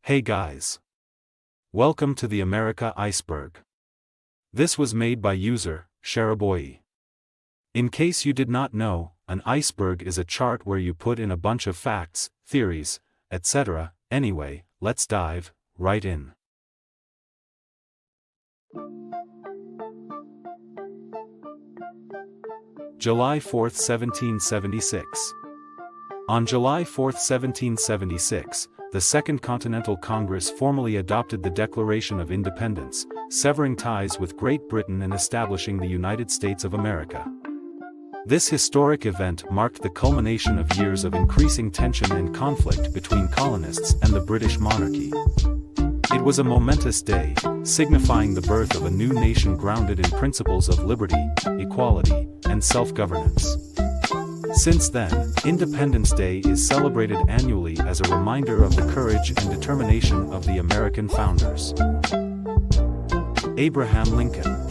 Hey guys! Welcome to the America Iceberg. This was made by user, Sharaboyi. In case you did not know, an iceberg is a chart where you put in a bunch of facts, theories, etc. Anyway, let's dive right in. July 4, 1776. On July 4, 1776, the Second Continental Congress formally adopted the Declaration of Independence, severing ties with Great Britain and establishing the United States of America. This historic event marked the culmination of years of increasing tension and conflict between colonists and the British monarchy. It was a momentous day, signifying the birth of a new nation grounded in principles of liberty, equality, and self-governance. Since then, Independence Day is celebrated annually as a reminder of the courage and determination of the American founders. Abraham Lincoln.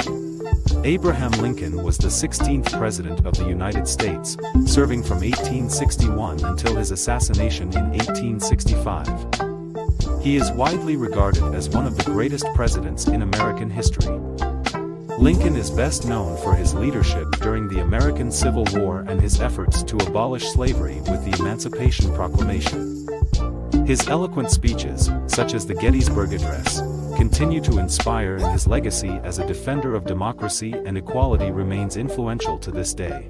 Abraham Lincoln was the 16th President of the United States, serving from 1861 until his assassination in 1865. He is widely regarded as one of the greatest presidents in American history. Lincoln is best known for his leadership during the American Civil War and his efforts to abolish slavery with the Emancipation Proclamation. His eloquent speeches, such as the Gettysburg Address, continue to inspire, and his legacy as a defender of democracy and equality remains influential to this day.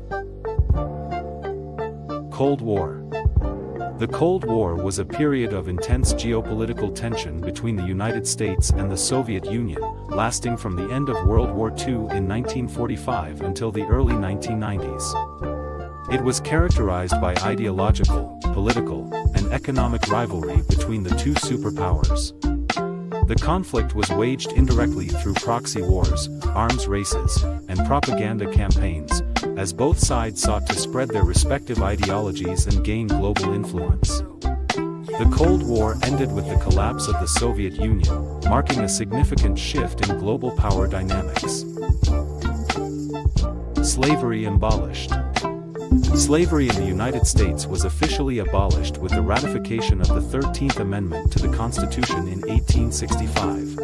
Cold War. The Cold War was a period of intense geopolitical tension between the United States and the Soviet Union, lasting from the end of World War II in 1945 until the early 1990s. It was characterized by ideological, political, and economic rivalry between the two superpowers. The conflict was waged indirectly through proxy wars, arms races, and propaganda campaigns, as both sides sought to spread their respective ideologies and gain global influence. The Cold War ended with the collapse of the Soviet Union, marking a significant shift in global power dynamics. Slavery abolished. Slavery in the United States was officially abolished with the ratification of the 13th Amendment to the Constitution in 1865.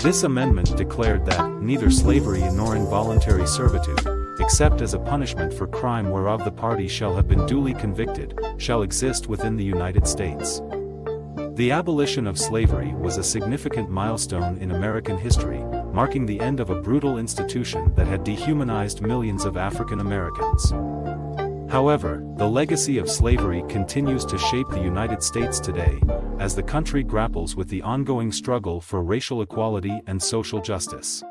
This amendment declared that neither slavery nor involuntary servitude, except as a punishment for crime whereof the party shall have been duly convicted, shall exist within the United States. The abolition of slavery was a significant milestone in American history, marking the end of a brutal institution that had dehumanized millions of African Americans. However, the legacy of slavery continues to shape the United States today, as the country grapples with the ongoing struggle for racial equality and social justice.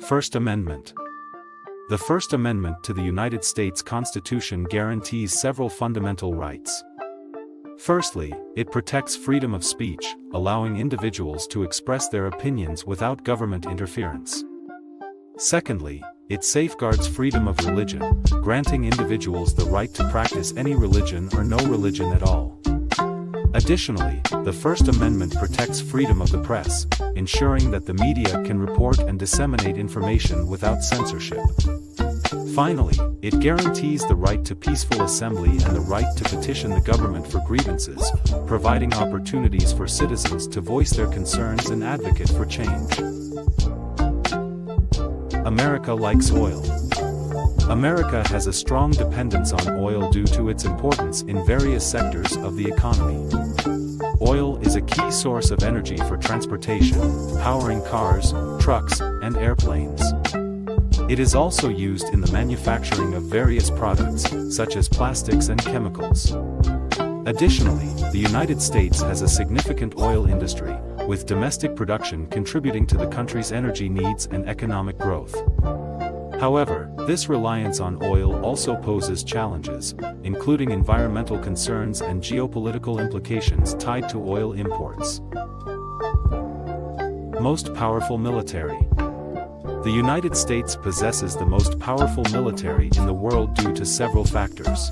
First Amendment. The First Amendment to the United States Constitution guarantees several fundamental rights. Firstly, it protects freedom of speech, allowing individuals to express their opinions without government interference. Secondly, it safeguards freedom of religion, granting individuals the right to practice any religion or no religion at all. Additionally, the First Amendment protects freedom of the press, ensuring that the media can report and disseminate information without censorship. Finally, it guarantees the right to peaceful assembly and the right to petition the government for grievances, providing opportunities for citizens to voice their concerns and advocate for change. America likes oil. America has a strong dependence on oil due to its importance in various sectors of the economy. Oil is a key source of energy for transportation, powering cars, trucks, and airplanes. It is also used in the manufacturing of various products, such as plastics and chemicals. Additionally, the United States has a significant oil industry, with domestic production contributing to the country's energy needs and economic growth. However, this reliance on oil also poses challenges, including environmental concerns and geopolitical implications tied to oil imports. Most powerful military. The United States possesses the most powerful military in the world due to several factors.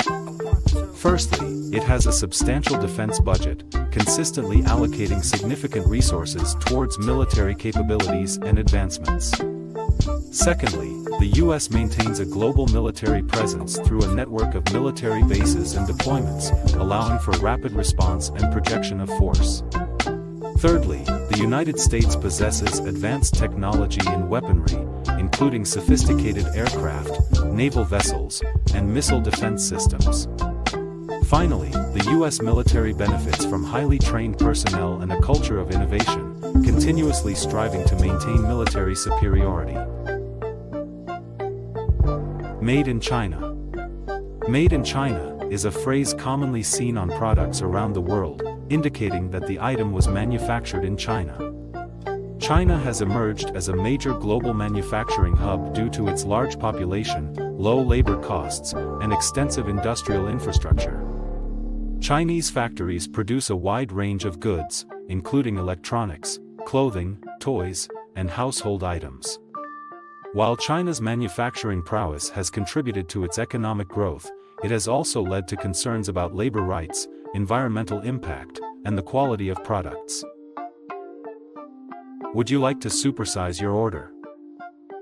Firstly, it has a substantial defense budget, consistently allocating significant resources towards military capabilities and advancements. Secondly, the U.S. maintains a global military presence through a network of military bases and deployments, allowing for rapid response and projection of force. Thirdly, the United States possesses advanced technology in weaponry, including sophisticated aircraft, naval vessels, and missile defense systems. Finally, the U.S. military benefits from highly trained personnel and a culture of innovation, continuously striving to maintain military superiority. Made in China. Made in China is a phrase commonly seen on products around the world, indicating that the item was manufactured in China. China has emerged as a major global manufacturing hub due to its large population, low labor costs, and extensive industrial infrastructure. Chinese factories produce a wide range of goods, including electronics, clothing, toys, and household items. While China's manufacturing prowess has contributed to its economic growth, it has also led to concerns about labor rights, environmental impact, and the quality of products. Would you like to supersize your order?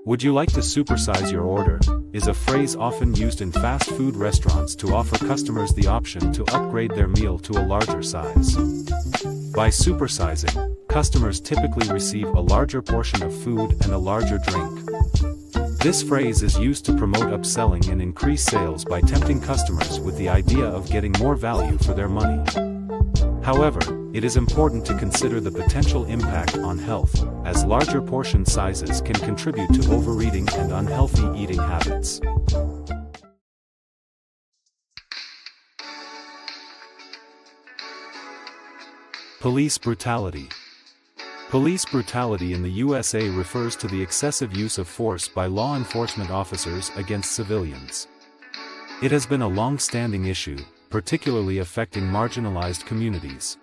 Would you like to supersize your order is a phrase often used in fast food restaurants to offer customers the option to upgrade their meal to a larger size. By supersizing, customers typically receive a larger portion of food and a larger drink. This phrase is used to promote upselling and increase sales by tempting customers with the idea of getting more value for their money. However, it is important to consider the potential impact on health, as larger portion sizes can contribute to overeating and unhealthy eating habits. Police brutality. Police brutality in the USA refers to the excessive use of force by law enforcement officers against civilians. It has been a long-standing issue, particularly affecting marginalized communities.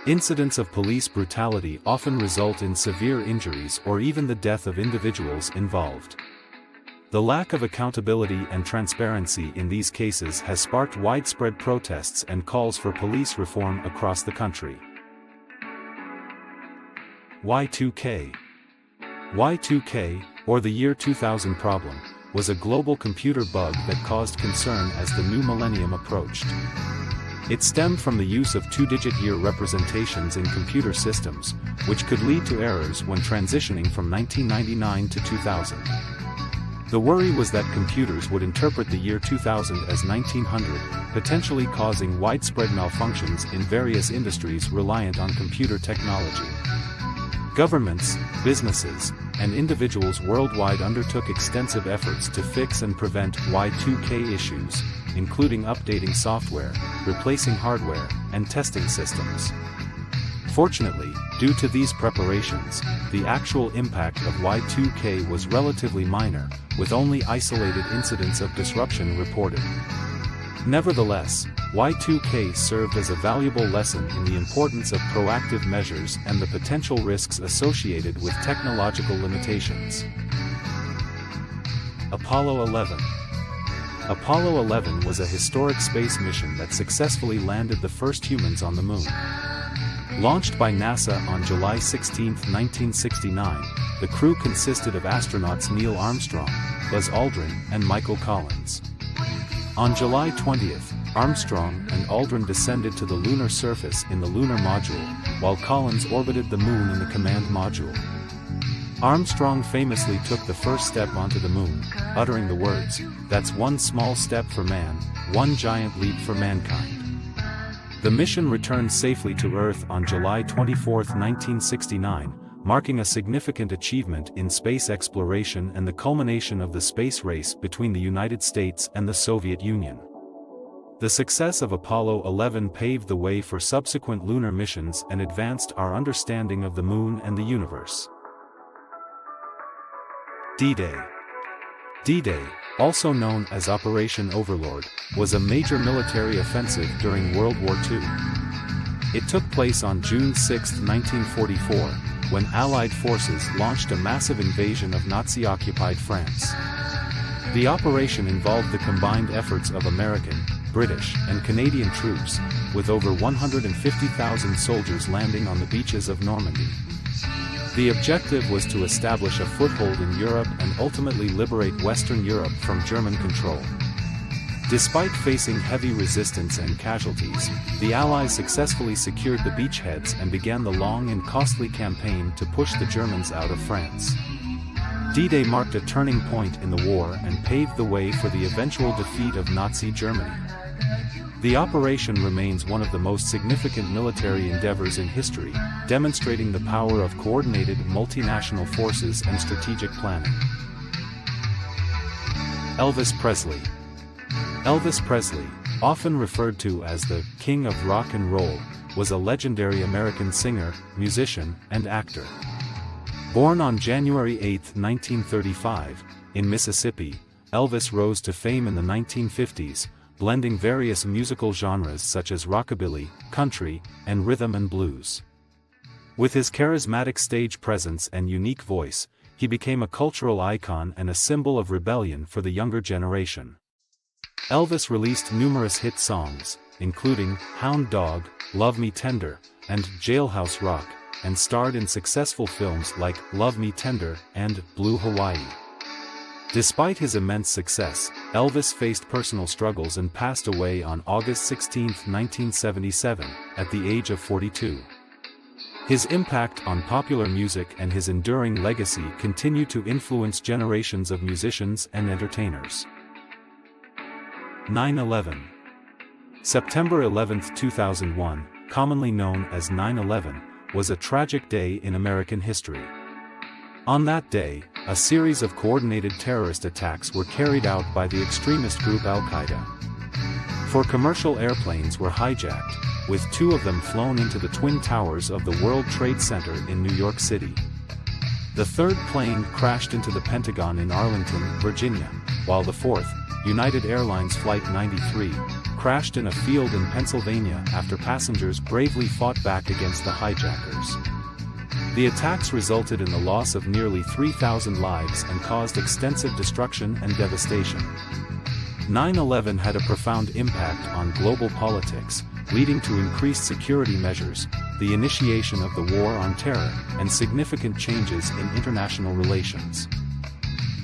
Incidents of police brutality often result in severe injuries or even the death of individuals involved. The lack of accountability and transparency in these cases has sparked widespread protests and calls for police reform across the country. Y2K. Y2K, or the year 2000 problem, was a global computer bug that caused concern as the new millennium approached. It stemmed from the use of two-digit year representations in computer systems, which could lead to errors when transitioning from 1999 to 2000. The worry was that computers would interpret the year 2000 as 1900, potentially causing widespread malfunctions in various industries reliant on computer technology. Governments, businesses, and individuals worldwide undertook extensive efforts to fix and prevent Y2K issues, including updating software, replacing hardware, and testing systems. Fortunately, due to these preparations, the actual impact of Y2K was relatively minor, with only isolated incidents of disruption reported. Nevertheless, Y2K served as a valuable lesson in the importance of proactive measures and the potential risks associated with technological limitations. Apollo 11. Apollo 11 was a historic space mission that successfully landed the first humans on the moon. Launched by NASA on July 16, 1969, the crew consisted of astronauts Neil Armstrong, Buzz Aldrin, and Michael Collins. On July 20th, Armstrong and Aldrin descended to the lunar surface in the lunar module, while Collins orbited the moon in the command module. Armstrong famously took the first step onto the moon, uttering the words, "That's one small step for man, one giant leap for mankind." The mission returned safely to Earth on July 24, 1969, marking a significant achievement in space exploration and the culmination of the space race between the United States and the Soviet Union. The success of Apollo 11 paved the way for subsequent lunar missions and advanced our understanding of the Moon and the universe. D-Day. D-Day, also known as Operation Overlord, was a major military offensive during World War II. It took place on June 6, 1944, when Allied forces launched a massive invasion of Nazi-occupied France. The operation involved the combined efforts of American, British, and Canadian troops, with over 150,000 soldiers landing on the beaches of Normandy. The objective was to establish a foothold in Europe and ultimately liberate Western Europe from German control. Despite facing heavy resistance and casualties, the Allies successfully secured the beachheads and began the long and costly campaign to push the Germans out of France. D-Day marked a turning point in the war and paved the way for the eventual defeat of Nazi Germany. The operation remains one of the most significant military endeavors in history, demonstrating the power of coordinated multinational forces and strategic planning. Elvis Presley. Elvis Presley, often referred to as the King of Rock and Roll, was a legendary American singer, musician, and actor. Born on January 8, 1935, in Mississippi, Elvis rose to fame in the 1950s, blending various musical genres such as rockabilly, country, and rhythm and blues. With his charismatic stage presence and unique voice, he became a cultural icon and a symbol of rebellion for the younger generation. Elvis released numerous hit songs, including Hound Dog, Love Me Tender, and Jailhouse Rock, and starred in successful films like Love Me Tender and Blue Hawaii. Despite his immense success, Elvis faced personal struggles and passed away on August 16, 1977, at the age of 42. His impact on popular music and his enduring legacy continue to influence generations of musicians and entertainers. 9/11. September 11, 2001, commonly known as 9/11, was a tragic day in American history. On that day, a series of coordinated terrorist attacks were carried out by the extremist group Al-Qaeda. 4 commercial airplanes were hijacked, with 2 of them flown into the Twin Towers of the World Trade Center in New York City. The 3rd plane crashed into the Pentagon in Arlington, Virginia, while the 4th, United Airlines Flight 93, crashed in a field in Pennsylvania after passengers bravely fought back against the hijackers. The attacks resulted in the loss of nearly 3,000 lives and caused extensive destruction and devastation. 9/11 had a profound impact on global politics, leading to increased security measures, the initiation of the War on Terror, and significant changes in international relations.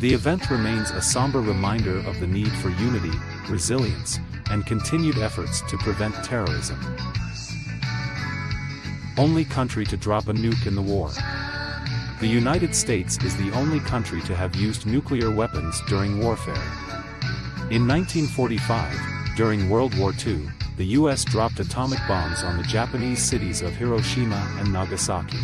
The event remains a somber reminder of the need for unity, resilience, and continued efforts to prevent terrorism. Only country to drop a nuke in the war. The United States is the only country to have used nuclear weapons during warfare. In 1945, during World War II, the U.S. dropped atomic bombs on the Japanese cities of Hiroshima and Nagasaki.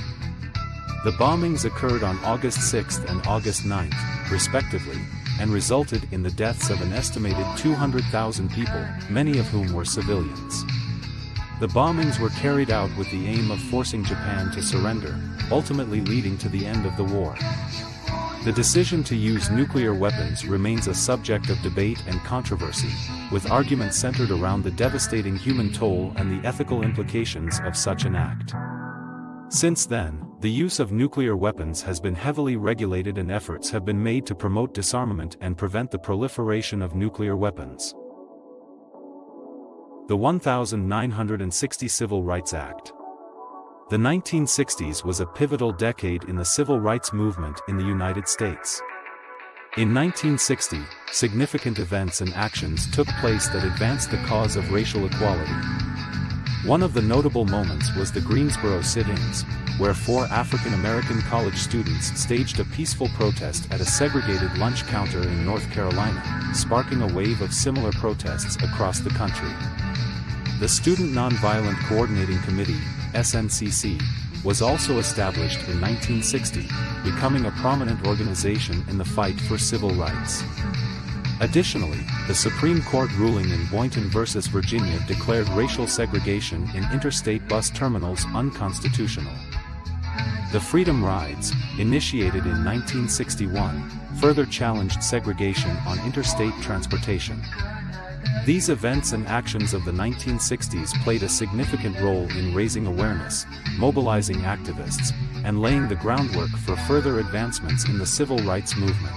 The bombings occurred on August 6 and August 9, respectively, and resulted in the deaths of an estimated 200,000 people, many of whom were civilians. The bombings were carried out with the aim of forcing Japan to surrender, ultimately leading to the end of the war. The decision to use nuclear weapons remains a subject of debate and controversy, with arguments centered around the devastating human toll and the ethical implications of such an act. Since then, the use of nuclear weapons has been heavily regulated and efforts have been made to promote disarmament and prevent the proliferation of nuclear weapons. The 1960 Civil Rights Act. The 1960s was a pivotal decade in the civil rights movement in the United States. In 1960, significant events and actions took place that advanced the cause of racial equality. One of the notable moments was the Greensboro sit-ins, where 4 African American college students staged a peaceful protest at a segregated lunch counter in North Carolina, sparking a wave of similar protests across the country. The Student Nonviolent Coordinating Committee, SNCC, was also established in 1960, becoming a prominent organization in the fight for civil rights. Additionally, the Supreme Court ruling in Boynton v. Virginia declared racial segregation in interstate bus terminals unconstitutional. The Freedom Rides, initiated in 1961, further challenged segregation on interstate transportation. These events and actions of the 1960s played a significant role in raising awareness, mobilizing activists, and laying the groundwork for further advancements in the civil rights movement.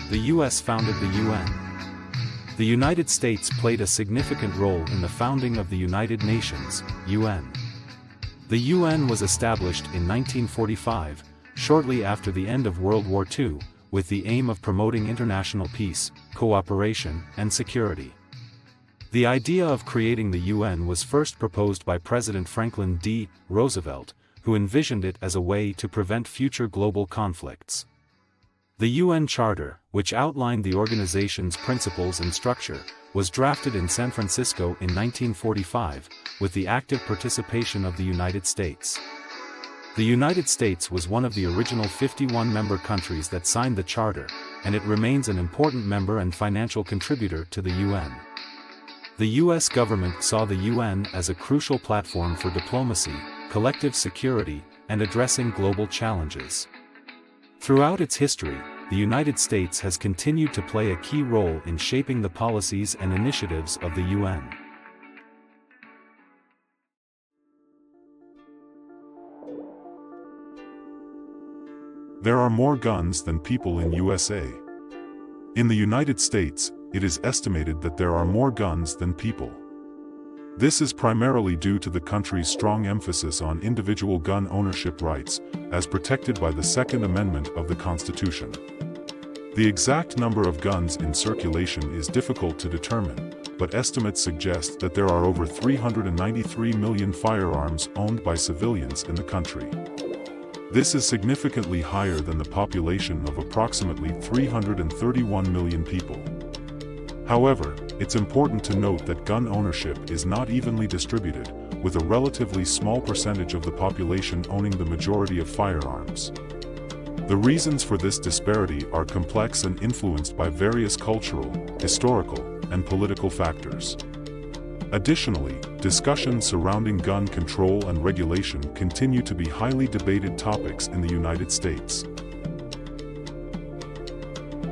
The U.S. founded the UN. The United States played a significant role in the founding of the United Nations, UN. The UN was established in 1945, shortly after the end of World War II, with the aim of promoting international peace, cooperation, and security. The idea of creating the UN was first proposed by President Franklin D. Roosevelt, who envisioned it as a way to prevent future global conflicts. The UN Charter, which outlined the organization's principles and structure, was drafted in San Francisco in 1945, with the active participation of the United States. The United States was one of the original 51 member countries that signed the Charter, and it remains an important member and financial contributor to the UN. The U.S. government saw the UN as a crucial platform for diplomacy, collective security, and addressing global challenges. Throughout its history, the United States has continued to play a key role in shaping the policies and initiatives of the UN. There are more guns than people in USA. In the United States, it is estimated that there are more guns than people. This is primarily due to the country's strong emphasis on individual gun ownership rights, as protected by the Second Amendment of the Constitution. The exact number of guns in circulation is difficult to determine, but estimates suggest that there are over 393 million firearms owned by civilians in the country. This is significantly higher than the population of approximately 331 million people. However, it's important to note that gun ownership is not evenly distributed, with a relatively small percentage of the population owning the majority of firearms. The reasons for this disparity are complex and influenced by various cultural, historical, and political factors. Additionally, discussions surrounding gun control and regulation continue to be highly debated topics in the United States.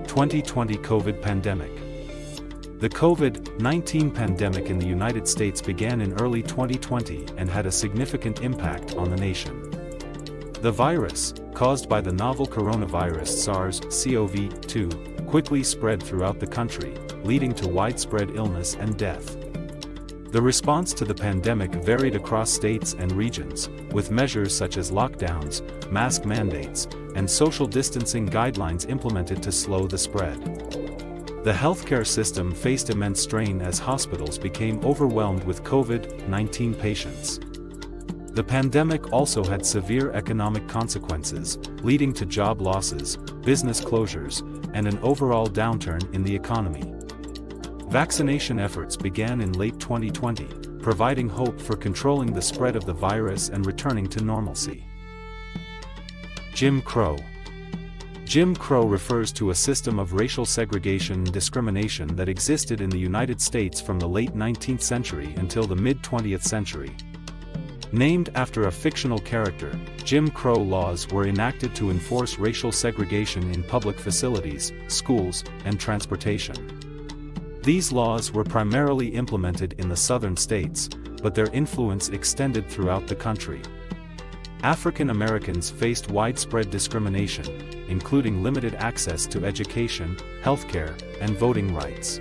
2020 COVID pandemic. The COVID-19 pandemic in the United States began in early 2020 and had a significant impact on the nation. The virus, caused by the novel coronavirus SARS-CoV-2, quickly spread throughout the country, leading to widespread illness and death. The response to the pandemic varied across states and regions, with measures such as lockdowns, mask mandates, and social distancing guidelines implemented to slow the spread. The healthcare system faced immense strain as hospitals became overwhelmed with COVID-19 patients. The pandemic also had severe economic consequences, leading to job losses, business closures, and an overall downturn in the economy. Vaccination efforts began in late 2020, providing hope for controlling the spread of the virus and returning to normalcy. Jim Crow. Jim Crow refers to a system of racial segregation and discrimination that existed in the United States from the late 19th century until the mid-20th century. Named after a fictional character, Jim Crow laws were enacted to enforce racial segregation in public facilities, schools, and transportation. These laws were primarily implemented in the southern states, but their influence extended throughout the country. African Americans faced widespread discrimination, including limited access to education, healthcare, and voting rights.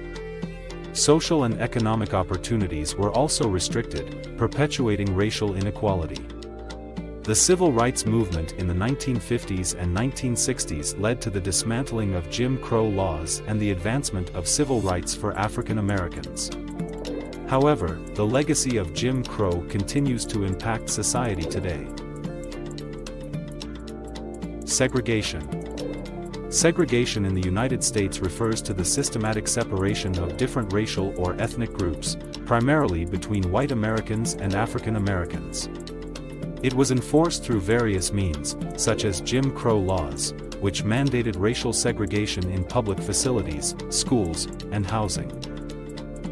Social and economic opportunities were also restricted, perpetuating racial inequality. The civil rights movement in the 1950s and 1960s led to the dismantling of Jim Crow laws and the advancement of civil rights for African Americans. However, the legacy of Jim Crow continues to impact society today. Segregation. Segregation in the United States refers to the systematic separation of different racial or ethnic groups, primarily between white Americans and African Americans. It was enforced through various means, such as Jim Crow laws, which mandated racial segregation in public facilities, schools, and housing.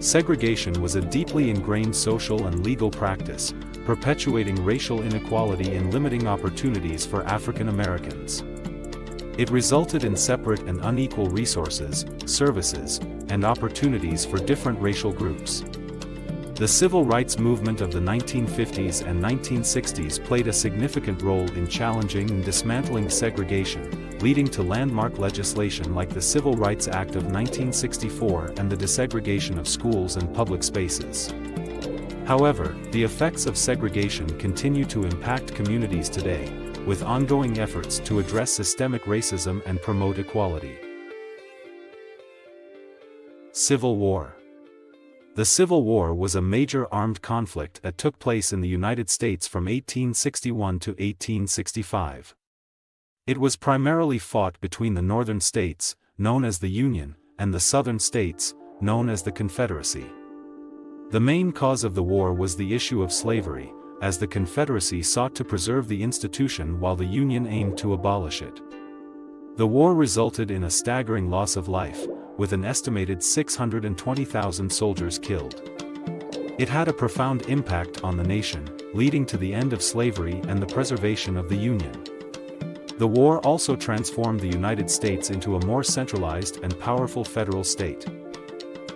Segregation was a deeply ingrained social and legal practice, perpetuating racial inequality and limiting opportunities for African Americans. It resulted in separate and unequal resources, services, and opportunities for different racial groups. The civil rights movement of the 1950s and 1960s played a significant role in challenging and dismantling segregation, leading to landmark legislation like the Civil Rights Act of 1964 and the desegregation of schools and public spaces. However, the effects of segregation continue to impact communities today, with ongoing efforts to address systemic racism and promote equality. Civil War. The Civil War was a major armed conflict that took place in the United States from 1861 to 1865. It was primarily fought between the northern states, known as the Union, and the southern states, known as the Confederacy. The main cause of the war was the issue of slavery, as the Confederacy sought to preserve the institution while the Union aimed to abolish it. The war resulted in a staggering loss of life, with an estimated 620,000 soldiers killed. It had a profound impact on the nation, leading to the end of slavery and the preservation of the Union. The war also transformed the United States into a more centralized and powerful federal state.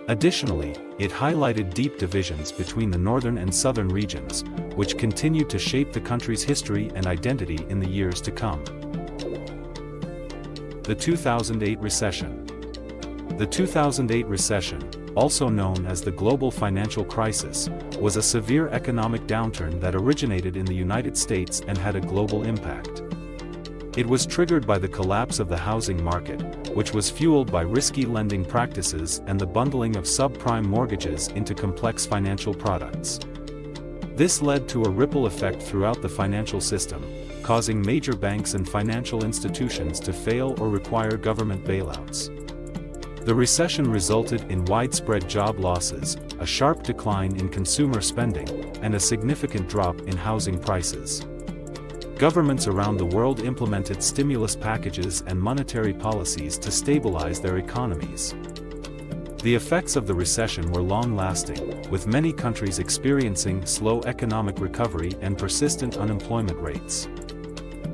Additionally, it highlighted deep divisions between the northern and southern regions, which continued to shape the country's history and identity in the years to come. The 2008 recession. The 2008 recession, also known as the global financial crisis, was a severe economic downturn that originated in the United States and had a global impact. It was triggered by the collapse of the housing market, which was fueled by risky lending practices and the bundling of subprime mortgages into complex financial products. This led to a ripple effect throughout the financial system, causing major banks and financial institutions to fail or require government bailouts. The recession resulted in widespread job losses, a sharp decline in consumer spending, and a significant drop in housing prices. Governments around the world implemented stimulus packages and monetary policies to stabilize their economies. The effects of the recession were long-lasting, with many countries experiencing slow economic recovery and persistent unemployment rates.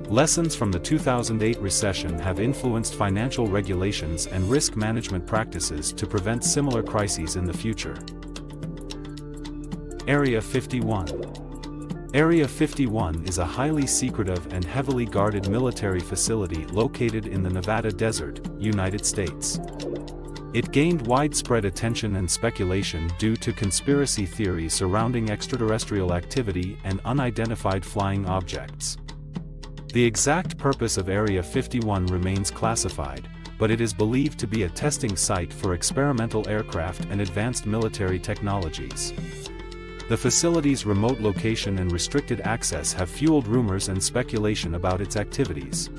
Lessons from the 2008 recession have influenced financial regulations and risk management practices to prevent similar crises in the future. Area 51. Area 51 is a highly secretive and heavily guarded military facility located in the Nevada desert, United States. It gained widespread attention and speculation due to conspiracy theories surrounding extraterrestrial activity and unidentified flying objects. The exact purpose of Area 51 remains classified, but it is believed to be a testing site for experimental aircraft and advanced military technologies. The facility's remote location and restricted access have fueled rumors and speculation about its activities.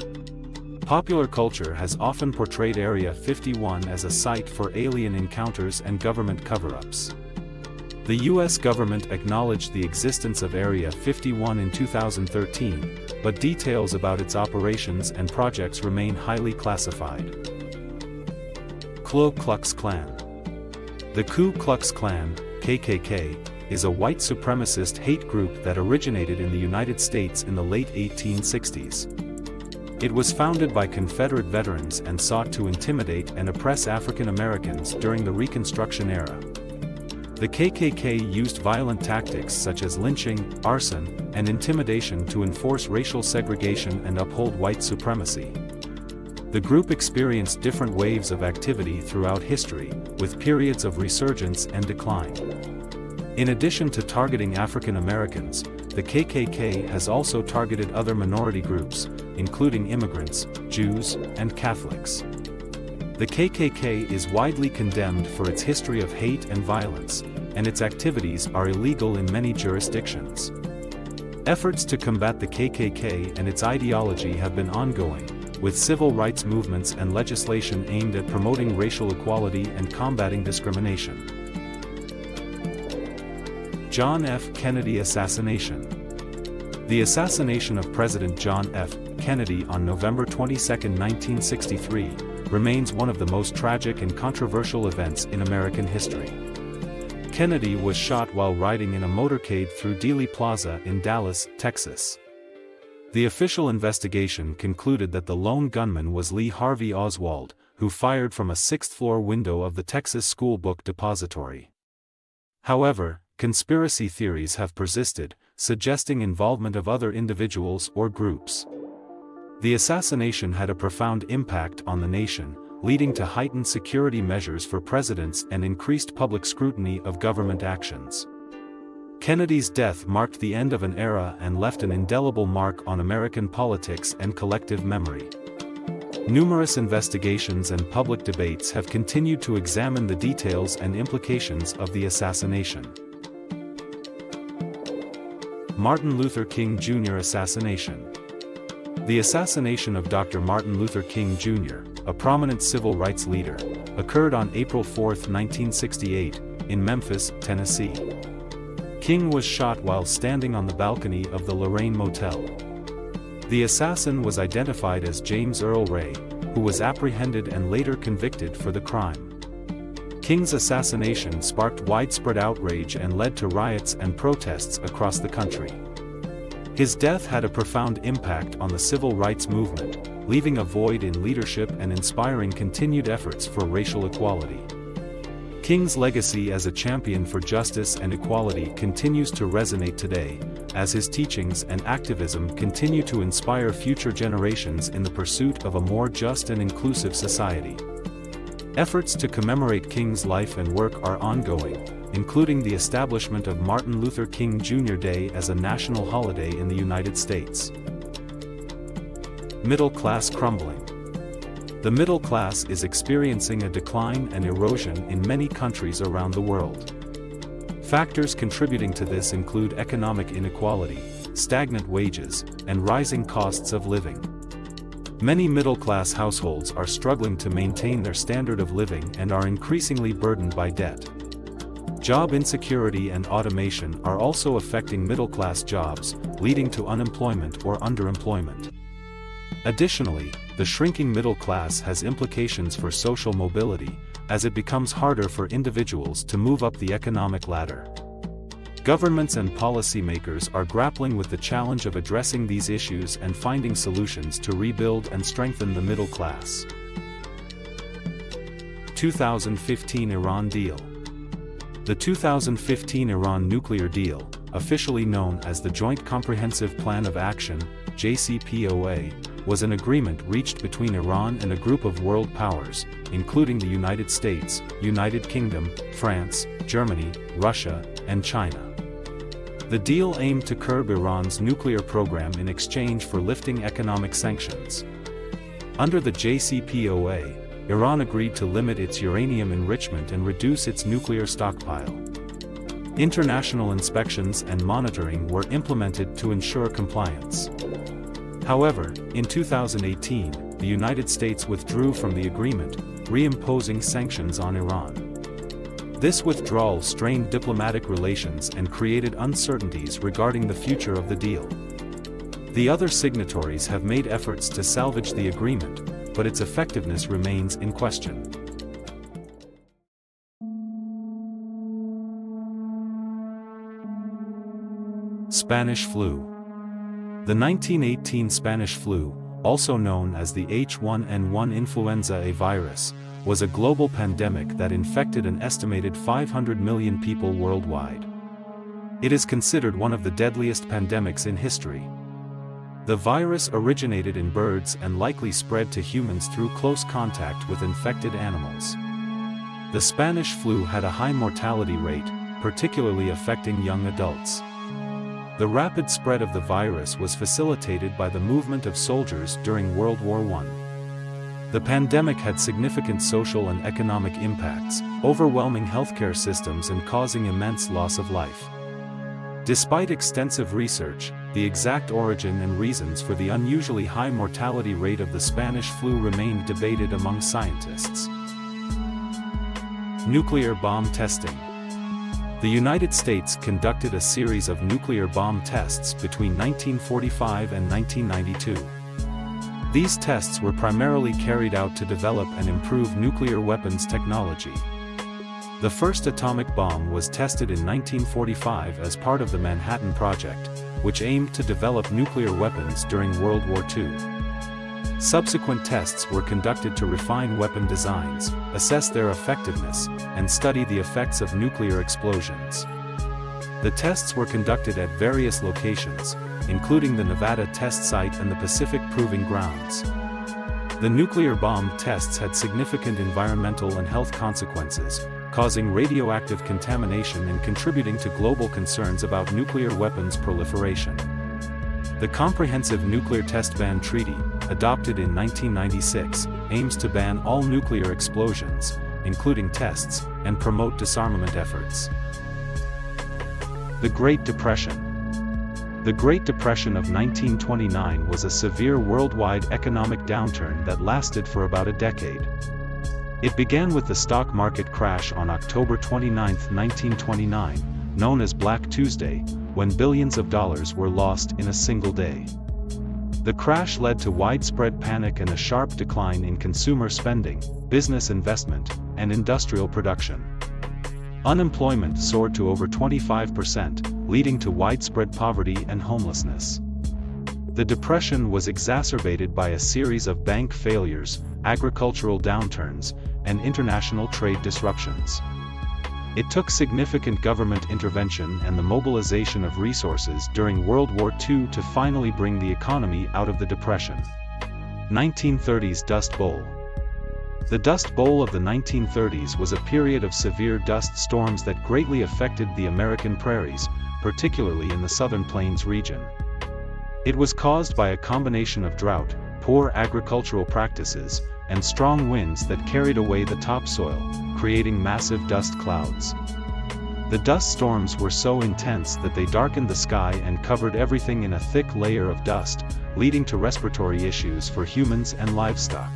Popular culture has often portrayed Area 51 as a site for alien encounters and government cover-ups. The U.S. government acknowledged the existence of Area 51 in 2013, but details about its operations and projects remain highly classified. Ku Klux Klan. The Ku Klux Klan, KKK, is a white supremacist hate group that originated in the United States in the late 1860s. It was founded by Confederate veterans and sought to intimidate and oppress African Americans during the Reconstruction era. The KKK used violent tactics such as lynching, arson, and intimidation to enforce racial segregation and uphold white supremacy. The group experienced different waves of activity throughout history, with periods of resurgence and decline. In addition to targeting African Americans, the KKK has also targeted other minority groups, including immigrants, Jews, and Catholics. The KKK is widely condemned for its history of hate and violence, and its activities are illegal in many jurisdictions. Efforts to combat the KKK and its ideology have been ongoing, with civil rights movements and legislation aimed at promoting racial equality and combating discrimination. John F. Kennedy assassination. The assassination of President John F. Kennedy on November 22, 1963, remains one of the most tragic and controversial events in American history. Kennedy was shot while riding in a motorcade through Dealey Plaza in Dallas, Texas. The official investigation concluded that the lone gunman was Lee Harvey Oswald, who fired from a sixth-floor window of the Texas School Book Depository. However, conspiracy theories have persisted, suggesting involvement of other individuals or groups. The assassination had a profound impact on the nation, leading to heightened security measures for presidents and increased public scrutiny of government actions. Kennedy's death marked the end of an era and left an indelible mark on American politics and collective memory. Numerous investigations and public debates have continued to examine the details and implications of the assassination. Martin Luther King Jr. assassination. The assassination of Dr. Martin Luther King Jr., a prominent civil rights leader, occurred on April 4, 1968, in Memphis, Tennessee. King was shot while standing on the balcony of the Lorraine Motel. The assassin was identified as James Earl Ray, who was apprehended and later convicted for the crime. King's assassination sparked widespread outrage and led to riots and protests across the country. His death had a profound impact on the civil rights movement, leaving a void in leadership and inspiring continued efforts for racial equality. King's legacy as a champion for justice and equality continues to resonate today, as his teachings and activism continue to inspire future generations in the pursuit of a more just and inclusive society. Efforts to commemorate King's life and work are ongoing, including the establishment of Martin Luther King Jr. Day as a national holiday in the United States. Middle class crumbling. The middle class is experiencing a decline and erosion in many countries around the world. Factors contributing to this include economic inequality, stagnant wages, and rising costs of living. Many middle-class households are struggling to maintain their standard of living and are increasingly burdened by debt. Job insecurity and automation are also affecting middle-class jobs, leading to unemployment or underemployment. Additionally, the shrinking middle class has implications for social mobility, as it becomes harder for individuals to move up the economic ladder. Governments and policymakers are grappling with the challenge of addressing these issues and finding solutions to rebuild and strengthen the middle class. 2015 Iran deal. The 2015 Iran nuclear deal, officially known as the Joint Comprehensive Plan of Action, JCPOA, was an agreement reached between Iran and a group of world powers, including the United States, United Kingdom, France, Germany, Russia, and China. The deal aimed to curb Iran's nuclear program in exchange for lifting economic sanctions. Under the JCPOA, Iran agreed to limit its uranium enrichment and reduce its nuclear stockpile. International inspections and monitoring were implemented to ensure compliance. However, in 2018, the United States withdrew from the agreement, reimposing sanctions on Iran. This withdrawal strained diplomatic relations and created uncertainties regarding the future of the deal. The other signatories have made efforts to salvage the agreement, but its effectiveness remains in question. Spanish flu. The 1918 Spanish flu, also known as the H1N1 influenza A virus, was a global pandemic that infected an estimated 500 million people worldwide. It is considered one of the deadliest pandemics in history. The virus originated in birds and likely spread to humans through close contact with infected animals. The Spanish flu had a high mortality rate, particularly affecting young adults. The rapid spread of the virus was facilitated by the movement of soldiers during World War I. The pandemic had significant social and economic impacts, overwhelming healthcare systems and causing immense loss of life. Despite extensive research, the exact origin and reasons for the unusually high mortality rate of the Spanish flu remained debated among scientists. Nuclear bomb testing. The United States conducted a series of nuclear bomb tests between 1945 and 1992. These tests were primarily carried out to develop and improve nuclear weapons technology. The first atomic bomb was tested in 1945 as part of the Manhattan Project, which aimed to develop nuclear weapons during World War II. Subsequent tests were conducted to refine weapon designs, assess their effectiveness, and study the effects of nuclear explosions. The tests were conducted at various locations, including the Nevada test site and the Pacific Proving Grounds. The nuclear bomb tests had significant environmental and health consequences, causing radioactive contamination and contributing to global concerns about nuclear weapons proliferation. The Comprehensive Nuclear Test Ban Treaty, adopted in 1996, aims to ban all nuclear explosions, including tests, and promote disarmament efforts. The Great Depression. The Great Depression of 1929 was a severe worldwide economic downturn that lasted for about a decade. It began with the stock market crash on October 29, 1929, known as Black Tuesday, when billions of dollars were lost in a single day. The crash led to widespread panic and a sharp decline in consumer spending, business investment, and industrial production. Unemployment soared to over 25%, leading to widespread poverty and homelessness. The depression was exacerbated by a series of bank failures, agricultural downturns, and international trade disruptions. It took significant government intervention and the mobilization of resources during World War II to finally bring the economy out of the depression. 1930s Dust Bowl. The Dust Bowl of the 1930s was a period of severe dust storms that greatly affected the American prairies, particularly in the Southern Plains region. It was caused by a combination of drought, poor agricultural practices, and strong winds that carried away the topsoil, creating massive dust clouds. The dust storms were so intense that they darkened the sky and covered everything in a thick layer of dust, leading to respiratory issues for humans and livestock.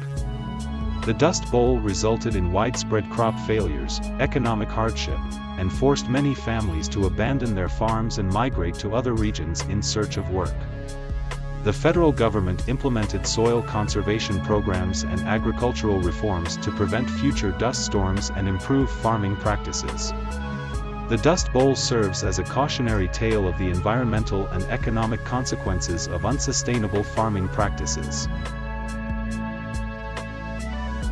The Dust Bowl resulted in widespread crop failures, economic hardship, and forced many families to abandon their farms and migrate to other regions in search of work. The federal government implemented soil conservation programs and agricultural reforms to prevent future dust storms and improve farming practices. The Dust Bowl serves as a cautionary tale of the environmental and economic consequences of unsustainable farming practices.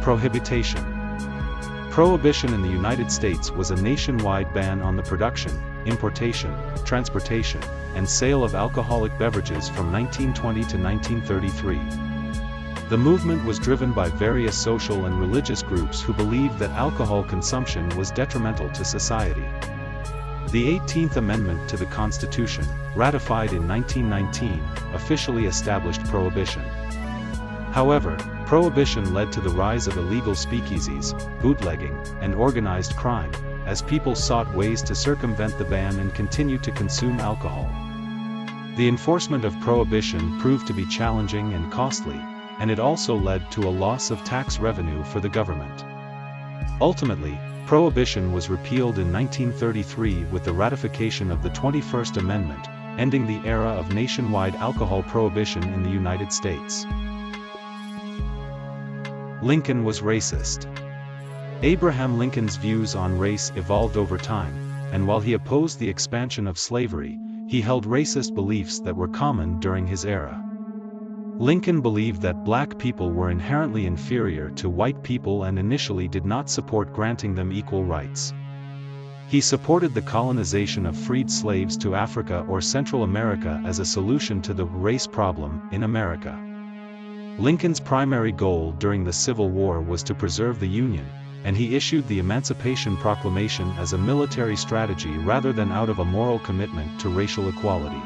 Prohibition. Prohibition in the United States was a nationwide ban on the production, importation, transportation, and sale of alcoholic beverages from 1920 to 1933. The movement was driven by various social and religious groups who believed that alcohol consumption was detrimental to society. The 18th Amendment to the Constitution, ratified in 1919, officially established prohibition. However, prohibition led to the rise of illegal speakeasies, bootlegging, and organized crime, as people sought ways to circumvent the ban and continue to consume alcohol. The enforcement of prohibition proved to be challenging and costly, and it also led to a loss of tax revenue for the government. Ultimately, prohibition was repealed in 1933 with the ratification of the 21st Amendment, ending the era of nationwide alcohol prohibition in the United States. Lincoln was racist. Abraham Lincoln's views on race evolved over time, and while he opposed the expansion of slavery, he held racist beliefs that were common during his era. Lincoln believed that black people were inherently inferior to white people and initially did not support granting them equal rights. He supported the colonization of freed slaves to Africa or Central America as a solution to the race problem in America. Lincoln's primary goal during the Civil War was to preserve the Union, and he issued the Emancipation Proclamation as a military strategy rather than out of a moral commitment to racial equality.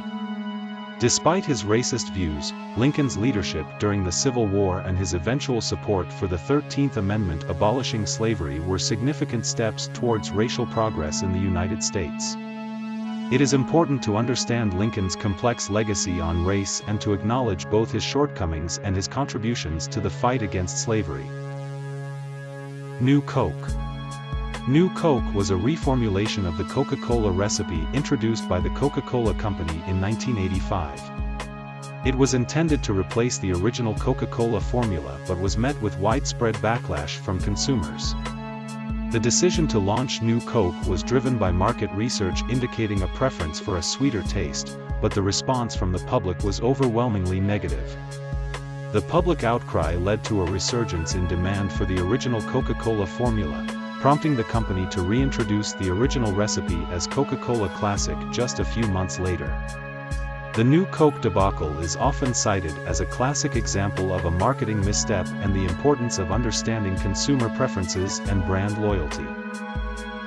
Despite his racist views, Lincoln's leadership during the Civil War and his eventual support for the 13th Amendment abolishing slavery were significant steps towards racial progress in the United States. It is important to understand Lincoln's complex legacy on race and to acknowledge both his shortcomings and his contributions to the fight against slavery. New Coke. New Coke was a reformulation of the Coca-Cola recipe introduced by the Coca-Cola Company in 1985. It was intended to replace the original Coca-Cola formula but was met with widespread backlash from consumers. The decision to launch New Coke was driven by market research indicating a preference for a sweeter taste, but the response from the public was overwhelmingly negative. The public outcry led to a resurgence in demand for the original Coca-Cola formula, prompting the company to reintroduce the original recipe as Coca-Cola Classic just a few months later. The New Coke debacle is often cited as a classic example of a marketing misstep and the importance of understanding consumer preferences and brand loyalty.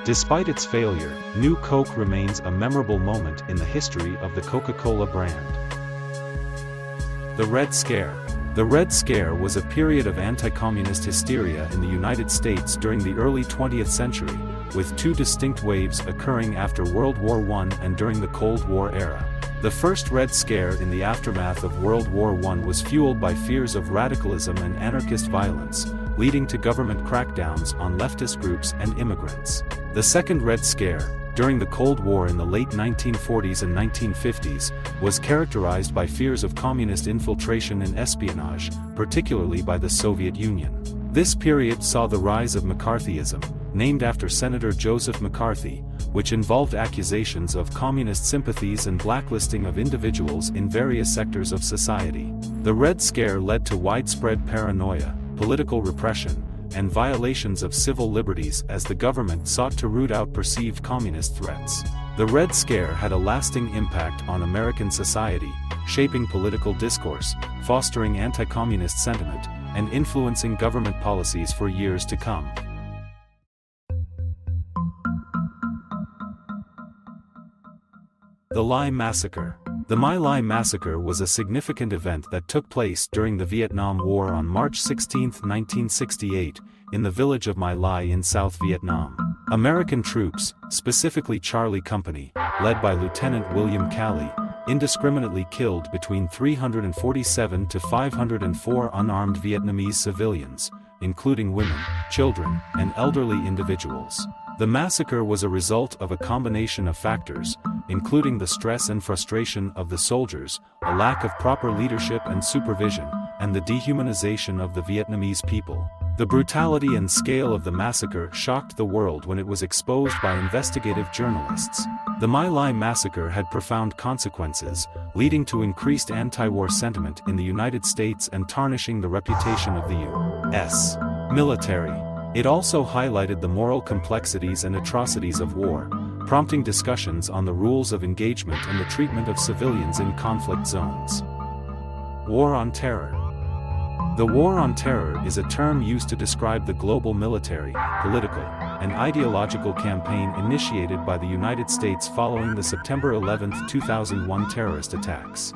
Despite its failure, New Coke remains a memorable moment in the history of the Coca-Cola brand. The Red Scare. The Red Scare was a period of anti-communist hysteria in the United States during the early 20th century, with two distinct waves occurring after World War I and during the Cold War era. The first Red Scare in the aftermath of World War I was fueled by fears of radicalism and anarchist violence, leading to government crackdowns on leftist groups and immigrants. The second Red Scare, during the Cold War in the late 1940s and 1950s, was characterized by fears of communist infiltration and espionage, particularly by the Soviet Union. This period saw the rise of McCarthyism, named after Senator Joseph McCarthy, which involved accusations of communist sympathies and blacklisting of individuals in various sectors of society. The Red Scare led to widespread paranoia, political repression, and violations of civil liberties as the government sought to root out perceived communist threats. The Red Scare had a lasting impact on American society, shaping political discourse, fostering anti-communist sentiment, and influencing government policies for years to come. The My Lai Massacre. The My Lai Massacre was a significant event that took place during the Vietnam War on March 16, 1968, in the village of My Lai in South Vietnam. American troops, specifically Charlie Company, led by Lieutenant William Calley, indiscriminately killed between 347 to 504 unarmed Vietnamese civilians, including women, children, and elderly individuals. The massacre was a result of a combination of factors, including the stress and frustration of the soldiers, a lack of proper leadership and supervision, and the dehumanization of the Vietnamese people. The brutality and scale of the massacre shocked the world when it was exposed by investigative journalists. The My Lai massacre had profound consequences, leading to increased anti-war sentiment in the United States and tarnishing the reputation of the U.S. military. It also highlighted the moral complexities and atrocities of war, prompting discussions on the rules of engagement and the treatment of civilians in conflict zones. War on Terror. The War on Terror is a term used to describe the global military, political, and ideological campaign initiated by the United States following the September 11, 2001 terrorist attacks.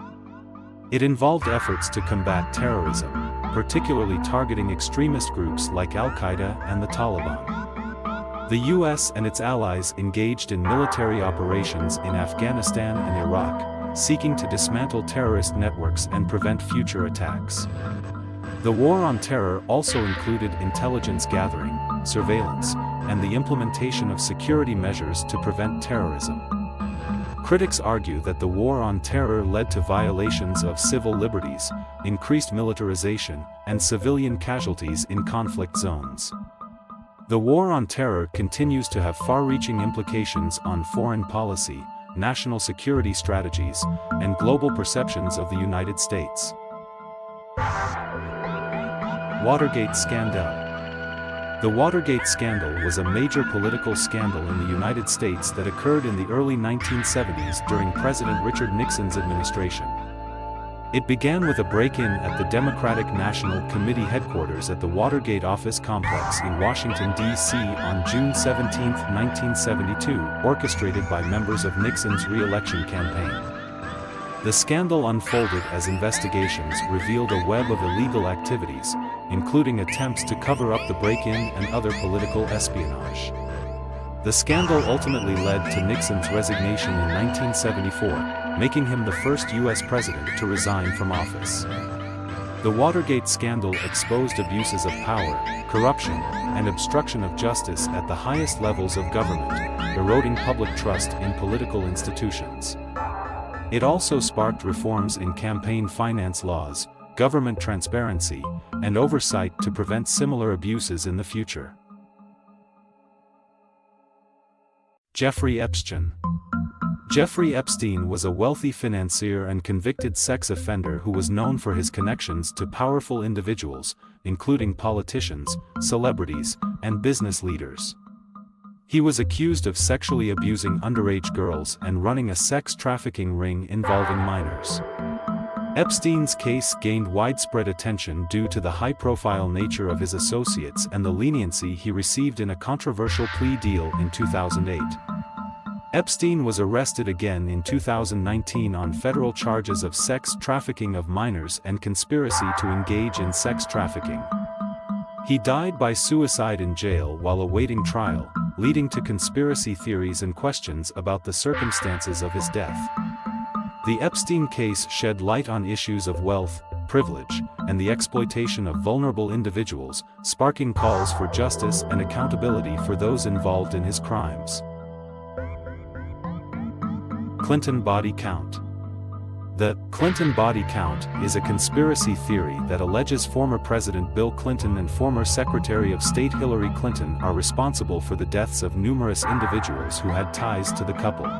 It involved efforts to combat terrorism, particularly targeting extremist groups like Al-Qaeda and the Taliban. The U.S. and its allies engaged in military operations in Afghanistan and Iraq, seeking to dismantle terrorist networks and prevent future attacks. The War on Terror also included intelligence gathering, surveillance, and the implementation of security measures to prevent terrorism. Critics argue that the War on Terror led to violations of civil liberties, increased militarization, and civilian casualties in conflict zones. The War on Terror continues to have far-reaching implications on foreign policy, national security strategies, and global perceptions of the United States. Watergate Scandal. The Watergate scandal was a major political scandal in the United States that occurred in the early 1970s during President Richard Nixon's administration. It began with a break-in at the Democratic National Committee headquarters at the Watergate Office Complex in Washington, D.C. on June 17, 1972, orchestrated by members of Nixon's re-election campaign. The scandal unfolded as investigations revealed a web of illegal activities, including attempts to cover up the break-in and other political espionage. The scandal ultimately led to Nixon's resignation in 1974, making him the first U.S. president to resign from office. The Watergate scandal exposed abuses of power, corruption, and obstruction of justice at the highest levels of government, eroding public trust in political institutions. It also sparked reforms in campaign finance laws, government transparency, and oversight to prevent similar abuses in the future. Jeffrey Epstein. Jeffrey Epstein was a wealthy financier and convicted sex offender who was known for his connections to powerful individuals, including politicians, celebrities, and business leaders. He was accused of sexually abusing underage girls and running a sex trafficking ring involving minors. Epstein's case gained widespread attention due to the high-profile nature of his associates and the leniency he received in a controversial plea deal in 2008. Epstein was arrested again in 2019 on federal charges of sex trafficking of minors and conspiracy to engage in sex trafficking. He died by suicide in jail while awaiting trial, leading to conspiracy theories and questions about the circumstances of his death. The Epstein case shed light on issues of wealth, privilege, and the exploitation of vulnerable individuals, sparking calls for justice and accountability for those involved in his crimes. Clinton body count. The Clinton body count is a conspiracy theory that alleges former President Bill Clinton and former Secretary of State Hillary Clinton are responsible for the deaths of numerous individuals who had ties to the couple.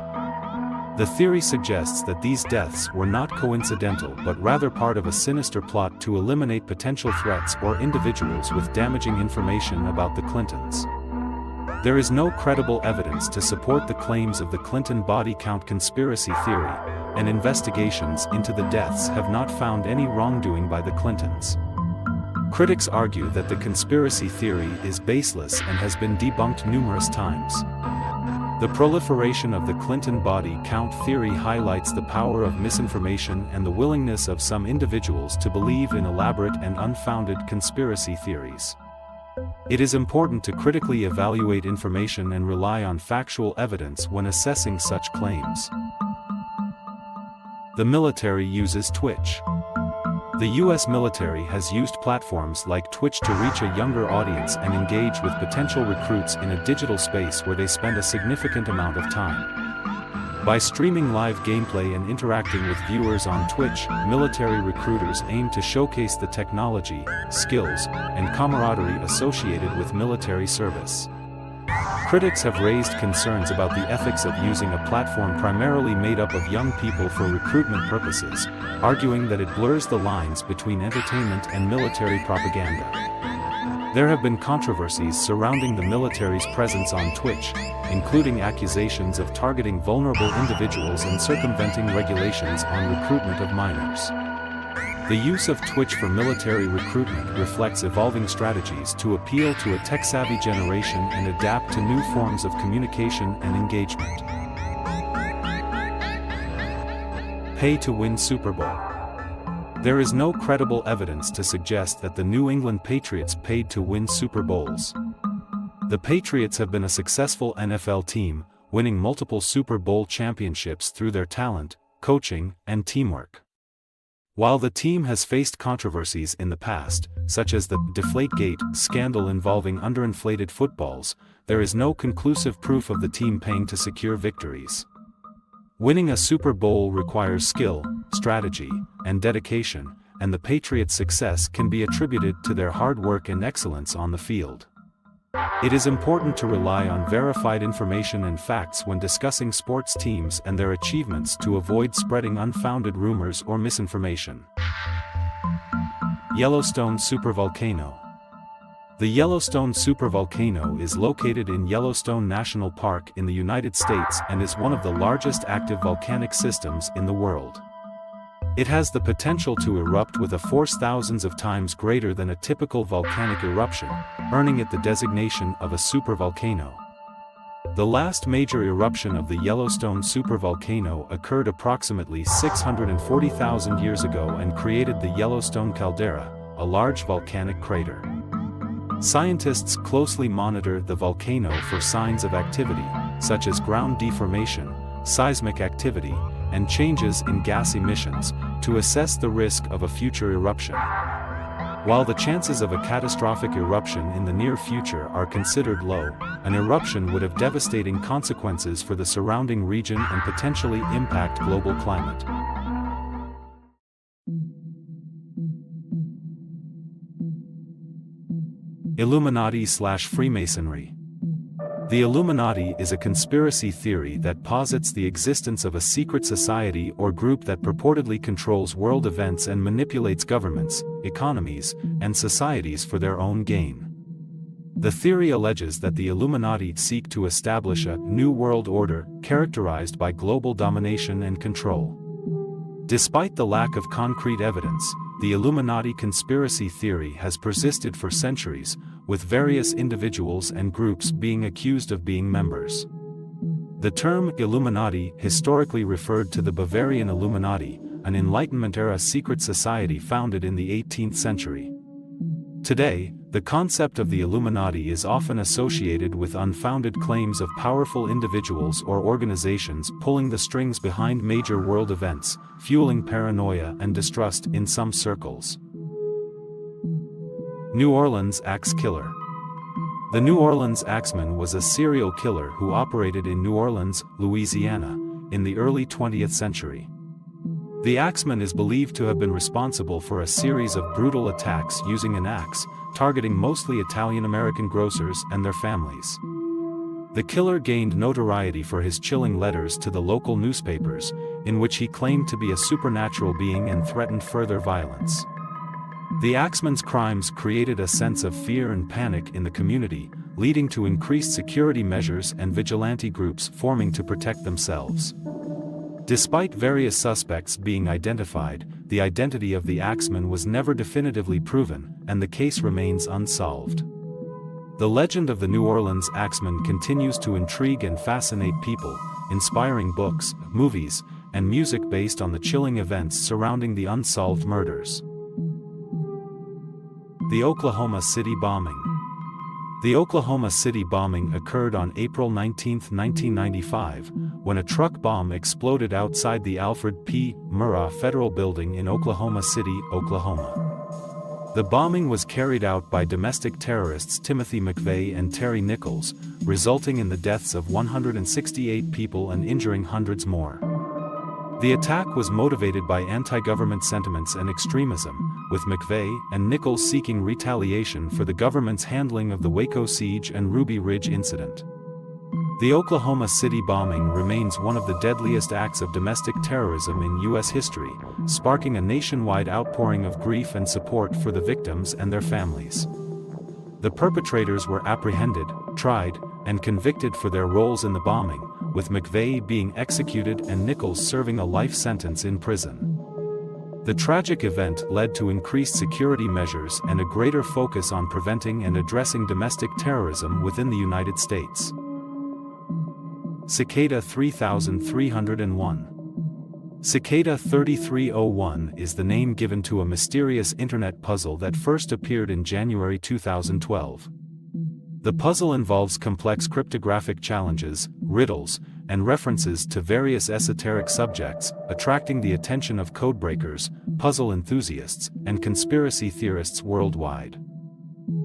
The theory suggests that these deaths were not coincidental but rather part of a sinister plot to eliminate potential threats or individuals with damaging information about the Clintons. There is no credible evidence to support the claims of the Clinton body count conspiracy theory, and investigations into the deaths have not found any wrongdoing by the Clintons. Critics argue that the conspiracy theory is baseless and has been debunked numerous times. The proliferation of the Clinton body count theory highlights the power of misinformation and the willingness of some individuals to believe in elaborate and unfounded conspiracy theories. It is important to critically evaluate information and rely on factual evidence when assessing such claims. The military uses Twitch. The U.S. military has used platforms like Twitch to reach a younger audience and engage with potential recruits in a digital space where they spend a significant amount of time. By streaming live gameplay and interacting with viewers on Twitch, military recruiters aim to showcase the technology, skills, and camaraderie associated with military service. Critics have raised concerns about the ethics of using a platform primarily made up of young people for recruitment purposes, arguing that it blurs the lines between entertainment and military propaganda. There have been controversies surrounding the military's presence on Twitch, including accusations of targeting vulnerable individuals and circumventing regulations on recruitment of minors. The use of Twitch for military recruitment reflects evolving strategies to appeal to a tech-savvy generation and adapt to new forms of communication and engagement. Pay to win Super Bowl. There is no credible evidence to suggest that the New England Patriots paid to win Super Bowls. The Patriots have been a successful NFL team, winning multiple Super Bowl championships through their talent, coaching, and teamwork. While the team has faced controversies in the past, such as the Deflategate scandal involving underinflated footballs, there is no conclusive proof of the team paying to secure victories. Winning a Super Bowl requires skill, strategy, and dedication, and the Patriots' success can be attributed to their hard work and excellence on the field. It is important to rely on verified information and facts when discussing sports teams and their achievements to avoid spreading unfounded rumors or misinformation. Yellowstone supervolcano. The Yellowstone supervolcano is located in Yellowstone National Park in the United States and is one of the largest active volcanic systems in the world. It has the potential to erupt with a force thousands of times greater than a typical volcanic eruption, earning it the designation of a supervolcano. The last major eruption of the Yellowstone supervolcano occurred approximately 640,000 years ago and created the Yellowstone caldera, a large volcanic crater. Scientists closely monitor the volcano for signs of activity, such as ground deformation, seismic activity, and changes in gas emissions, to assess the risk of a future eruption. While the chances of a catastrophic eruption in the near future are considered low, an eruption would have devastating consequences for the surrounding region and potentially impact global climate. Illuminati/Freemasonry. The Illuminati is a conspiracy theory that posits the existence of a secret society or group that purportedly controls world events and manipulates governments, economies, and societies for their own gain. The theory alleges that the Illuminati seek to establish a new world order characterized by global domination and control. Despite the lack of concrete evidence, the Illuminati conspiracy theory has persisted for centuries, with various individuals and groups being accused of being members. The term Illuminati historically referred to the Bavarian Illuminati, an Enlightenment-era secret society founded in the 18th century. Today, the concept of the Illuminati is often associated with unfounded claims of powerful individuals or organizations pulling the strings behind major world events, fueling paranoia and distrust in some circles. New Orleans Axe Killer. The New Orleans Axeman was a serial killer who operated in New Orleans, Louisiana, in the early 20th century. The Axeman is believed to have been responsible for a series of brutal attacks using an axe, targeting mostly Italian-American grocers and their families. The killer gained notoriety for his chilling letters to the local newspapers, in which he claimed to be a supernatural being and threatened further violence. The Axeman's crimes created a sense of fear and panic in the community, leading to increased security measures and vigilante groups forming to protect themselves. Despite various suspects being identified, the identity of the Axeman was never definitively proven, and the case remains unsolved. The legend of the New Orleans Axeman continues to intrigue and fascinate people, inspiring books, movies, and music based on the chilling events surrounding the unsolved murders. The Oklahoma City Bombing. The Oklahoma City bombing occurred on April 19, 1995, when a truck bomb exploded outside the Alfred P. Murrah Federal Building in Oklahoma City, Oklahoma. The bombing was carried out by domestic terrorists Timothy McVeigh and Terry Nichols, resulting in the deaths of 168 people and injuring hundreds more. The attack was motivated by anti-government sentiments and extremism, with McVeigh and Nichols seeking retaliation for the government's handling of the Waco siege and Ruby Ridge incident. The Oklahoma City bombing remains one of the deadliest acts of domestic terrorism in U.S. history, sparking a nationwide outpouring of grief and support for the victims and their families. The perpetrators were apprehended, tried, and convicted for their roles in the bombing, with McVeigh being executed and Nichols serving a life sentence in prison. The tragic event led to increased security measures and a greater focus on preventing and addressing domestic terrorism within the United States. Cicada 3301. Cicada 3301 is the name given to a mysterious internet puzzle that first appeared in January 2012. The puzzle involves complex cryptographic challenges, riddles, and references to various esoteric subjects, attracting the attention of codebreakers, puzzle enthusiasts, and conspiracy theorists worldwide.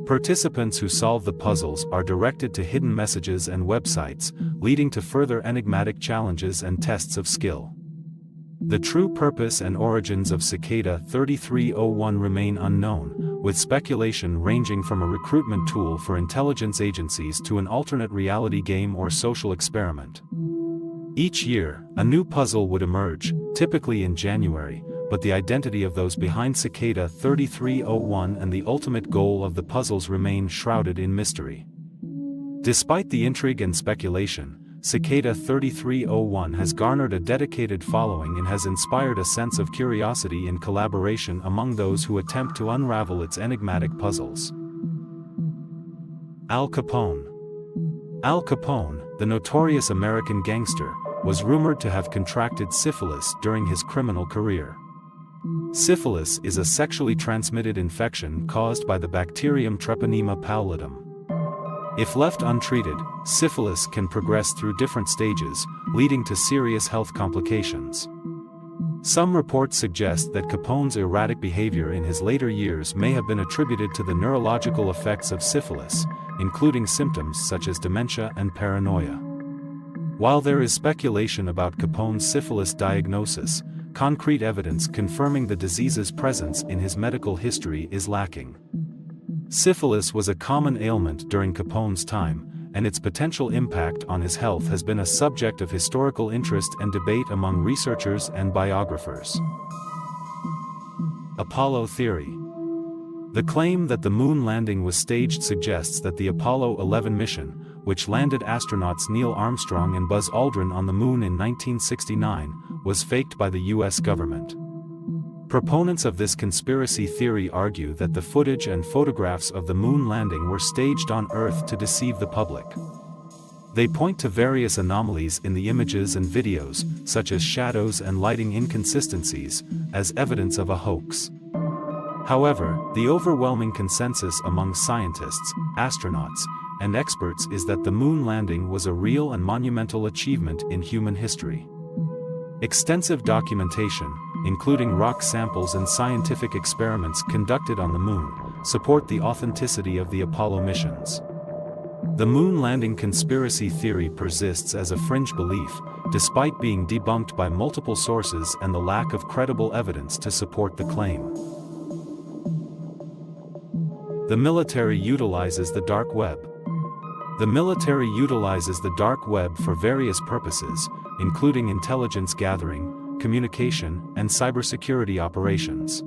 Participants who solve the puzzles are directed to hidden messages and websites, leading to further enigmatic challenges and tests of skill. The true purpose and origins of Cicada 3301 remain unknown, with speculation ranging from a recruitment tool for intelligence agencies to an alternate reality game or social experiment. Each year, a new puzzle would emerge, typically in January, but the identity of those behind Cicada 3301 and the ultimate goal of the puzzles remain shrouded in mystery. Despite the intrigue and speculation, Cicada 3301 has garnered a dedicated following and has inspired a sense of curiosity and collaboration among those who attempt to unravel its enigmatic puzzles. Al Capone. Al Capone, the notorious American gangster, was rumored to have contracted syphilis during his criminal career. Syphilis is a sexually transmitted infection caused by the bacterium Treponema pallidum. If left untreated, syphilis can progress through different stages, leading to serious health complications. Some reports suggest that Capone's erratic behavior in his later years may have been attributed to the neurological effects of syphilis, including symptoms such as dementia and paranoia. While there is speculation about Capone's syphilis diagnosis, concrete evidence confirming the disease's presence in his medical history is lacking. Syphilis was a common ailment during Capone's time, and its potential impact on his health has been a subject of historical interest and debate among researchers and biographers. Apollo theory. The claim that the moon landing was staged suggests that the Apollo 11 mission, which landed astronauts Neil Armstrong and Buzz Aldrin on the Moon in 1969, was faked by the US government. Proponents of this conspiracy theory argue that the footage and photographs of the Moon landing were staged on Earth to deceive the public. They point to various anomalies in the images and videos, such as shadows and lighting inconsistencies, as evidence of a hoax. However, the overwhelming consensus among scientists, astronauts, and experts is that the Moon landing was a real and monumental achievement in human history. Extensive documentation, including rock samples and scientific experiments conducted on the Moon, support the authenticity of the Apollo missions. The Moon landing conspiracy theory persists as a fringe belief, despite being debunked by multiple sources and the lack of credible evidence to support the claim. The military utilizes the dark web. The military utilizes the dark web for various purposes, including intelligence gathering, communication, and cybersecurity operations.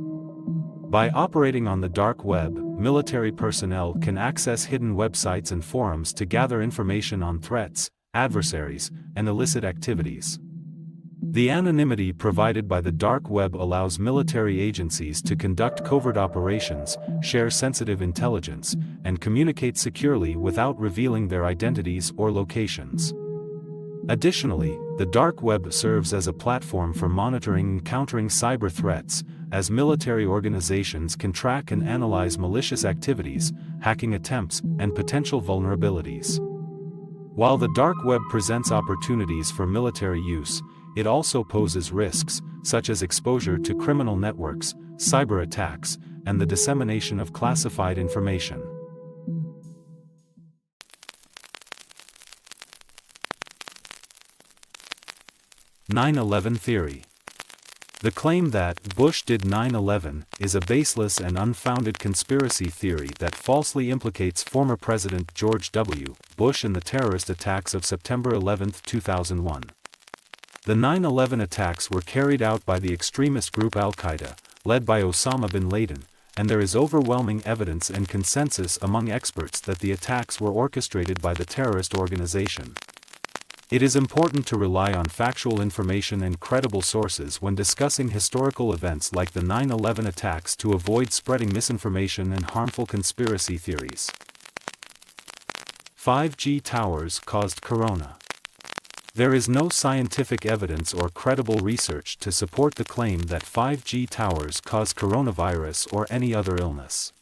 By operating on the dark web, military personnel can access hidden websites and forums to gather information on threats, adversaries, and illicit activities. The anonymity provided by the dark web allows military agencies to conduct covert operations, share sensitive intelligence, and communicate securely without revealing their identities or locations. Additionally, the dark web serves as a platform for monitoring and countering cyber threats, as military organizations can track and analyze malicious activities, hacking attempts, and potential vulnerabilities. While the dark web presents opportunities for military use, it also poses risks, such as exposure to criminal networks, cyber attacks, and the dissemination of classified information. (9/11) theory. The claim that Bush did 9/11 is a baseless and unfounded conspiracy theory that falsely implicates former President George W. Bush in the terrorist attacks of September 11, 2001. The 9/11 attacks were carried out by the extremist group Al-Qaeda, led by Osama bin Laden, and there is overwhelming evidence and consensus among experts that the attacks were orchestrated by the terrorist organization. It is important to rely on factual information and credible sources when discussing historical events like the 9/11 attacks to avoid spreading misinformation and harmful conspiracy theories. 5G towers caused corona. There is no scientific evidence or credible research to support the claim that 5G towers cause coronavirus or any other illness.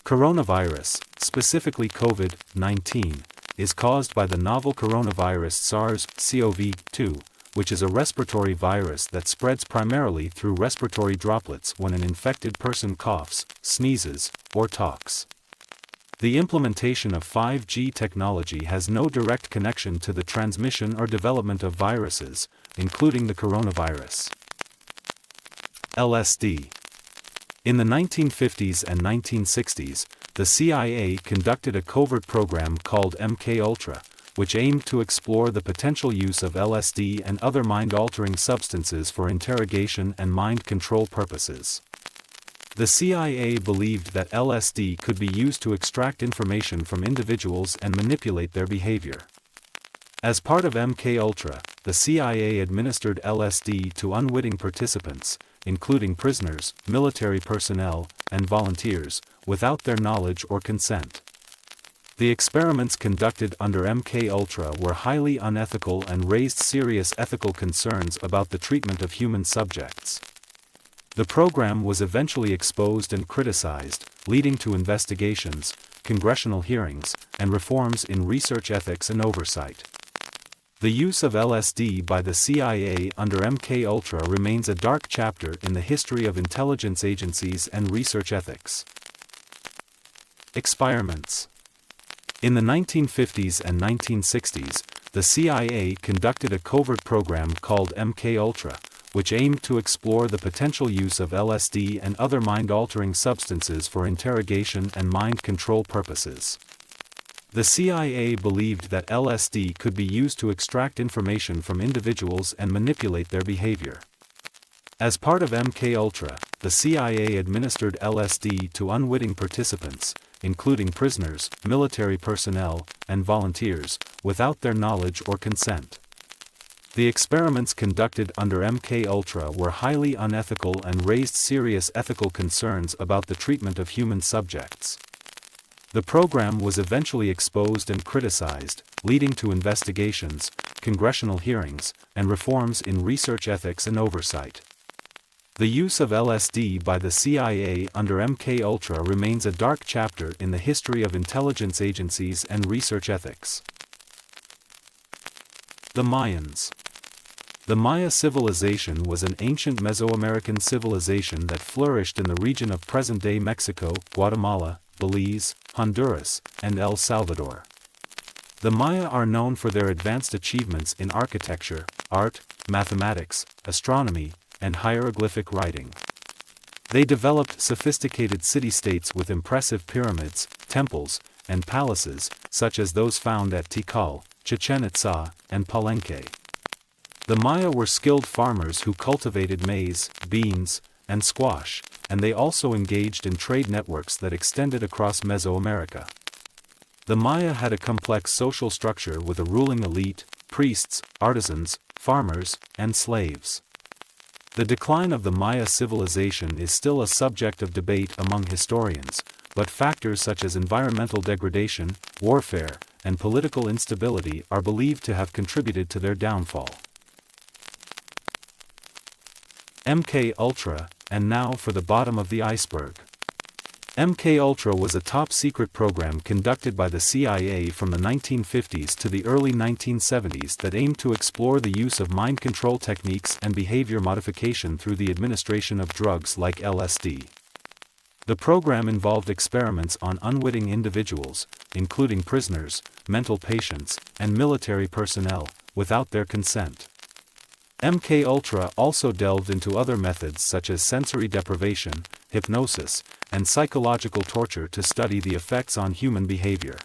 Coronavirus, specifically COVID-19, is caused by the novel coronavirus SARS-CoV-2, which is a respiratory virus that spreads primarily through respiratory droplets when an infected person coughs, sneezes, or talks. The implementation of 5G technology has no direct connection to the transmission or development of viruses, including the coronavirus. LSD. In the 1950s and 1960s, the CIA conducted a covert program called MKUltra, which aimed to explore the potential use of LSD and other mind-altering substances for interrogation and mind control purposes. The CIA believed that LSD could be used to extract information from individuals and manipulate their behavior. As part of MKUltra, the CIA administered LSD to unwitting participants, including prisoners, military personnel, and volunteers, without their knowledge or consent. The experiments conducted under MKUltra were highly unethical and raised serious ethical concerns about the treatment of human subjects. The program was eventually exposed and criticized, leading to investigations, congressional hearings, and reforms in research ethics and oversight. The use of LSD by the CIA under MKUltra remains a dark chapter in the history of intelligence agencies and research ethics. Experiments. In the 1950s and 1960s, the CIA conducted a covert program called MKUltra, which aimed to explore the potential use of LSD and other mind-altering substances for interrogation and mind control purposes. The CIA believed that LSD could be used to extract information from individuals and manipulate their behavior. As part of MKUltra, the CIA administered LSD to unwitting participants, including prisoners, military personnel, and volunteers, without their knowledge or consent. The experiments conducted under MKUltra were highly unethical and raised serious ethical concerns about the treatment of human subjects. The program was eventually exposed and criticized, leading to investigations, congressional hearings, and reforms in research ethics and oversight. The use of LSD by the CIA under MKUltra remains a dark chapter in the history of intelligence agencies and research ethics. The Mayans. The Maya civilization was an ancient Mesoamerican civilization that flourished in the region of present-day Mexico, Guatemala, Belize, Honduras, and El Salvador. The Maya are known for their advanced achievements in architecture, art, mathematics, astronomy, and hieroglyphic writing. They developed sophisticated city-states with impressive pyramids, temples, and palaces, such as those found at Tikal, Chichen Itza, and Palenque. The Maya were skilled farmers who cultivated maize, beans, and squash, and they also engaged in trade networks that extended across Mesoamerica. The Maya had a complex social structure with a ruling elite, priests, artisans, farmers, and slaves. The decline of the Maya civilization is still a subject of debate among historians, but factors such as environmental degradation, warfare, and political instability are believed to have contributed to their downfall. MKUltra, and now for the bottom of the iceberg. MKUltra was a top-secret program conducted by the CIA from the 1950s to the early 1970s that aimed to explore the use of mind control techniques and behavior modification through the administration of drugs like LSD. The program involved experiments on unwitting individuals, including prisoners, mental patients, and military personnel, without their consent. MKUltra also delved into other methods such as sensory deprivation, hypnosis, and psychological torture to study the effects on human behavior.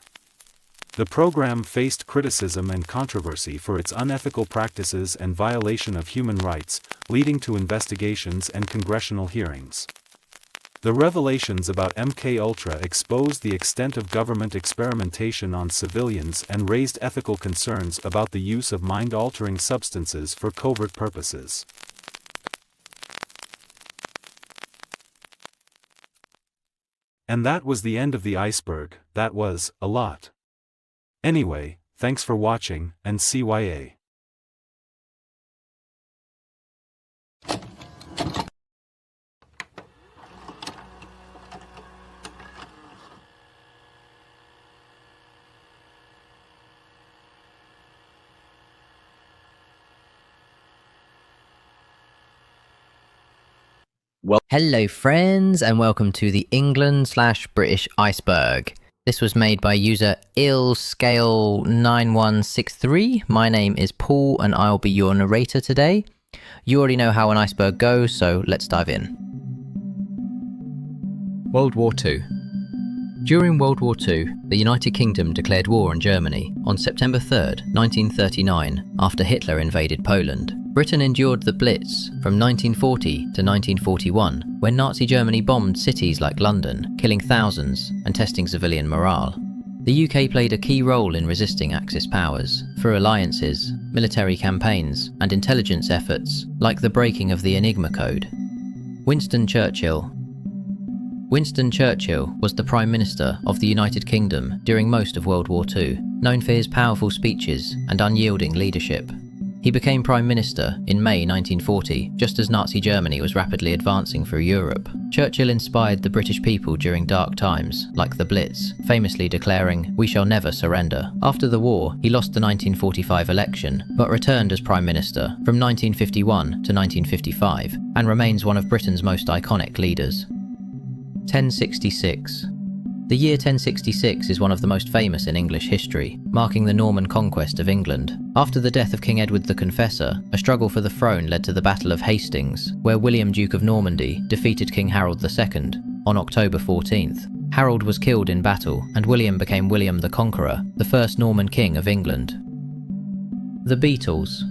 The program faced criticism and controversy for its unethical practices and violation of human rights, leading to investigations and congressional hearings. The revelations about MKUltra exposed the extent of government experimentation on civilians and raised ethical concerns about the use of mind-altering substances for covert purposes. And that was the end of the iceberg. That was a lot. Anyway, thanks for watching, and CYA. Hello friends, and welcome to the England/British Iceberg. This was made by user illscale9163. My name is Paul and I'll be your narrator today. You already know how an iceberg goes, so let's dive in. World War II. During World War II, the United Kingdom declared war on Germany on September 3rd, 1939, after Hitler invaded Poland. Britain endured the Blitz from 1940 to 1941, when Nazi Germany bombed cities like London, killing thousands and testing civilian morale. The UK played a key role in resisting Axis powers, through alliances, military campaigns, and intelligence efforts, like the breaking of the Enigma Code. Winston Churchill. Winston Churchill was the Prime Minister of the United Kingdom during most of World War II, known for his powerful speeches and unyielding leadership. He became Prime Minister in May 1940, just as Nazi Germany was rapidly advancing through Europe. Churchill inspired the British people during dark times, like the Blitz, famously declaring, "We shall never surrender." After the war, he lost the 1945 election, but returned as Prime Minister from 1951 to 1955, and remains one of Britain's most iconic leaders. 1066. The year 1066 is one of the most famous in English history, marking the Norman conquest of England. After the death of King Edward the Confessor, a struggle for the throne led to the Battle of Hastings, where William, Duke of Normandy, defeated King Harold II on October 14th. Harold was killed in battle, and William became William the Conqueror, the first Norman king of England. The Beatles.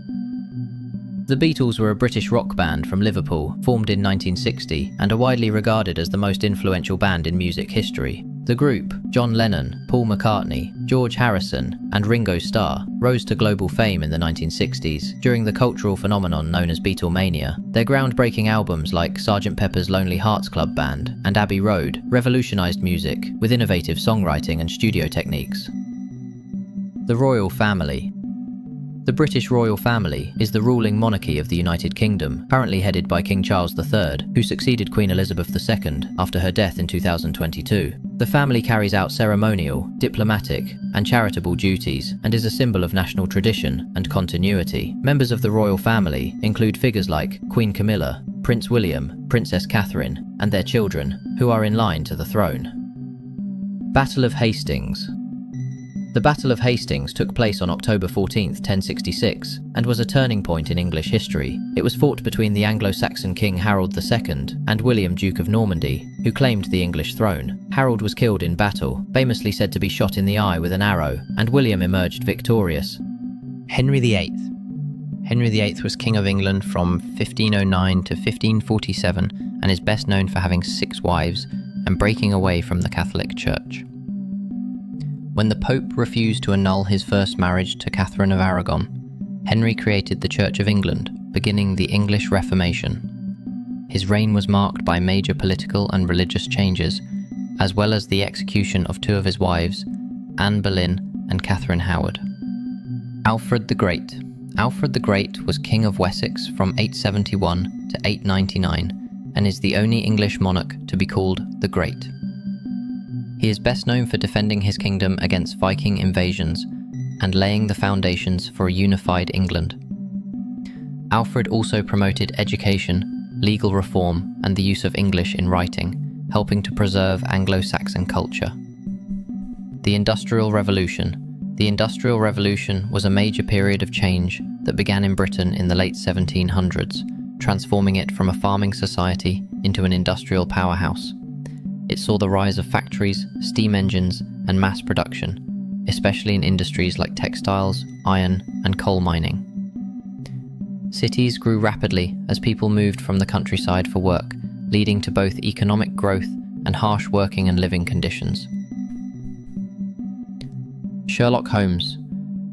The Beatles were a British rock band from Liverpool, formed in 1960, and are widely regarded as the most influential band in music history. The group, John Lennon, Paul McCartney, George Harrison, and Ringo Starr, rose to global fame in the 1960s during the cultural phenomenon known as Beatlemania. Their groundbreaking albums like Sgt. Pepper's Lonely Hearts Club Band and Abbey Road revolutionized music with innovative songwriting and studio techniques. The Royal Family. The British royal family is the ruling monarchy of the United Kingdom, currently headed by King Charles III, who succeeded Queen Elizabeth II after her death in 2022. The family carries out ceremonial, diplomatic, and charitable duties and is a symbol of national tradition and continuity. Members of the royal family include figures like Queen Camilla, Prince William, Princess Catherine, and their children, who are in line to the throne. Battle of Hastings. The Battle of Hastings took place on October 14, 1066, and was a turning point in English history. It was fought between the Anglo-Saxon King Harold II and William, Duke of Normandy, who claimed the English throne. Harold was killed in battle, famously said to be shot in the eye with an arrow, and William emerged victorious. Henry VIII. Henry VIII was King of England from 1509 to 1547 and is best known for having 6 wives and breaking away from the Catholic Church. When the Pope refused to annul his first marriage to Catherine of Aragon, Henry created the Church of England, beginning the English Reformation. His reign was marked by major political and religious changes, as well as the execution of 2 of his wives, Anne Boleyn and Catherine Howard. Alfred the Great. Alfred the Great was King of Wessex from 871 to 899 and is the only English monarch to be called the Great. He is best known for defending his kingdom against Viking invasions and laying the foundations for a unified England. Alfred also promoted education, legal reform, and the use of English in writing, helping to preserve Anglo-Saxon culture. The Industrial Revolution. The Industrial Revolution was a major period of change that began in Britain in the late 1700s, transforming it from a farming society into an industrial powerhouse. It saw the rise of factories, steam engines, and mass production, especially in industries like textiles, iron, and coal mining. Cities grew rapidly as people moved from the countryside for work, leading to both economic growth and harsh working and living conditions. Sherlock Holmes.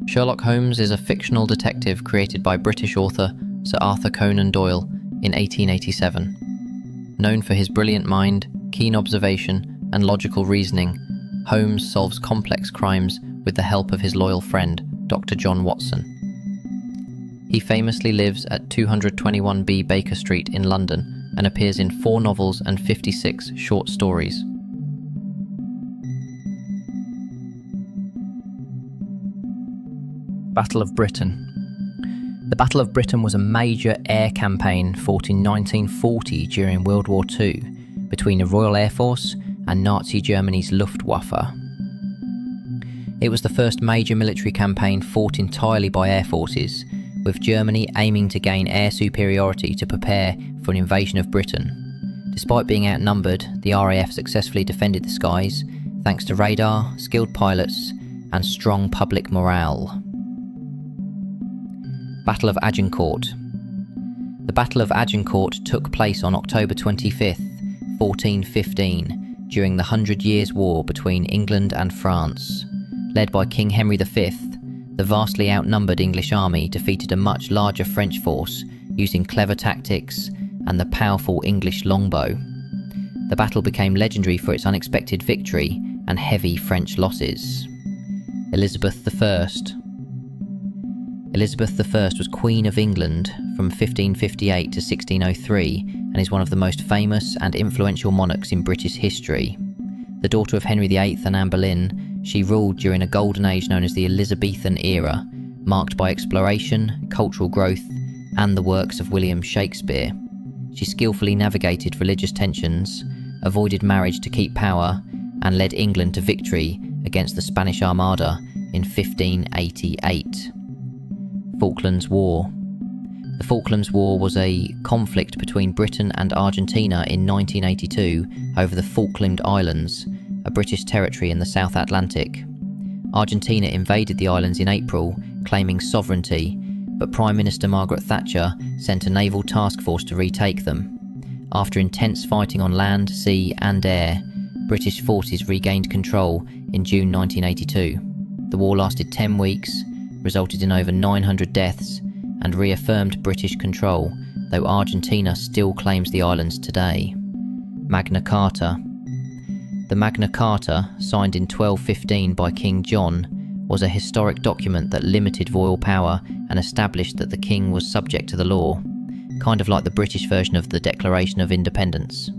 Sherlock Holmes is a fictional detective created by British author Sir Arthur Conan Doyle in 1887. Known for his brilliant mind, keen observation, and logical reasoning, Holmes solves complex crimes with the help of his loyal friend, Dr. John Watson. He famously lives at 221B Baker Street in London and appears in 4 novels and 56 short stories. Battle of Britain. The Battle of Britain was a major air campaign fought in 1940 during World War II between the Royal Air Force and Nazi Germany's Luftwaffe. It was the first major military campaign fought entirely by air forces, with Germany aiming to gain air superiority to prepare for an invasion of Britain. Despite being outnumbered, the RAF successfully defended the skies thanks to radar, skilled pilots, and strong public morale. Battle of Agincourt. The Battle of Agincourt took place on October 25th, 1415, during the 100 Years' War between England and France. Led by King Henry V, the vastly outnumbered English army defeated a much larger French force using clever tactics and the powerful English longbow. The battle became legendary for its unexpected victory and heavy French losses. Elizabeth I. Elizabeth I was Queen of England from 1558 to 1603 and is one of the most famous and influential monarchs in British history. The daughter of Henry VIII and Anne Boleyn, she ruled during a golden age known as the Elizabethan era, marked by exploration, cultural growth, and the works of William Shakespeare. She skillfully navigated religious tensions, avoided marriage to keep power, and led England to victory against the Spanish Armada in 1588. Falklands War. The Falklands War was a conflict between Britain and Argentina in 1982 over the Falkland Islands, a British territory in the South Atlantic. Argentina invaded the islands in April, claiming sovereignty, but Prime Minister Margaret Thatcher sent a naval task force to retake them. After intense fighting on land, sea and air, British forces regained control in June 1982. The war lasted 10 weeks, resulted in over 900 deaths, and reaffirmed British control, though Argentina still claims the islands today. Magna Carta. The Magna Carta, signed in 1215 by King John, was a historic document that limited royal power and established that the king was subject to the law, kind of like the British version of the Declaration of Independence.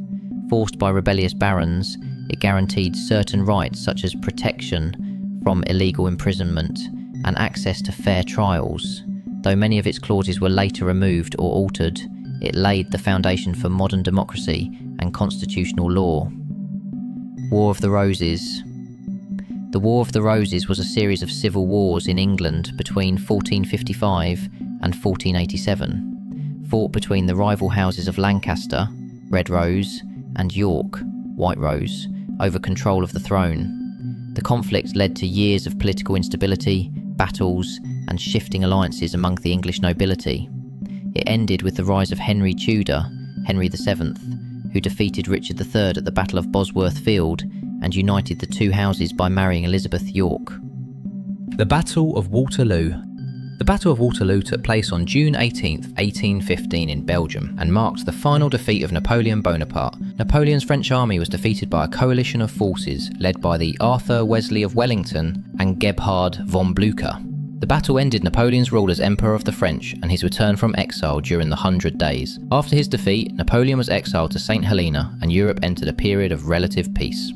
Forced by rebellious barons, it guaranteed certain rights such as protection from illegal imprisonment and access to fair trials. Though many of its clauses were later removed or altered, it laid the foundation for modern democracy and constitutional law. War of the Roses. The War of the Roses was a series of civil wars in England between 1455 and 1487, fought between the rival houses of Lancaster, Red Rose, and York, White Rose, over control of the throne. The conflict led to years of political instability, battles, and shifting alliances among the English nobility. It ended with the rise of Henry Tudor, Henry VII, who defeated Richard III at the Battle of Bosworth Field and united the two houses by marrying Elizabeth York. The Battle of Waterloo. The Battle of Waterloo took place on June 18, 1815 in Belgium and marked the final defeat of Napoleon Bonaparte. Napoleon's French army was defeated by a coalition of forces led by the Arthur Wesley of Wellington and Gebhard von Blücher. The battle ended Napoleon's rule as Emperor of the French and his return from exile during the 100 Days. After his defeat, Napoleon was exiled to St. Helena and Europe entered a period of relative peace.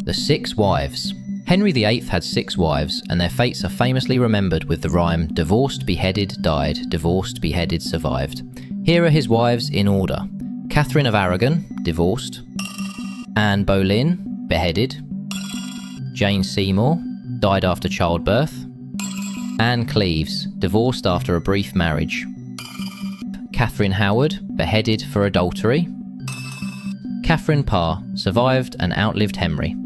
The Six Wives. Henry VIII had 6 wives, and their fates are famously remembered with the rhyme, divorced, beheaded, died, divorced, beheaded, survived. Here are his wives in order. Catherine of Aragon, divorced. Anne Boleyn, beheaded. Jane Seymour, died after childbirth. Anne Cleves, divorced after a brief marriage. Catherine Howard, beheaded for adultery. Catherine Parr, survived and outlived Henry.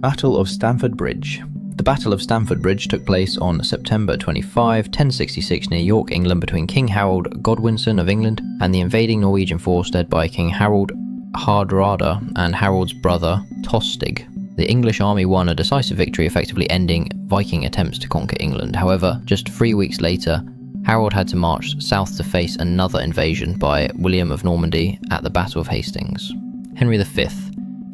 Battle of Stamford Bridge. The Battle of Stamford Bridge took place on September 25, 1066 near York, England, between King Harold Godwinson of England and the invading Norwegian force led by King Harold Hardrada and Harold's brother Tostig. The English army won a decisive victory, effectively ending Viking attempts to conquer England. However, just 3 weeks later, Harold had to march south to face another invasion by William of Normandy at the Battle of Hastings. Henry V.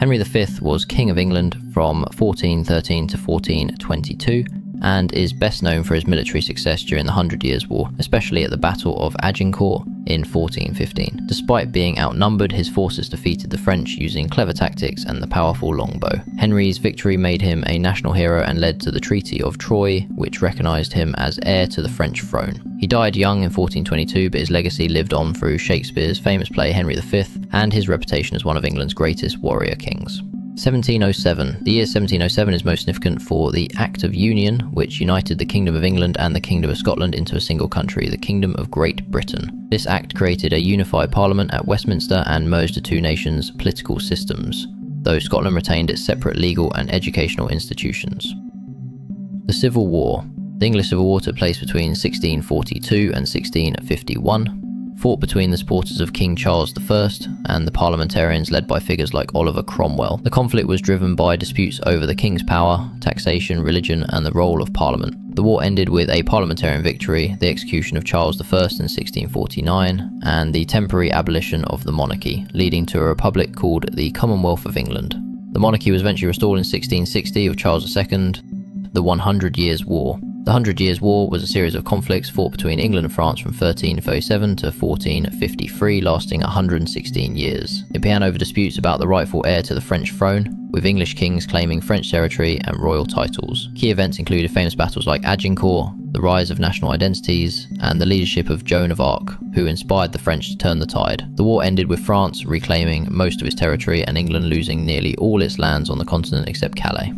Henry V was King of England from 1413 to 1422 and is best known for his military success during the 100 Years' War, especially at the Battle of Agincourt in 1415. Despite being outnumbered, his forces defeated the French using clever tactics and the powerful longbow. Henry's victory made him a national hero and led to the Treaty of Troyes, which recognised him as heir to the French throne. He died young in 1422, but his legacy lived on through Shakespeare's famous play Henry V and his reputation as one of England's greatest warrior kings. 1707. The year 1707 is most significant for the Act of Union, which united the Kingdom of England and the Kingdom of Scotland into a single country, the Kingdom of Great Britain. This act created a unified parliament at Westminster and merged the two nations' political systems, though Scotland retained its separate legal and educational institutions. The Civil War. The English Civil War took place between 1642 and 1651. Fought between the supporters of King Charles I and the parliamentarians led by figures like Oliver Cromwell. The conflict was driven by disputes over the king's power, taxation, religion, and the role of parliament. The war ended with a parliamentarian victory, the execution of Charles I in 1649, and the temporary abolition of the monarchy, leading to a republic called the Commonwealth of England. The monarchy was eventually restored in 1660 with Charles II. The 100 Years' War. The 100 Years' War was a series of conflicts fought between England and France from 1337 to 1453, lasting 116 years. It began over disputes about the rightful heir to the French throne, with English kings claiming French territory and royal titles. Key events included famous battles like Agincourt, the rise of national identities, and the leadership of Joan of Arc, who inspired the French to turn the tide. The war ended with France reclaiming most of its territory and England losing nearly all its lands on the continent except Calais.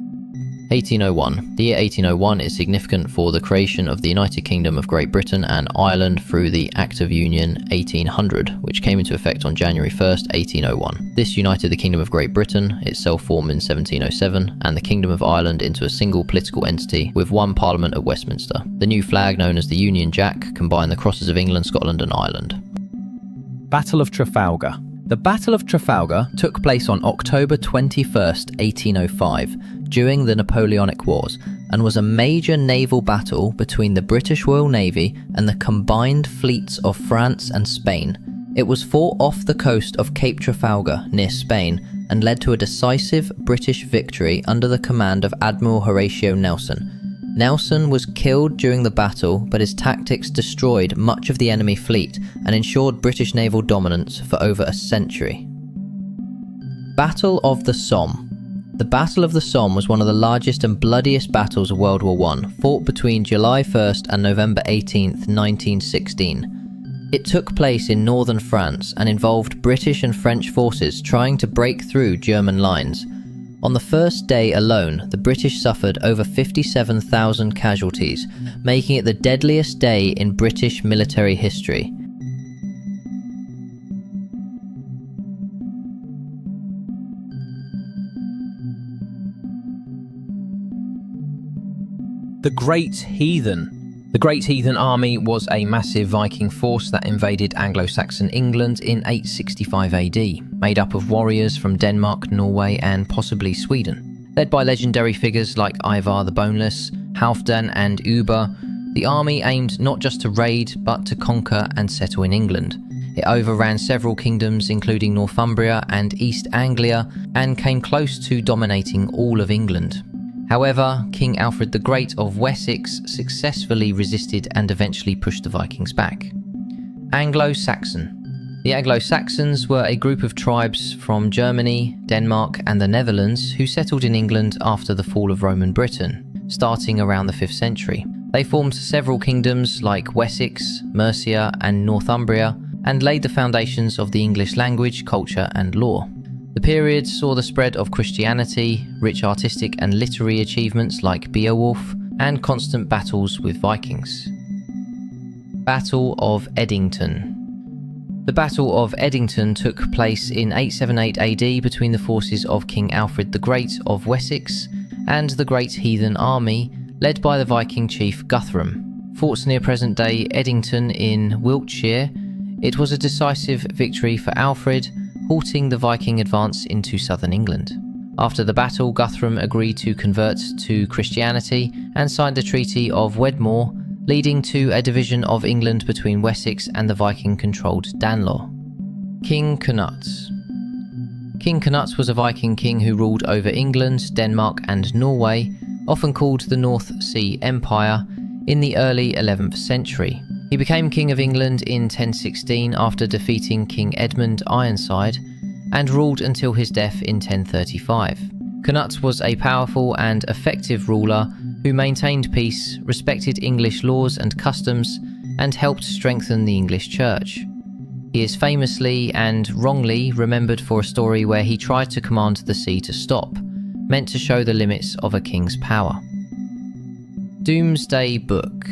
1801. The year 1801 is significant for the creation of the United Kingdom of Great Britain and Ireland through the Act of Union 1800, which came into effect on January 1st, 1801. This united the Kingdom of Great Britain, itself formed in 1707, and the Kingdom of Ireland into a single political entity with one Parliament at Westminster. The new flag, known as the Union Jack, combined the crosses of England, Scotland and Ireland. Battle of Trafalgar. The Battle of Trafalgar took place on October 21st, 1805, during the Napoleonic Wars, and was a major naval battle between the British Royal Navy and the combined fleets of France and Spain. It was fought off the coast of Cape Trafalgar, near Spain, and led to a decisive British victory under the command of Admiral Horatio Nelson. Nelson was killed during the battle, but his tactics destroyed much of the enemy fleet and ensured British naval dominance for over a century. Battle of the Somme. The Battle of the Somme was one of the largest and bloodiest battles of World War I, fought between July 1st and November 18th, 1916. It took place in northern France and involved British and French forces trying to break through German lines. On the first day alone, the British suffered over 57,000 casualties, making it the deadliest day in British military history. The Great Heathen. The Great Heathen Army was a massive Viking force that invaded Anglo-Saxon England in 865 AD, made up of warriors from Denmark, Norway and possibly Sweden. Led by legendary figures like Ivar the Boneless, Halfdan and Uber, the army aimed not just to raid but to conquer and settle in England. It overran several kingdoms including Northumbria and East Anglia and came close to dominating all of England. However, King Alfred the Great of Wessex successfully resisted and eventually pushed the Vikings back. Anglo-Saxon. The Anglo-Saxons were a group of tribes from Germany, Denmark and the Netherlands who settled in England after the fall of Roman Britain, starting around the 5th century. They formed several kingdoms like Wessex, Mercia and Northumbria and laid the foundations of the English language, culture and law. The period saw the spread of Christianity, rich artistic and literary achievements like Beowulf, and constant battles with Vikings. Battle of Edington. The Battle of Edington took place in 878 AD between the forces of King Alfred the Great of Wessex and the Great Heathen Army, led by the Viking chief Guthrum. Fought near present-day Edington in Wiltshire, it was a decisive victory for Alfred, halting the Viking advance into southern England. After the battle, Guthrum agreed to convert to Christianity and signed the Treaty of Wedmore, leading to a division of England between Wessex and the Viking-controlled Danelaw. King Cnut. King Cnut was a Viking king who ruled over England, Denmark and Norway, often called the North Sea Empire, in the early 11th century. He became King of England in 1016 after defeating King Edmund Ironside, and ruled until his death in 1035. Cnut was a powerful and effective ruler who maintained peace, respected English laws and customs, and helped strengthen the English Church. He is famously and wrongly remembered for a story where he tried to command the sea to stop, meant to show the limits of a king's power. Domesday Book.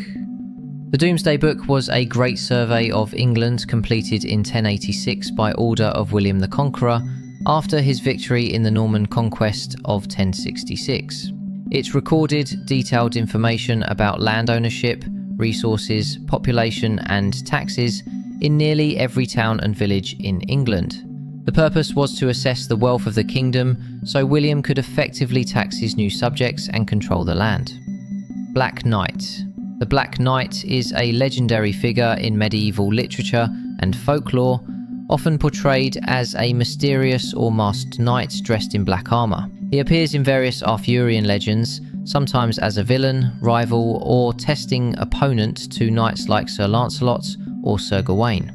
The Domesday Book was a great survey of England completed in 1086 by order of William the Conqueror after his victory in the Norman conquest of 1066. It recorded detailed information about land ownership, resources, population and taxes in nearly every town and village in England. The purpose was to assess the wealth of the kingdom so William could effectively tax his new subjects and control the land. Black Knight. The Black Knight is a legendary figure in medieval literature and folklore, often portrayed as a mysterious or masked knight dressed in black armour. He appears in various Arthurian legends, sometimes as a villain, rival or testing opponent to knights like Sir Lancelot or Sir Gawain.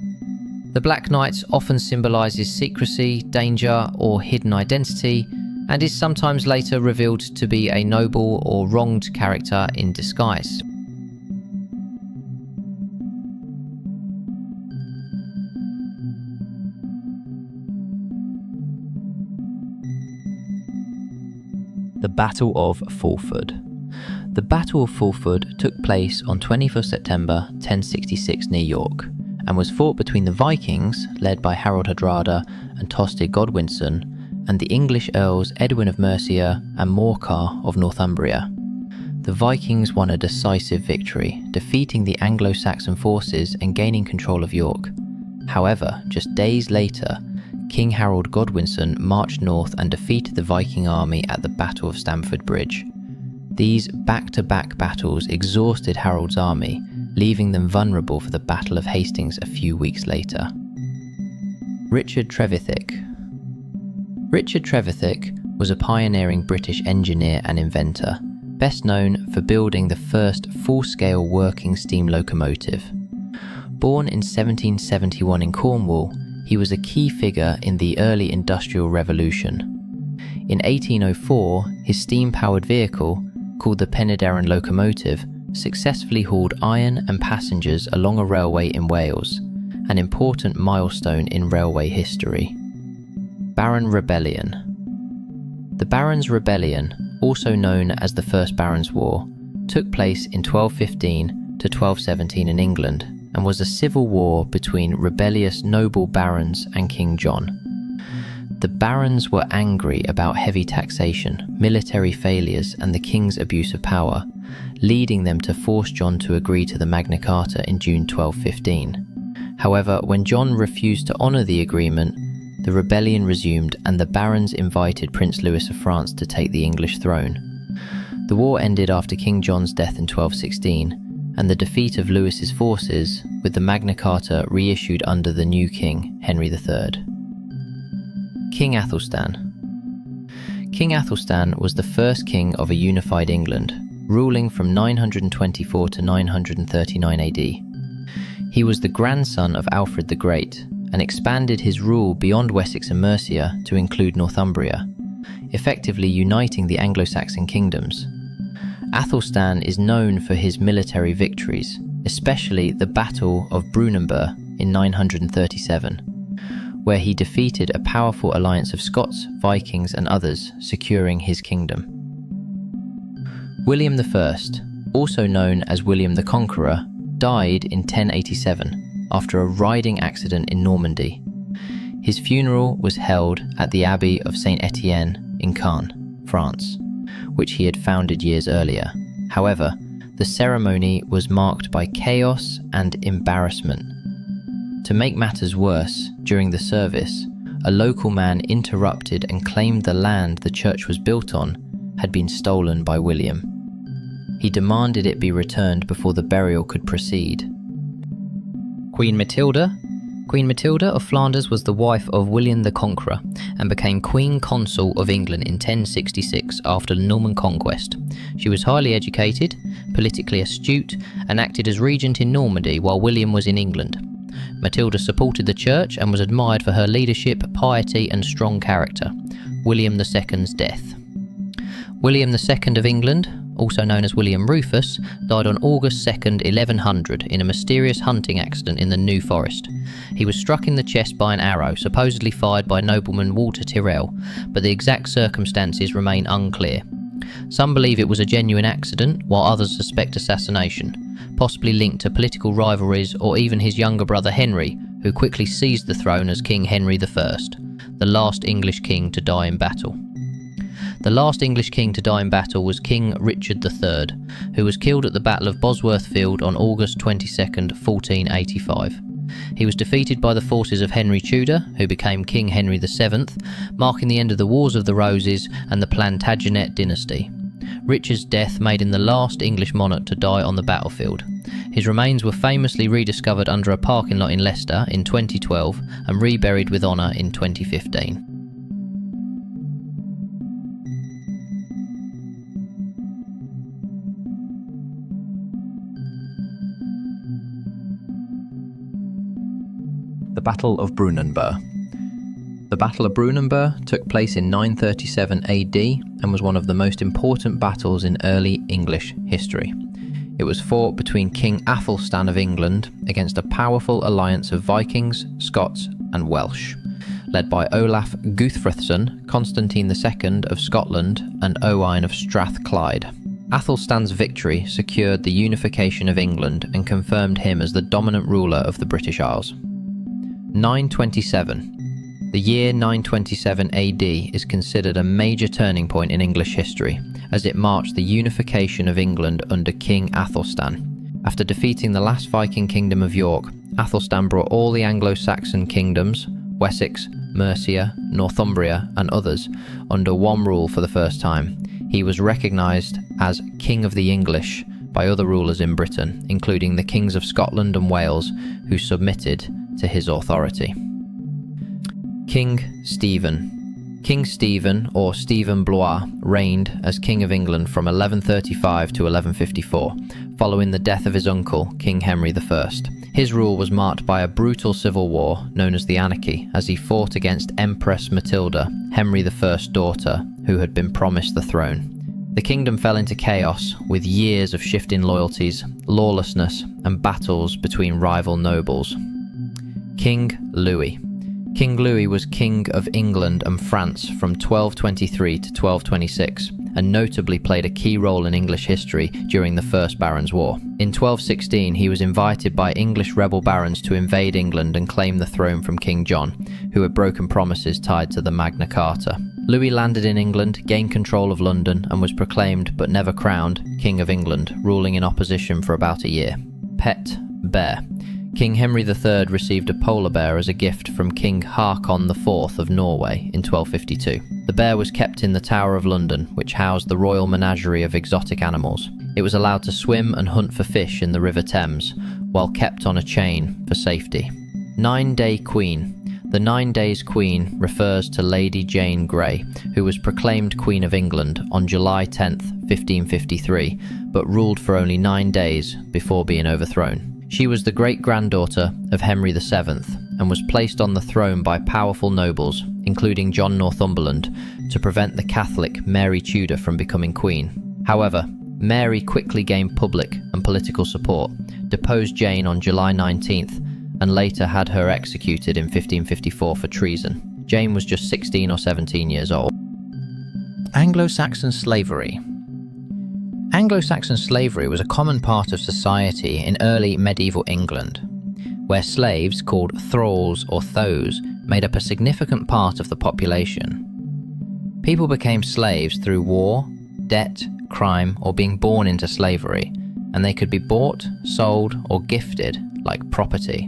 The Black Knight often symbolises secrecy, danger or hidden identity, and is sometimes later revealed to be a noble or wronged character in disguise. The Battle of Fulford. The Battle of Fulford took place on 21st September 1066 near York, and was fought between the Vikings, led by Harold Hardrada and Tostig Godwinson, and the English Earls Edwin of Mercia and Morcar of Northumbria. The Vikings won a decisive victory, defeating the Anglo-Saxon forces and gaining control of York. However, just days later, King Harold Godwinson marched north and defeated the Viking army at the Battle of Stamford Bridge. These back-to-back battles exhausted Harold's army, leaving them vulnerable for the Battle of Hastings a few weeks later. Richard Trevithick. Richard Trevithick was a pioneering British engineer and inventor, best known for building the first full-scale working steam locomotive. Born in 1771 in Cornwall, he was a key figure in the early Industrial Revolution. In 1804, his steam-powered vehicle, called the Penydarren locomotive, successfully hauled iron and passengers along a railway in Wales, an important milestone in railway history. Baron Rebellion. The Barons' Rebellion, also known as the First Barons' War, took place in 1215 to 1217 in England, and was a civil war between rebellious noble barons and King John. The barons were angry about heavy taxation, military failures, and the king's abuse of power, leading them to force John to agree to the Magna Carta in June 1215. However, when John refused to honour the agreement, the rebellion resumed and the barons invited Prince Louis of France to take the English throne. The war ended after King John's death in 1216, and the defeat of Louis's forces, with the Magna Carta reissued under the new king, Henry III. King Athelstan. King Athelstan was the first king of a unified England, ruling from 924 to 939 AD. He was the grandson of Alfred the Great, and expanded his rule beyond Wessex and Mercia to include Northumbria, effectively uniting the Anglo-Saxon kingdoms. Athelstan is known for his military victories, especially the Battle of Brunanburh in 937, where he defeated a powerful alliance of Scots, Vikings and others, securing his kingdom. William I, also known as William the Conqueror, died in 1087 after a riding accident in Normandy. His funeral was held at the Abbey of Saint Etienne in Caen, France, which he had founded years earlier. However, the ceremony was marked by chaos and embarrassment. To make matters worse, during the service, a local man interrupted and claimed the land the church was built on had been stolen by William. He demanded it be returned before the burial could proceed. Queen Matilda. Queen Matilda of Flanders was the wife of William the Conqueror and became Queen Consort of England in 1066 after the Norman conquest. She was highly educated, politically astute, and acted as regent in Normandy while William was in England. Matilda supported the church and was admired for her leadership, piety, and strong character. William II's death. William II of England, also known as William Rufus, died on August 2nd, 1100 in a mysterious hunting accident in the New Forest. He was struck in the chest by an arrow, supposedly fired by nobleman Walter Tyrrell, but the exact circumstances remain unclear. Some believe it was a genuine accident, while others suspect assassination, possibly linked to political rivalries or even his younger brother Henry, who quickly seized the throne as King Henry I, the last English king to die in battle. The last English king to die in battle was King Richard III, who was killed at the Battle of Bosworth Field on August 22nd, 1485. He was defeated by the forces of Henry Tudor, who became King Henry VII, marking the end of the Wars of the Roses and the Plantagenet dynasty. Richard's death made him the last English monarch to die on the battlefield. His remains were famously rediscovered under a parking lot in Leicester in 2012 and reburied with honour in 2015. The Battle of Brunanburh. The Battle of Brunanburh took place in 937 AD and was one of the most important battles in early English history. It was fought between King Athelstan of England against a powerful alliance of Vikings, Scots and Welsh, led by Olaf Guthfrithson, Constantine II of Scotland, and Owain of Strathclyde. Athelstan's victory secured the unification of England and confirmed him as the dominant ruler of the British Isles. 927. The year 927 AD is considered a major turning point in English history, as it marked the unification of England under King Athelstan. After defeating the last Viking kingdom of York, Athelstan brought all the Anglo-Saxon kingdoms, Wessex, Mercia, Northumbria, and others, under one rule for the first time. He was recognised as King of the English by other rulers in Britain, including the kings of Scotland and Wales, who submitted to his authority. King Stephen. King Stephen, or Stephen Blois, reigned as King of England from 1135 to 1154, following the death of his uncle, King Henry I. His rule was marked by a brutal civil war known as the Anarchy, as he fought against Empress Matilda, Henry I's daughter, who had been promised the throne. The kingdom fell into chaos, with years of shifting loyalties, lawlessness, and battles between rival nobles. King Louis. King Louis was King of England and France from 1223 to 1226, and notably played a key role in English history during the First Barons' War. In 1216, he was invited by English rebel barons to invade England and claim the throne from King John, who had broken promises tied to the Magna Carta. Louis landed in England, gained control of London, and was proclaimed, but never crowned, King of England, ruling in opposition for about a year. Pet bear. King Henry III received a polar bear as a gift from King Haakon IV of Norway in 1252. The bear was kept in the Tower of London, which housed the royal menagerie of exotic animals. It was allowed to swim and hunt for fish in the River Thames, while kept on a chain for safety. 9-Day Queen. The 9 Days Queen refers to Lady Jane Grey, who was proclaimed Queen of England on July 10, 1553, but ruled for only 9 days before being overthrown. She was the great-granddaughter of Henry VII and was placed on the throne by powerful nobles, including John Northumberland, to prevent the Catholic Mary Tudor from becoming queen. However, Mary quickly gained public and political support, deposed Jane on July 19th, and later had her executed in 1554 for treason. Jane was just 16 or 17 years old. Anglo-Saxon slavery. Anglo-Saxon slavery was a common part of society in early medieval England, where slaves, called thralls or thos, made up a significant part of the population. People became slaves through war, debt, crime, or being born into slavery, and they could be bought, sold, or gifted like property.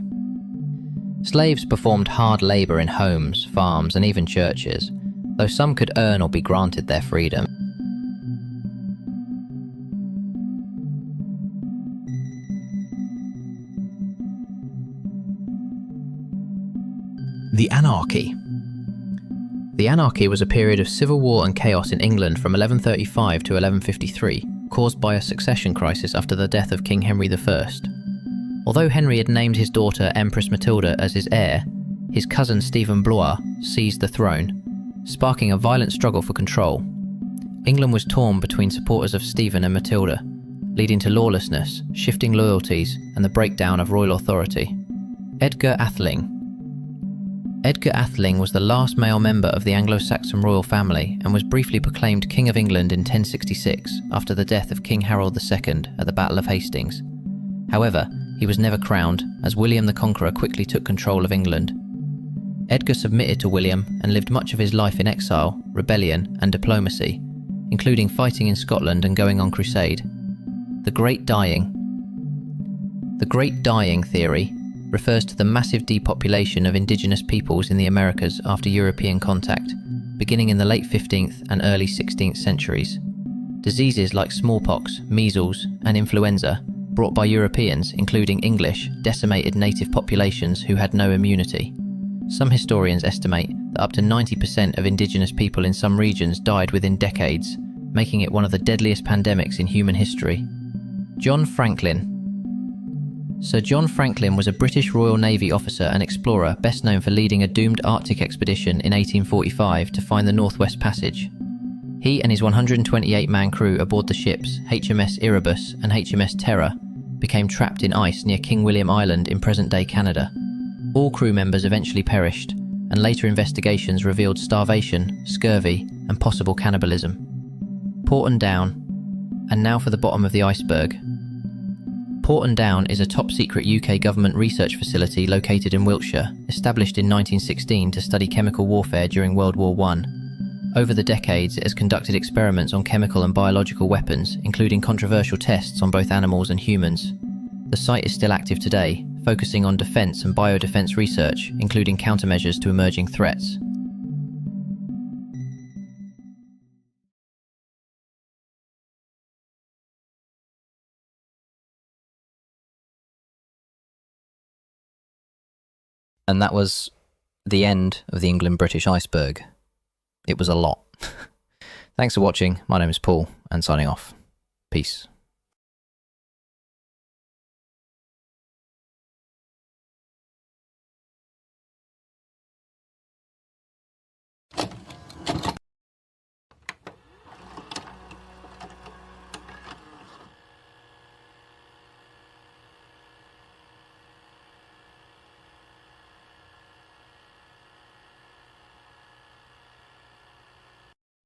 Slaves performed hard labour in homes, farms, and even churches, though some could earn or be granted their freedom. The Anarchy. The Anarchy was a period of civil war and chaos in England from 1135 to 1153, caused by a succession crisis after the death of King Henry I. Although Henry had named his daughter Empress Matilda as his heir, his cousin Stephen Blois seized the throne, sparking a violent struggle for control. England was torn between supporters of Stephen and Matilda, leading to lawlessness, shifting loyalties, and the breakdown of royal authority. Edgar Atheling. Edgar Atheling was the last male member of the Anglo-Saxon royal family and was briefly proclaimed King of England in 1066 after the death of King Harold II at the Battle of Hastings. However, he was never crowned, as William the Conqueror quickly took control of England. Edgar submitted to William and lived much of his life in exile, rebellion, and diplomacy, including fighting in Scotland and going on crusade. The Great Dying. The Great Dying theory refers to the massive depopulation of indigenous peoples in the Americas after European contact, beginning in the late 15th and early 16th centuries. Diseases like smallpox, measles, and influenza, brought by Europeans, including English, decimated native populations who had no immunity. Some historians estimate that up to 90% of indigenous people in some regions died within decades, making it one of the deadliest pandemics in human history. John Franklin. Sir John Franklin was a British Royal Navy officer and explorer best known for leading a doomed Arctic expedition in 1845 to find the Northwest Passage. He and his 128-man crew aboard the ships HMS Erebus and HMS Terror became trapped in ice near King William Island in present-day Canada. All crew members eventually perished, and later investigations revealed starvation, scurvy, and possible cannibalism. Porton Down, and now for the bottom of the iceberg. Porton Down is a top-secret UK government research facility located in Wiltshire, established in 1916 to study chemical warfare during World War I. Over the decades, it has conducted experiments on chemical and biological weapons, including controversial tests on both animals and humans. The site is still active today, focusing on defence and biodefence research, including countermeasures to emerging threats. And that was the end of the England-British iceberg. It was a lot. Thanks for watching. My name is Paul, and signing off. Peace.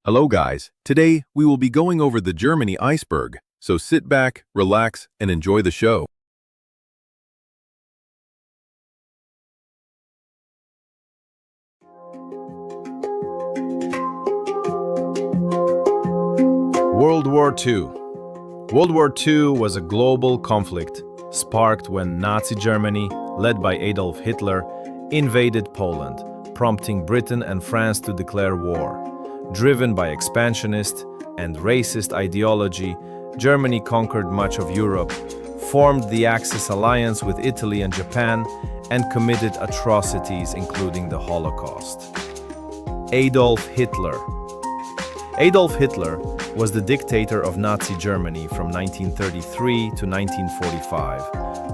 Hello guys, today we will be going over the Germany iceberg, so sit back, relax, and enjoy the show. World War II. World War II was a global conflict sparked when Nazi Germany, led by Adolf Hitler, invaded Poland, prompting Britain and France to declare war. Driven by expansionist and racist ideology, Germany conquered much of Europe, formed the Axis alliance with Italy and Japan, and committed atrocities including the Holocaust. Adolf Hitler. Adolf Hitler was the dictator of Nazi Germany from 1933 to 1945,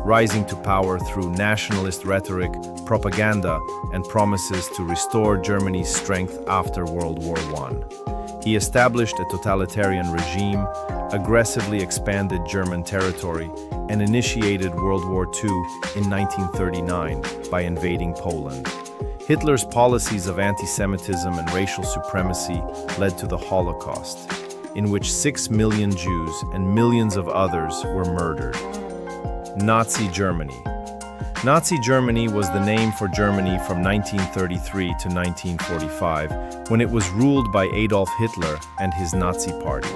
rising to power through nationalist rhetoric, propaganda, and promises to restore Germany's strength after World War I. He established a totalitarian regime, aggressively expanded German territory, and initiated World War II in 1939 by invading Poland. Hitler's policies of anti-Semitism and racial supremacy led to the Holocaust, in which 6 million Jews and millions of others were murdered. Nazi Germany. Nazi Germany was the name for Germany from 1933 to 1945, when it was ruled by Adolf Hitler and his Nazi party.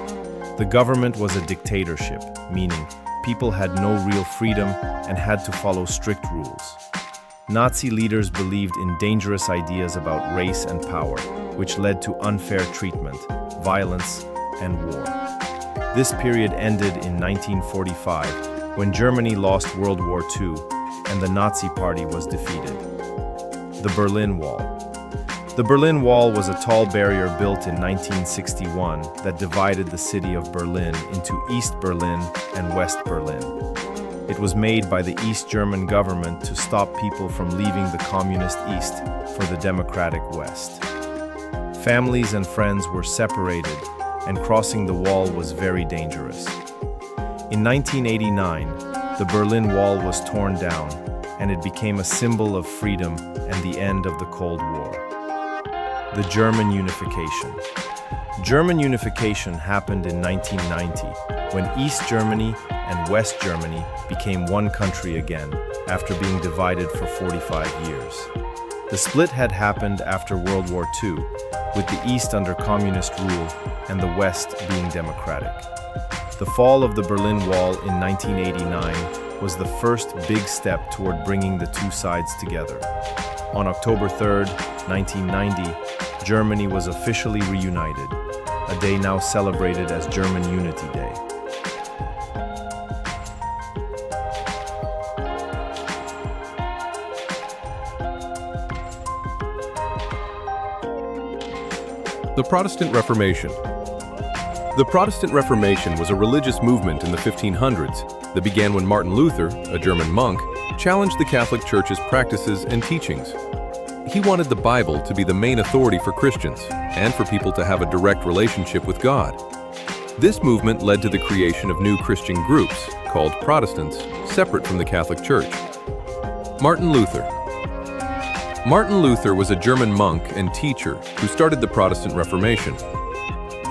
The government was a dictatorship, meaning people had no real freedom and had to follow strict rules. Nazi leaders believed in dangerous ideas about race and power, which led to unfair treatment, violence, and war. This period ended in 1945, when Germany lost World War II and the Nazi Party was defeated. The Berlin Wall. The Berlin Wall was a tall barrier built in 1961 that divided the city of Berlin into East Berlin and West Berlin. It was made by the East German government to stop people from leaving the communist East for the democratic West. Families and friends were separated, and crossing the wall was very dangerous. In 1989, the Berlin Wall was torn down, and it became a symbol of freedom and the end of the Cold War. The German Unification. German unification happened in 1990, when East Germany and West Germany became one country again, after being divided for 45 years. The split had happened after World War II, with the East under communist rule and the West being democratic. The fall of the Berlin Wall in 1989 was the first big step toward bringing the two sides together. On October 3, 1990, Germany was officially reunited, a day now celebrated as German Unity Day. The Protestant Reformation. The Protestant Reformation was a religious movement in the 1500s that began when Martin Luther, a German monk, challenged the Catholic Church's practices and teachings. He wanted the Bible to be the main authority for Christians and for people to have a direct relationship with God. This movement led to the creation of new Christian groups, called Protestants, separate from the Catholic Church. Martin Luther. Martin Luther was a German monk and teacher who started the Protestant Reformation.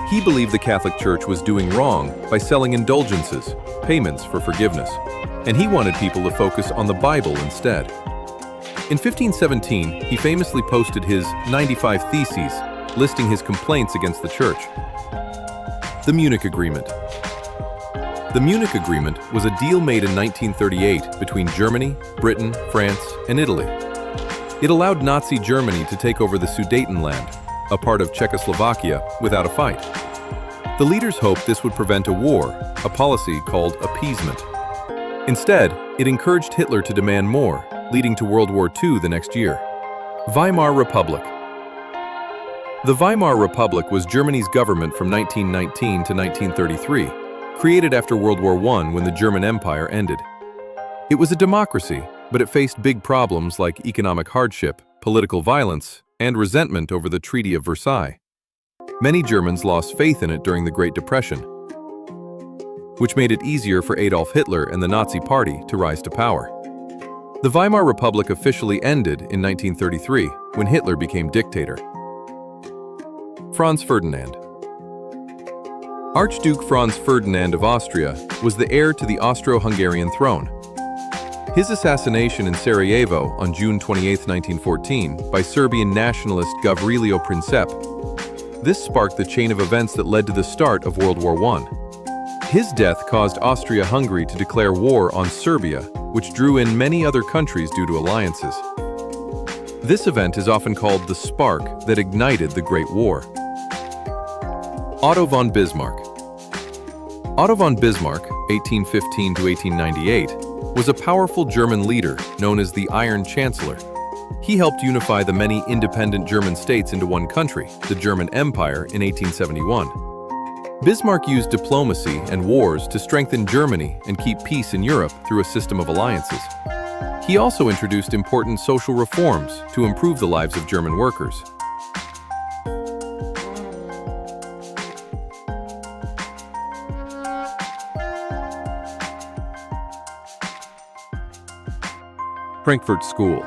He believed the Catholic Church was doing wrong by selling indulgences, payments for forgiveness, and he wanted people to focus on the Bible instead. In 1517, he famously posted his 95 Theses, listing his complaints against the Church. The Munich Agreement. The Munich Agreement was a deal made in 1938 between Germany, Britain, France, and Italy. It allowed Nazi Germany to take over the Sudetenland, a part of Czechoslovakia, without a fight. The leaders hoped this would prevent a war, a policy called appeasement. Instead, it encouraged Hitler to demand more, leading to World War II the next year. Weimar Republic. The Weimar Republic was Germany's government from 1919 to 1933, created after World War I when the German Empire ended. It was a democracy, but it faced big problems like economic hardship, political violence, and resentment over the Treaty of Versailles. Many Germans lost faith in it during the Great Depression, which made it easier for Adolf Hitler and the Nazi Party to rise to power. The Weimar Republic officially ended in 1933 when Hitler became dictator. Franz Ferdinand. Archduke Franz Ferdinand of Austria was the heir to the Austro-Hungarian throne. His assassination in Sarajevo on June 28, 1914, by Serbian nationalist Gavrilo Princip. This sparked the chain of events that led to the start of World War I. His death caused Austria-Hungary to declare war on Serbia, which drew in many other countries due to alliances. This event is often called the spark that ignited the Great War. Otto von Bismarck. Otto von Bismarck, 1815 to 1898, was a powerful German leader known as the Iron Chancellor. He helped unify the many independent German states into one country, the German Empire, in 1871. Bismarck used diplomacy and wars to strengthen Germany and keep peace in Europe through a system of alliances. He also introduced important social reforms to improve the lives of German workers. Frankfurt School.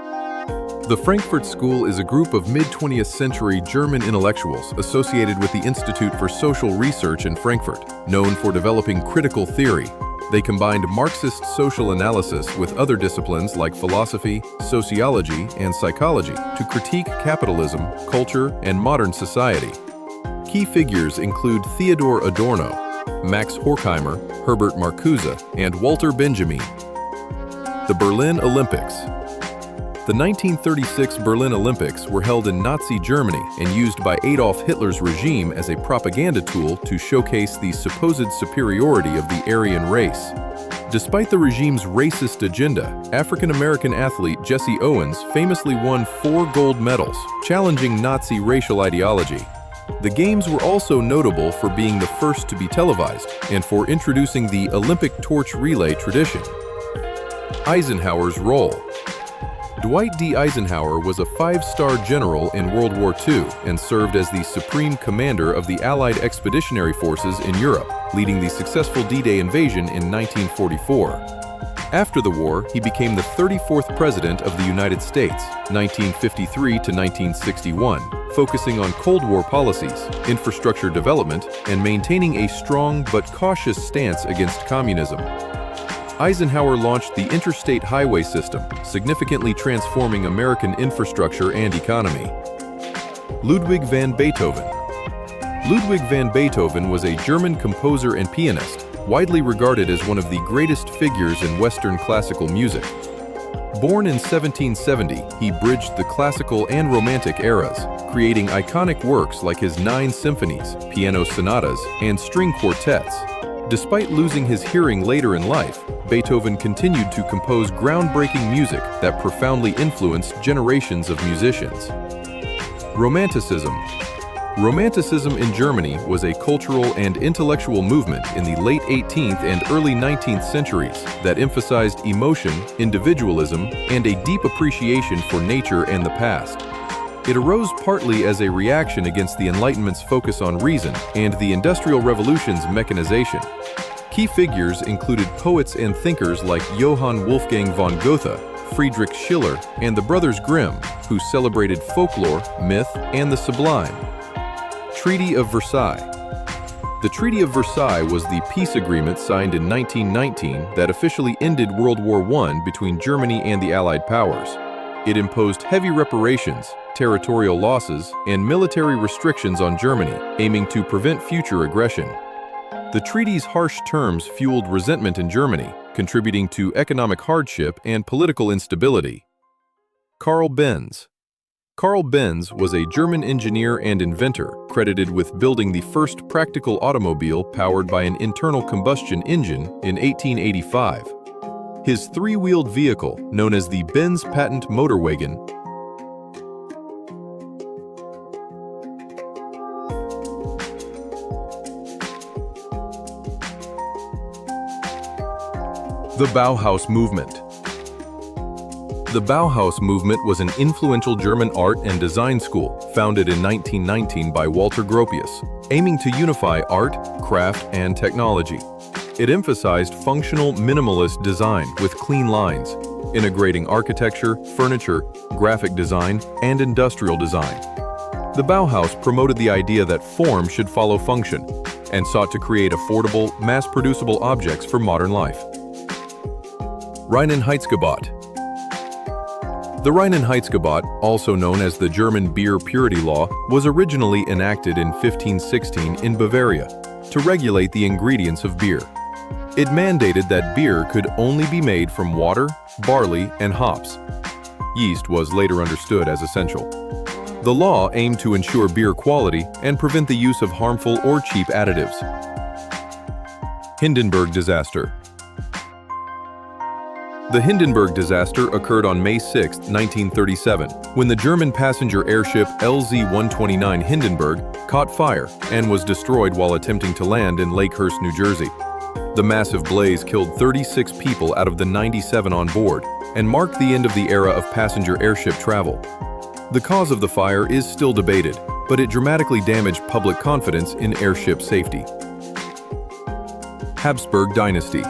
The Frankfurt School is a group of mid-20th century German intellectuals associated with the Institute for Social Research in Frankfurt, known for developing critical theory. They combined Marxist social analysis with other disciplines like philosophy, sociology, and psychology to critique capitalism, culture, and modern society. Key figures include Theodor Adorno, Max Horkheimer, Herbert Marcuse, and Walter Benjamin. The Berlin Olympics. The 1936 Berlin Olympics were held in Nazi Germany and used by Adolf Hitler's regime as a propaganda tool to showcase the supposed superiority of the Aryan race. Despite the regime's racist agenda, African-American athlete Jesse Owens famously won 4 gold medals, challenging Nazi racial ideology. The Games were also notable for being the first to be televised and for introducing the Olympic torch relay tradition. Eisenhower's role. Dwight D. Eisenhower was a 5-star general in World War II and served as the supreme commander of the Allied expeditionary forces in Europe, leading the successful D-Day invasion in 1944. After the war, he became the 34th President of the United States, 1953 to 1961, focusing on Cold War policies, infrastructure development, and maintaining a strong but cautious stance against communism. Eisenhower launched the interstate highway system, significantly transforming American infrastructure and economy. Ludwig van Beethoven. Ludwig van Beethoven was a German composer and pianist, widely regarded as one of the greatest figures in Western classical music. Born in 1770, he bridged the classical and Romantic eras, creating iconic works like his 9 symphonies, piano sonatas, and string quartets. Despite losing his hearing later in life, Beethoven continued to compose groundbreaking music that profoundly influenced generations of musicians. Romanticism. Romanticism in Germany was a cultural and intellectual movement in the late 18th and early 19th centuries that emphasized emotion, individualism, and a deep appreciation for nature and the past. It arose partly as a reaction against the Enlightenment's focus on reason and the Industrial Revolution's mechanization. Key figures included poets and thinkers like Johann Wolfgang von Goethe, Friedrich Schiller, and the Brothers Grimm, who celebrated folklore, myth, and the sublime. Treaty of Versailles. The Treaty of Versailles was the peace agreement signed in 1919 that officially ended World War I between Germany and the Allied powers. It imposed heavy reparations, territorial losses, and military restrictions on Germany, aiming to prevent future aggression. The treaty's harsh terms fueled resentment in Germany, contributing to economic hardship and political instability. Carl Benz. Carl Benz was a German engineer and inventor credited with building the first practical automobile powered by an internal combustion engine in 1885. His three-wheeled vehicle, known as the Benz Patent Motorwagen, The Bauhaus movement. The Bauhaus movement was an influential German art and design school founded in 1919 by Walter Gropius, aiming to unify art, craft, and technology. It emphasized functional minimalist design with clean lines, integrating architecture, furniture, graphic design, and industrial design. The Bauhaus promoted the idea that form should follow function and sought to create affordable, mass-producible objects for modern life. Reinheitsgebot. The Reinheitsgebot, also known as the German beer purity law, was originally enacted in 1516 in Bavaria to regulate the ingredients of beer. It mandated that beer could only be made from water, barley, and hops. Yeast was later understood as essential. The law aimed to ensure beer quality and prevent the use of harmful or cheap additives. Hindenburg disaster. The Hindenburg disaster occurred on May 6, 1937, when the German passenger airship LZ-129 Hindenburg caught fire and was destroyed while attempting to land in Lakehurst, New Jersey. The massive blaze killed 36 people out of the 97 on board and marked the end of the era of passenger airship travel. The cause of the fire is still debated, but it dramatically damaged public confidence in airship safety. Habsburg dynasty.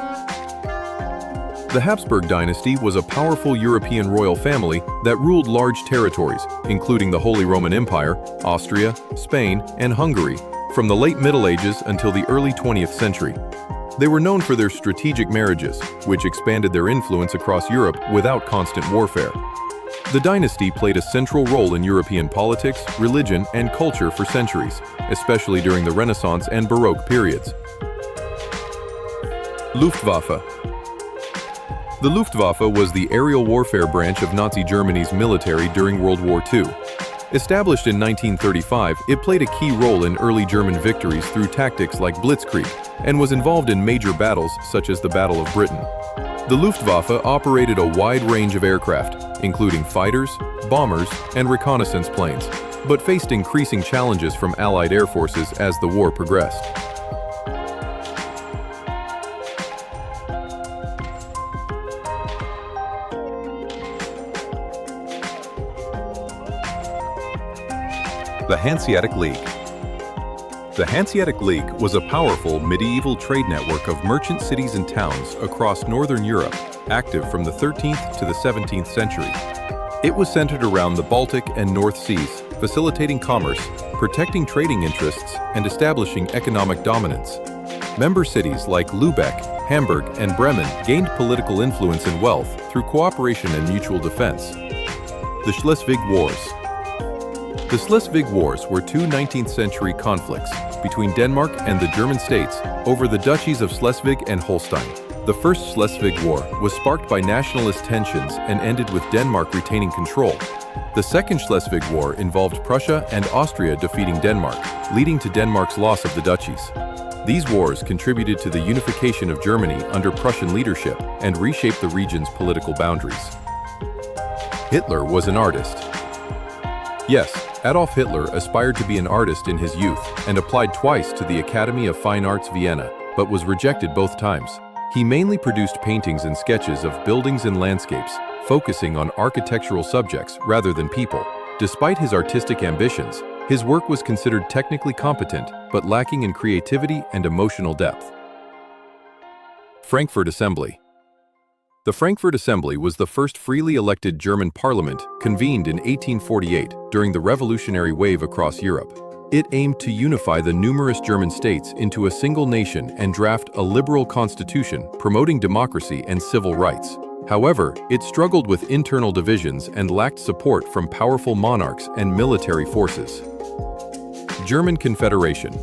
The Habsburg dynasty was a powerful European royal family that ruled large territories, including the Holy Roman Empire, Austria, Spain, and Hungary, from the late Middle Ages until the early 20th century. They were known for their strategic marriages, which expanded their influence across Europe without constant warfare. The dynasty played a central role in European politics, religion, and culture for centuries, especially during the Renaissance and Baroque periods. Luftwaffe. The Luftwaffe was the aerial warfare branch of Nazi Germany's military during World War II. Established in 1935, it played a key role in early German victories through tactics like Blitzkrieg and was involved in major battles such as the Battle of Britain. The Luftwaffe operated a wide range of aircraft, including fighters, bombers, and reconnaissance planes, but faced increasing challenges from Allied air forces as the war progressed. The Hanseatic League. The Hanseatic League was a powerful medieval trade network of merchant cities and towns across Northern Europe, active from the 13th to the 17th century. It was centered around the Baltic and North Seas, facilitating commerce, protecting trading interests, and establishing economic dominance. Member cities like Lübeck, Hamburg, and Bremen gained political influence and wealth through cooperation and mutual defense. The Schleswig Wars. The Schleswig Wars were two 19th-century conflicts between Denmark and the German states over the duchies of Schleswig and Holstein. The First Schleswig War was sparked by nationalist tensions and ended with Denmark retaining control. The Second Schleswig War involved Prussia and Austria defeating Denmark, leading to Denmark's loss of the duchies. These wars contributed to the unification of Germany under Prussian leadership and reshaped the region's political boundaries. Hitler was an artist. Yes, Adolf Hitler aspired to be an artist in his youth and applied twice to the Academy of Fine Arts Vienna, but was rejected both times. He mainly produced paintings and sketches of buildings and landscapes, focusing on architectural subjects rather than people. Despite his artistic ambitions, his work was considered technically competent, but lacking in creativity and emotional depth. Frankfurt Assembly. The Frankfurt Assembly was the first freely elected German parliament convened in 1848 during the revolutionary wave across Europe. It aimed to unify the numerous German states into a single nation and draft a liberal constitution promoting democracy and civil rights. However, it struggled with internal divisions and lacked support from powerful monarchs and military forces. German Confederation.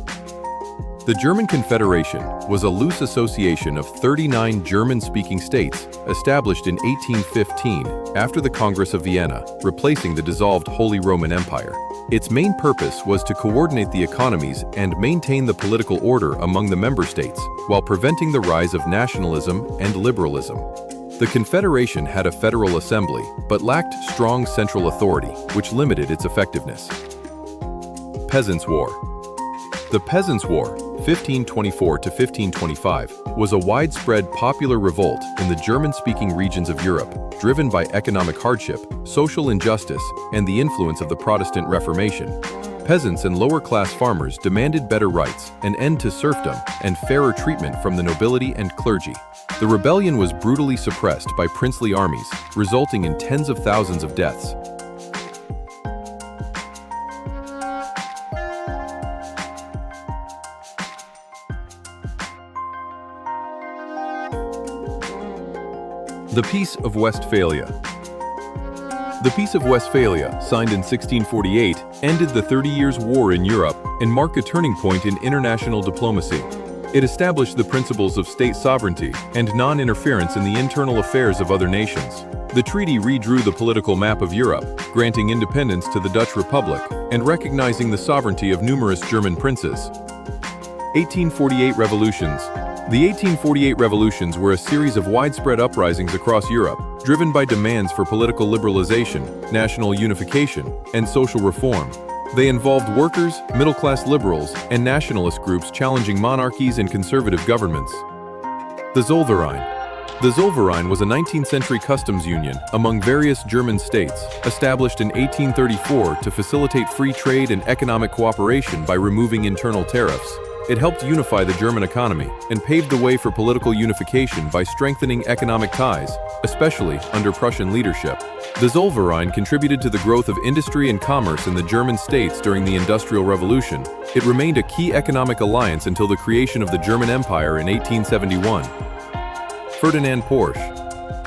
The German Confederation was a loose association of 39 German-speaking states established in 1815 after the Congress of Vienna, replacing the dissolved Holy Roman Empire. Its main purpose was to coordinate the economies and maintain the political order among the member states, while preventing the rise of nationalism and liberalism. The Confederation had a federal assembly, but lacked strong central authority, which limited its effectiveness. Peasants' War. The Peasants' War, 1524 to 1525, was a widespread popular revolt in the German-speaking regions of Europe, driven by economic hardship, social injustice, and the influence of the Protestant Reformation. Peasants and lower-class farmers demanded better rights, an end to serfdom, and fairer treatment from the nobility and clergy. The rebellion was brutally suppressed by princely armies, resulting in tens of thousands of deaths. The Peace of Westphalia. The Peace of Westphalia, signed in 1648, ended the 30 Years' War in Europe and marked a turning point in international diplomacy. It established the principles of state sovereignty and non-interference in the internal affairs of other nations. The treaty redrew the political map of Europe, granting independence to the Dutch Republic and recognizing the sovereignty of numerous German princes. 1848 Revolutions. The 1848 revolutions were a series of widespread uprisings across Europe, driven by demands for political liberalization, national unification, and social reform. They involved workers, middle-class liberals, and nationalist groups challenging monarchies and conservative governments. The Zollverein. The Zollverein was a 19th-century customs union among various German states, established in 1834 to facilitate free trade and economic cooperation by removing internal tariffs. It helped unify the German economy and paved the way for political unification by strengthening economic ties, especially under Prussian leadership. The Zollverein contributed to the growth of industry and commerce in the German states during the Industrial Revolution. It remained a key economic alliance until the creation of the German Empire in 1871. Ferdinand Porsche.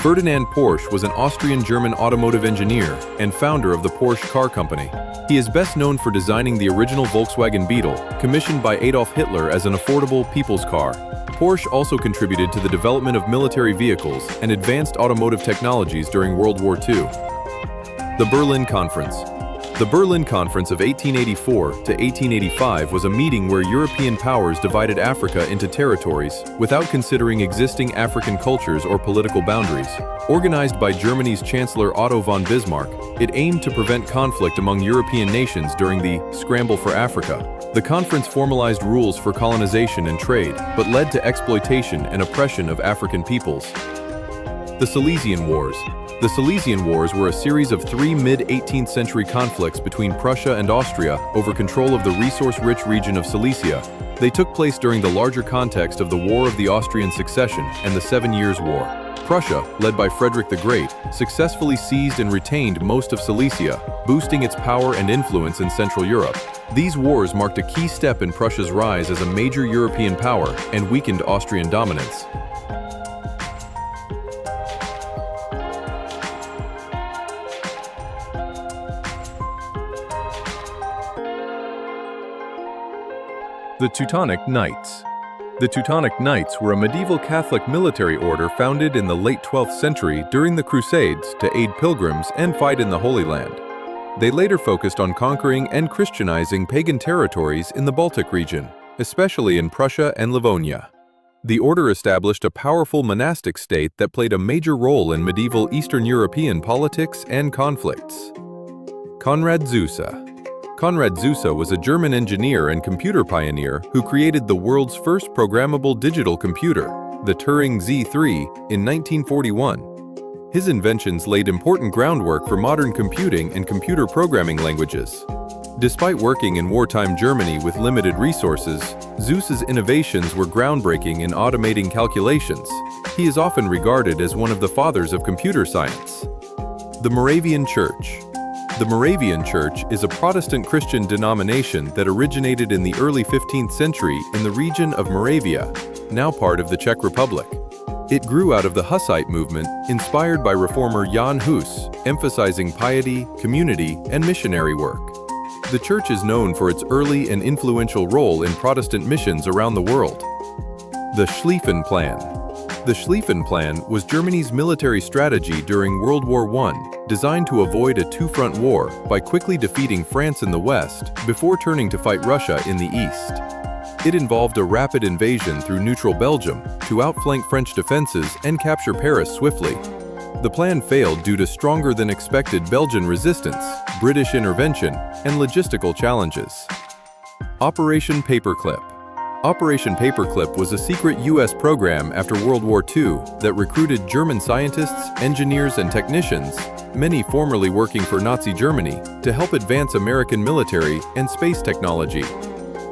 Ferdinand Porsche was an Austrian-German automotive engineer and founder of the Porsche car company. He is best known for designing the original Volkswagen Beetle, commissioned by Adolf Hitler as an affordable people's car. Porsche also contributed to the development of military vehicles and advanced automotive technologies during World War II. The Berlin Conference. The Berlin Conference of 1884 to 1885 was a meeting where European powers divided Africa into territories without considering existing African cultures or political boundaries. Organized by Germany's Chancellor Otto von Bismarck, it aimed to prevent conflict among European nations during the Scramble for Africa. The conference formalized rules for colonization and trade, but led to exploitation and oppression of African peoples. The Silesian Wars. The Silesian Wars were a series of 3 mid-18th century conflicts between Prussia and Austria over control of the resource-rich region of Silesia. They took place during the larger context of the War of the Austrian Succession and the 7 Years' War. Prussia, led by Frederick the Great, successfully seized and retained most of Silesia, boosting its power and influence in Central Europe. These wars marked a key step in Prussia's rise as a major European power and weakened Austrian dominance. The Teutonic Knights. The Teutonic Knights were a medieval Catholic military order founded in the late 12th century during the Crusades to aid pilgrims and fight in the Holy Land. They later focused on conquering and Christianizing pagan territories in the Baltic region, especially in Prussia and Livonia. The order established a powerful monastic state that played a major role in medieval Eastern European politics and conflicts. Konrad Zuse. Konrad Zuse was a German engineer and computer pioneer who created the world's first programmable digital computer, the Turing Z3, in 1941. His inventions laid important groundwork for modern computing and computer programming languages. Despite working in wartime Germany with limited resources, Zuse's innovations were groundbreaking in automating calculations. he is often regarded as one of the fathers of computer science. The Moravian Church. The Moravian Church is a Protestant Christian denomination that originated in the early 15th century in the region of Moravia, now part of the Czech Republic. It grew out of the Hussite movement, inspired by reformer Jan Hus, emphasizing piety, community, and missionary work. The church is known for its early and influential role in Protestant missions around the world. The Schlieffen Plan. The Schlieffen Plan was Germany's military strategy during World War I, designed to avoid a two-front war by quickly defeating France in the west before turning to fight Russia in the east. It involved a rapid invasion through neutral Belgium to outflank French defenses and capture Paris swiftly. The plan failed due to stronger-than-expected Belgian resistance, British intervention, and logistical challenges. Operation Paperclip. Operation Paperclip was a secret U.S. program after World War II that recruited German scientists, engineers, and technicians, many formerly working for Nazi Germany, to help advance American military and space technology.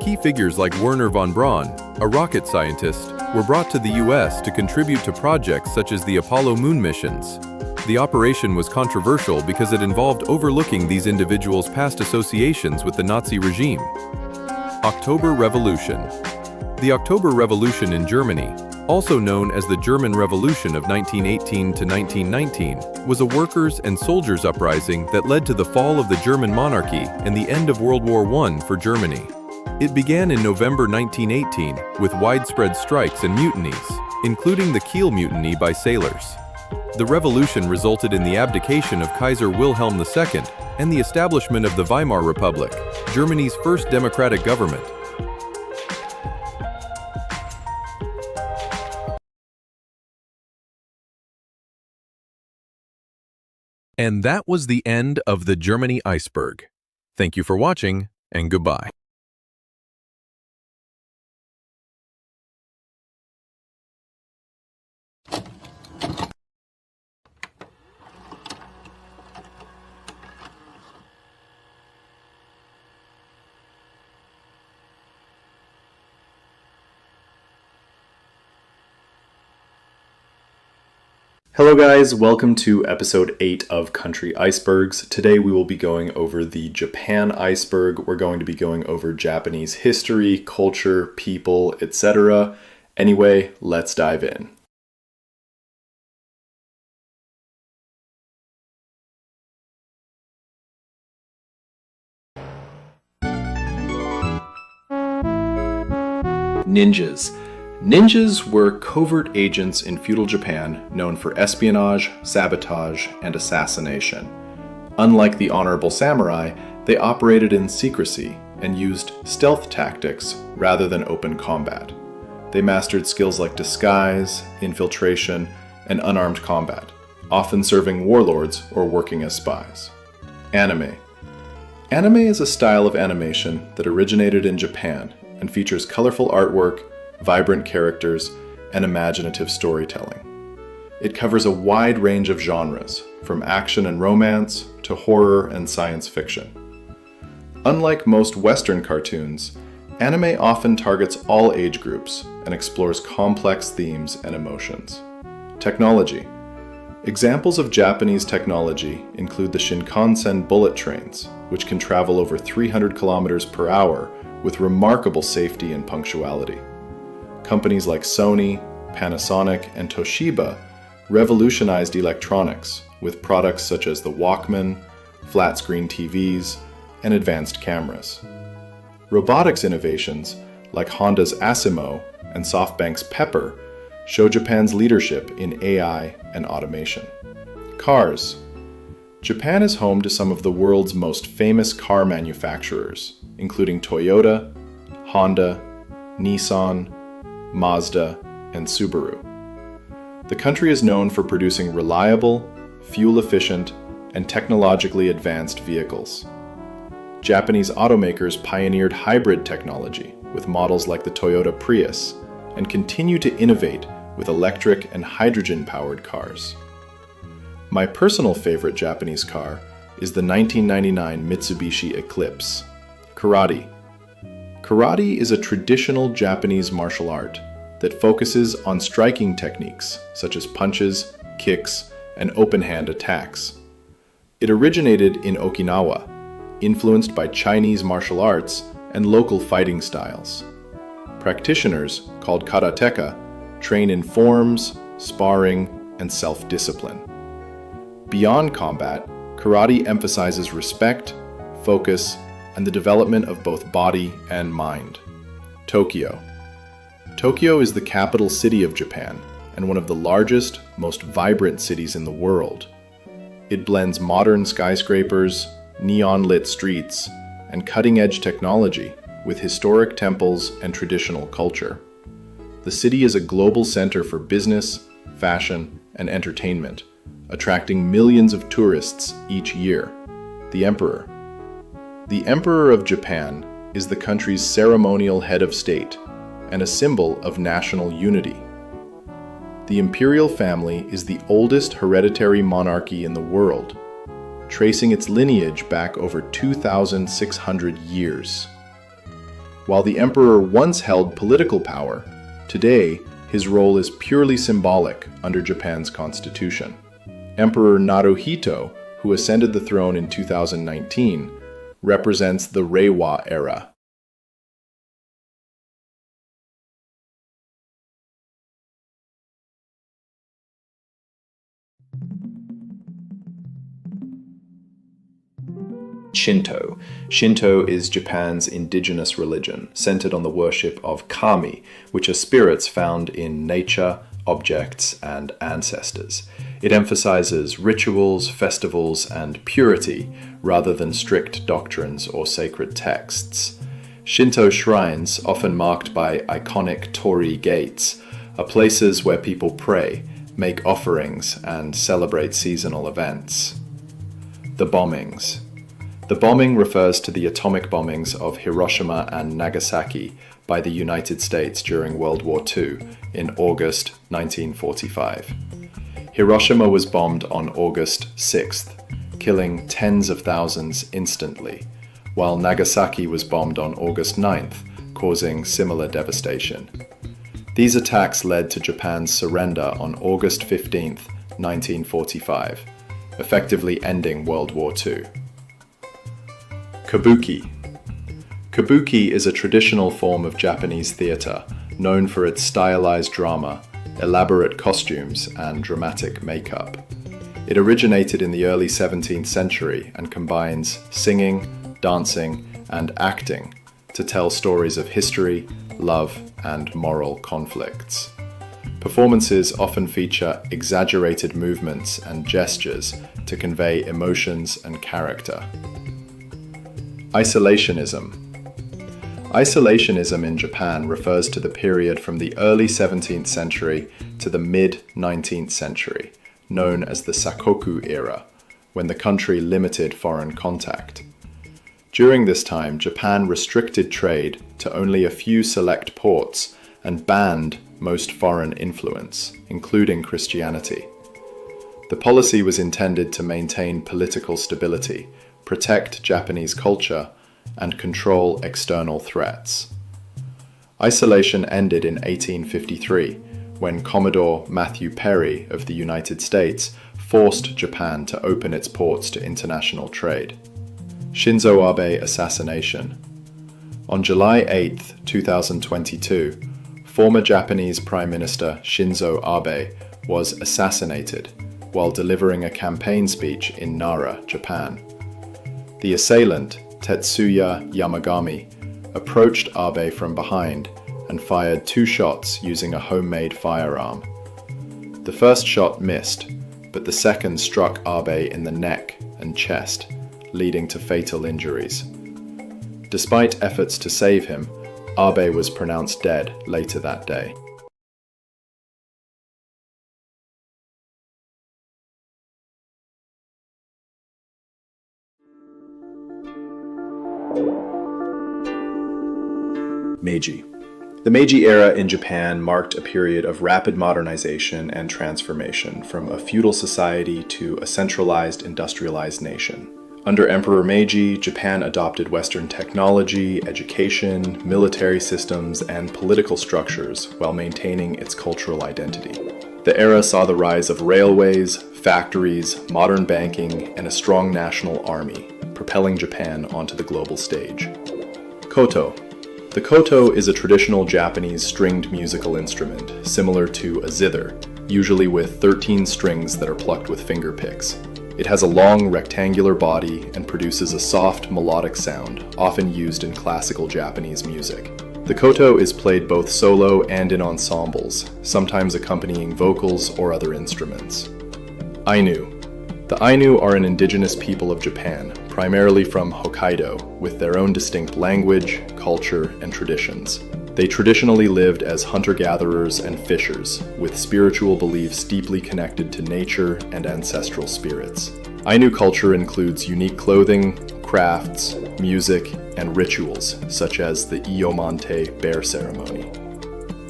Key figures like Wernher von Braun, a rocket scientist, were brought to the U.S. to contribute to projects such as the Apollo moon missions. The operation was controversial because it involved overlooking these individuals' past associations with the Nazi regime. October Revolution. The October Revolution in Germany, also known as the German Revolution of 1918 to 1919, was a workers' and soldiers' uprising that led to the fall of the German monarchy and the end of World War I for Germany. It began in November 1918 with widespread strikes and mutinies, including the Kiel Mutiny by sailors. The revolution resulted in the abdication of Kaiser Wilhelm II and the establishment of the Weimar Republic, Germany's first democratic government. And that was the end of the Germany Iceberg. Thank you for watching, and goodbye. Hello guys, welcome to episode 8 of Country Icebergs. Today we will be going over the Japan iceberg. We're going to be going over Japanese history, culture, people, etc. Anyway, let's dive in. Ninjas. Ninjas were covert agents in feudal Japan known for espionage, sabotage, and assassination. Unlike the honorable samurai, they operated in secrecy and used stealth tactics rather than open combat. They mastered skills like disguise, infiltration, and unarmed combat, often serving warlords or working as spies. Anime. Anime is a style of animation that originated in Japan and features colorful artwork, vibrant characters, and imaginative storytelling. It covers a wide range of genres, from action and romance to horror and science fiction. Unlike most Western cartoons, anime often targets all age groups and explores complex themes and emotions. Technology. Examples of Japanese technology include the Shinkansen bullet trains, which can travel over 300 kilometers per hour with remarkable safety and punctuality. Companies like Sony, Panasonic, and Toshiba revolutionized electronics with products such as the Walkman, flat-screen TVs, and advanced cameras. Robotics innovations like Honda's Asimo and SoftBank's Pepper show Japan's leadership in AI and automation. Cars. Japan is home to some of the world's most famous car manufacturers, including Toyota, Honda, Nissan, Mazda, and Subaru. The country is known for producing reliable, fuel-efficient, and technologically advanced vehicles. Japanese automakers pioneered hybrid technology with models like the Toyota Prius and continue to innovate with electric and hydrogen-powered cars. My personal favorite Japanese car is the 1999 Mitsubishi Eclipse. Karate. Karate is a traditional Japanese martial art that focuses on striking techniques such as punches, kicks, and open-hand attacks. It originated in Okinawa, influenced by Chinese martial arts and local fighting styles. Practitioners, called karateka, train in forms, sparring, and self-discipline. Beyond combat, karate emphasizes respect, focus, and the development of both body and mind. Tokyo. Tokyo is the capital city of Japan and one of the largest, most vibrant cities in the world. It blends modern skyscrapers, neon-lit streets, and cutting-edge technology with historic temples and traditional culture. The city is a global center for business, fashion, and entertainment, attracting millions of tourists each year. The Emperor. The Emperor of Japan is the country's ceremonial head of state and a symbol of national unity. The imperial family is the oldest hereditary monarchy in the world, tracing its lineage back over 2,600 years. While the emperor once held political power, today his role is purely symbolic under Japan's constitution. Emperor Naruhito, who ascended the throne in 2019, represents the Reiwa era. Shinto. Shinto is Japan's indigenous religion, centered on the worship of kami, which are spirits found in nature, objects, and ancestors. It emphasizes rituals, festivals, and purity, rather than strict doctrines or sacred texts. Shinto shrines, often marked by iconic torii gates, are places where people pray, make offerings, and celebrate seasonal events. The bombings. The bombing refers to the atomic bombings of Hiroshima and Nagasaki by the United States during World War II in August 1945. Hiroshima was bombed on August 6th, killing tens of thousands instantly, while Nagasaki was bombed on August 9th, causing similar devastation. These attacks led to Japan's surrender on August 15th, 1945, effectively ending World War II. Kabuki. Kabuki is a traditional form of Japanese theater known for its stylized drama, elaborate costumes, and dramatic makeup. It originated in the early 17th century and combines singing, dancing, and acting to tell stories of history, love, and moral conflicts. Performances often feature exaggerated movements and gestures to convey emotions and character. Isolationism. Isolationism in Japan refers to the period from the early 17th century to the mid-19th century, known as the Sakoku era, when the country limited foreign contact. During this time, Japan restricted trade to only a few select ports and banned most foreign influence, including Christianity. The policy was intended to maintain political stability, protect Japanese culture, and control external threats. Isolation ended in 1853, when Commodore Matthew Perry of the United States forced Japan to open its ports to international trade. Shinzo Abe assassination. On July 8, 2022, former Japanese Prime Minister Shinzo Abe was assassinated while delivering a campaign speech in Nara, Japan. The assailant, Tetsuya Yamagami, approached Abe from behind and fired 2 shots using a homemade firearm. The first shot missed, but the second struck Abe in the neck and chest, leading to fatal injuries. Despite efforts to save him, Abe was pronounced dead later that day. Meiji. The Meiji era in Japan marked a period of rapid modernization and transformation from a feudal society to a centralized industrialized nation. Under Emperor Meiji, Japan adopted Western technology, education, military systems, and political structures while maintaining its cultural identity. The era saw the rise of railways, factories, modern banking, and a strong national army, propelling Japan onto the global stage. Koto. The koto is a traditional Japanese stringed musical instrument, similar to a zither, usually with 13 strings that are plucked with finger picks. It has a long rectangular body and produces a soft melodic sound, often used in classical Japanese music. The koto is played both solo and in ensembles, sometimes accompanying vocals or other instruments. Ainu. The Ainu are an indigenous people of Japan, primarily from Hokkaido, with their own distinct language, culture, and traditions. They traditionally lived as hunter-gatherers and fishers, with spiritual beliefs deeply connected to nature and ancestral spirits. Ainu culture includes unique clothing, crafts, music, and rituals, such as the Iyomante bear ceremony.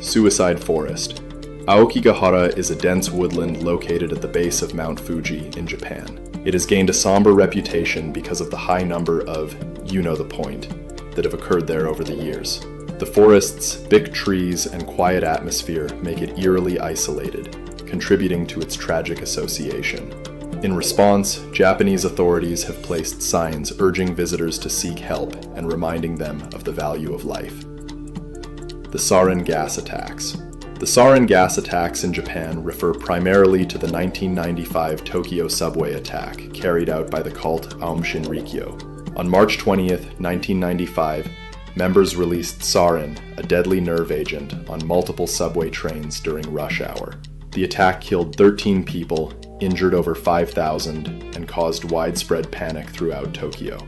Suicide Forest. Aokigahara is a dense woodland located at the base of Mount Fuji in Japan. It has gained a somber reputation because of the high number of you-know-the-point that have occurred there over the years. The forest's big trees and quiet atmosphere make it eerily isolated, contributing to its tragic association. In response, Japanese authorities have placed signs urging visitors to seek help and reminding them of the value of life. The sarin gas attacks. The sarin gas attacks in Japan refer primarily to the 1995 Tokyo subway attack carried out by the cult Aum Shinrikyo. On March 20th, 1995, members released sarin, a deadly nerve agent, on multiple subway trains during rush hour. The attack killed 13 people, injured over 5,000, and caused widespread panic throughout Tokyo.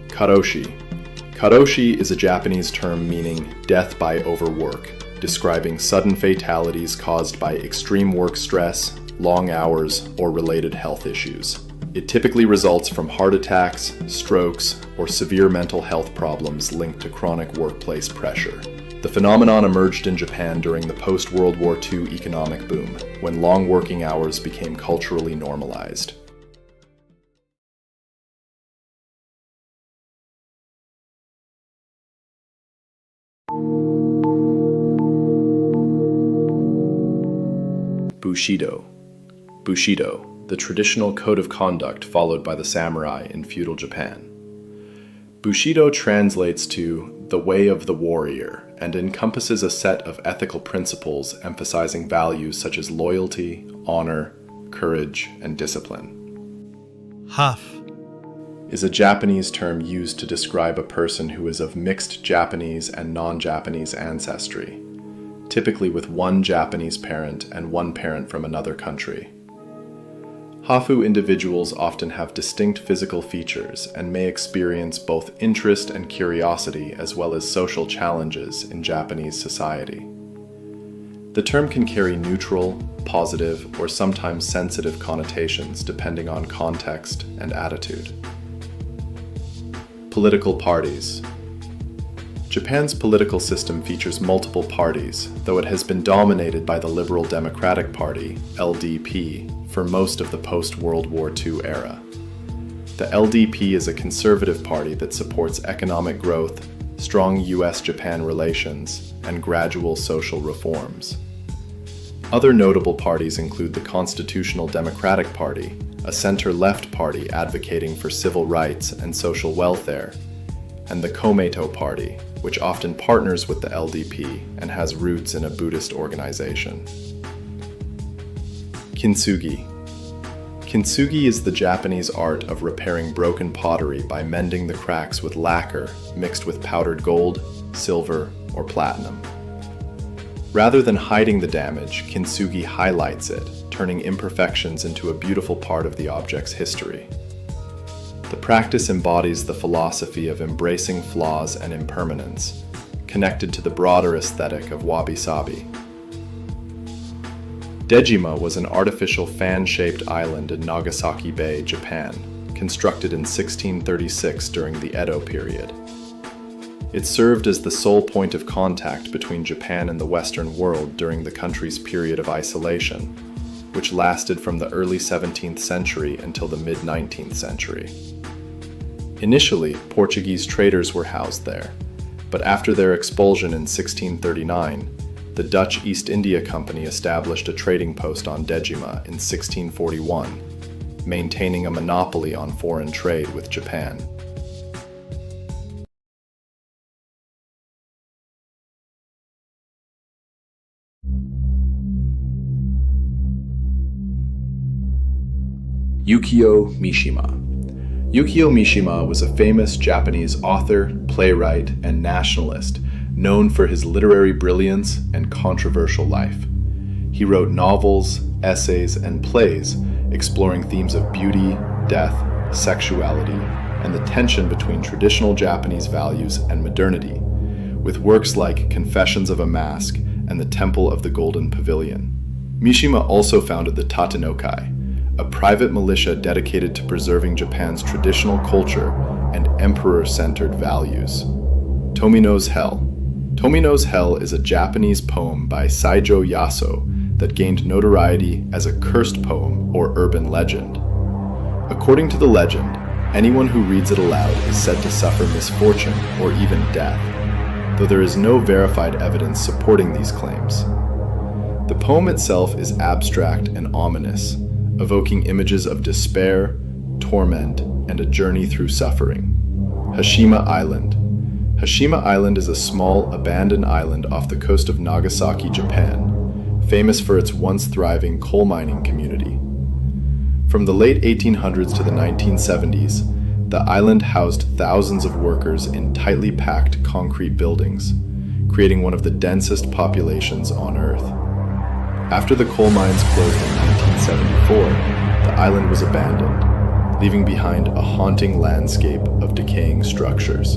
Karoshi. Karoshi is a Japanese term meaning death by overwork, describing sudden fatalities caused by extreme work stress, long hours, or related health issues. It typically results from heart attacks, strokes, or severe mental health problems linked to chronic workplace pressure. The phenomenon emerged in Japan during the post-World War II economic boom, when long working hours became culturally normalized. Bushido. Bushido, the traditional code of conduct followed by the samurai in feudal Japan. Bushido translates to the way of the warrior and encompasses a set of ethical principles emphasizing values such as loyalty, honor, courage, and discipline. Huff is a Japanese term used to describe a person who is of mixed Japanese and non-Japanese ancestry, typically with one Japanese parent and one parent from another country. Hafu individuals often have distinct physical features and may experience both interest and curiosity as well as social challenges in Japanese society. The term can carry neutral, positive, or sometimes sensitive connotations depending on context and attitude. Political parties. Japan's political system features multiple parties, though it has been dominated by the Liberal Democratic Party, LDP, for most of the post-World War II era. The LDP is a conservative party that supports economic growth, strong US-Japan relations, and gradual social reforms. Other notable parties include the Constitutional Democratic Party, a center-left party advocating for civil rights and social welfare, and the Komeito Party, which often partners with the LDP and has roots in a Buddhist organization. Kintsugi. Kintsugi is the Japanese art of repairing broken pottery by mending the cracks with lacquer mixed with powdered gold, silver, or platinum. Rather than hiding the damage, kintsugi highlights it, turning imperfections into a beautiful part of the object's history. The practice embodies the philosophy of embracing flaws and impermanence, connected to the broader aesthetic of wabi-sabi. Dejima was an artificial fan-shaped island in Nagasaki Bay, Japan, constructed in 1636 during the Edo period. It served as the sole point of contact between Japan and the Western world during the country's period of isolation, which lasted from the early 17th century until the mid-19th century. Initially, Portuguese traders were housed there, but after their expulsion in 1639, the Dutch East India Company established a trading post on Dejima in 1641, maintaining a monopoly on foreign trade with Japan. Yukio Mishima. Yukio Mishima was a famous Japanese author, playwright, and nationalist known for his literary brilliance and controversial life. He wrote novels, essays, and plays exploring themes of beauty, death, sexuality, and the tension between traditional Japanese values and modernity, with works like Confessions of a Mask and The Temple of the Golden Pavilion. Mishima also founded the Tatenokai, a private militia dedicated to preserving Japan's traditional culture and emperor-centered values. Tomino's Hell. Tomino's Hell is a Japanese poem by Saijo Yaso that gained notoriety as a cursed poem or urban legend. According to the legend, anyone who reads it aloud is said to suffer misfortune or even death, though there is no verified evidence supporting these claims. The poem itself is abstract and ominous, evoking images of despair, torment, and a journey through suffering. Hashima Island. Hashima Island is a small, abandoned island off the coast of Nagasaki, Japan, famous for its once thriving coal mining community. From the late 1800s to the 1970s, the island housed thousands of workers in tightly packed concrete buildings, creating one of the densest populations on Earth. After the coal mines closed in 1974, the island was abandoned, leaving behind a haunting landscape of decaying structures.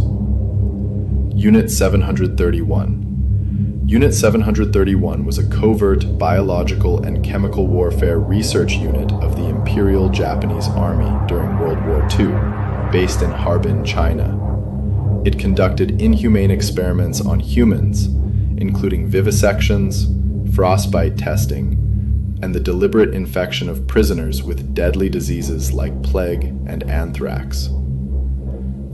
Unit 731. Unit 731 was a covert biological and chemical warfare research unit of the Imperial Japanese Army during World War II, based in Harbin, China. It conducted inhumane experiments on humans, including vivisections, frostbite testing, and the deliberate infection of prisoners with deadly diseases like plague and anthrax.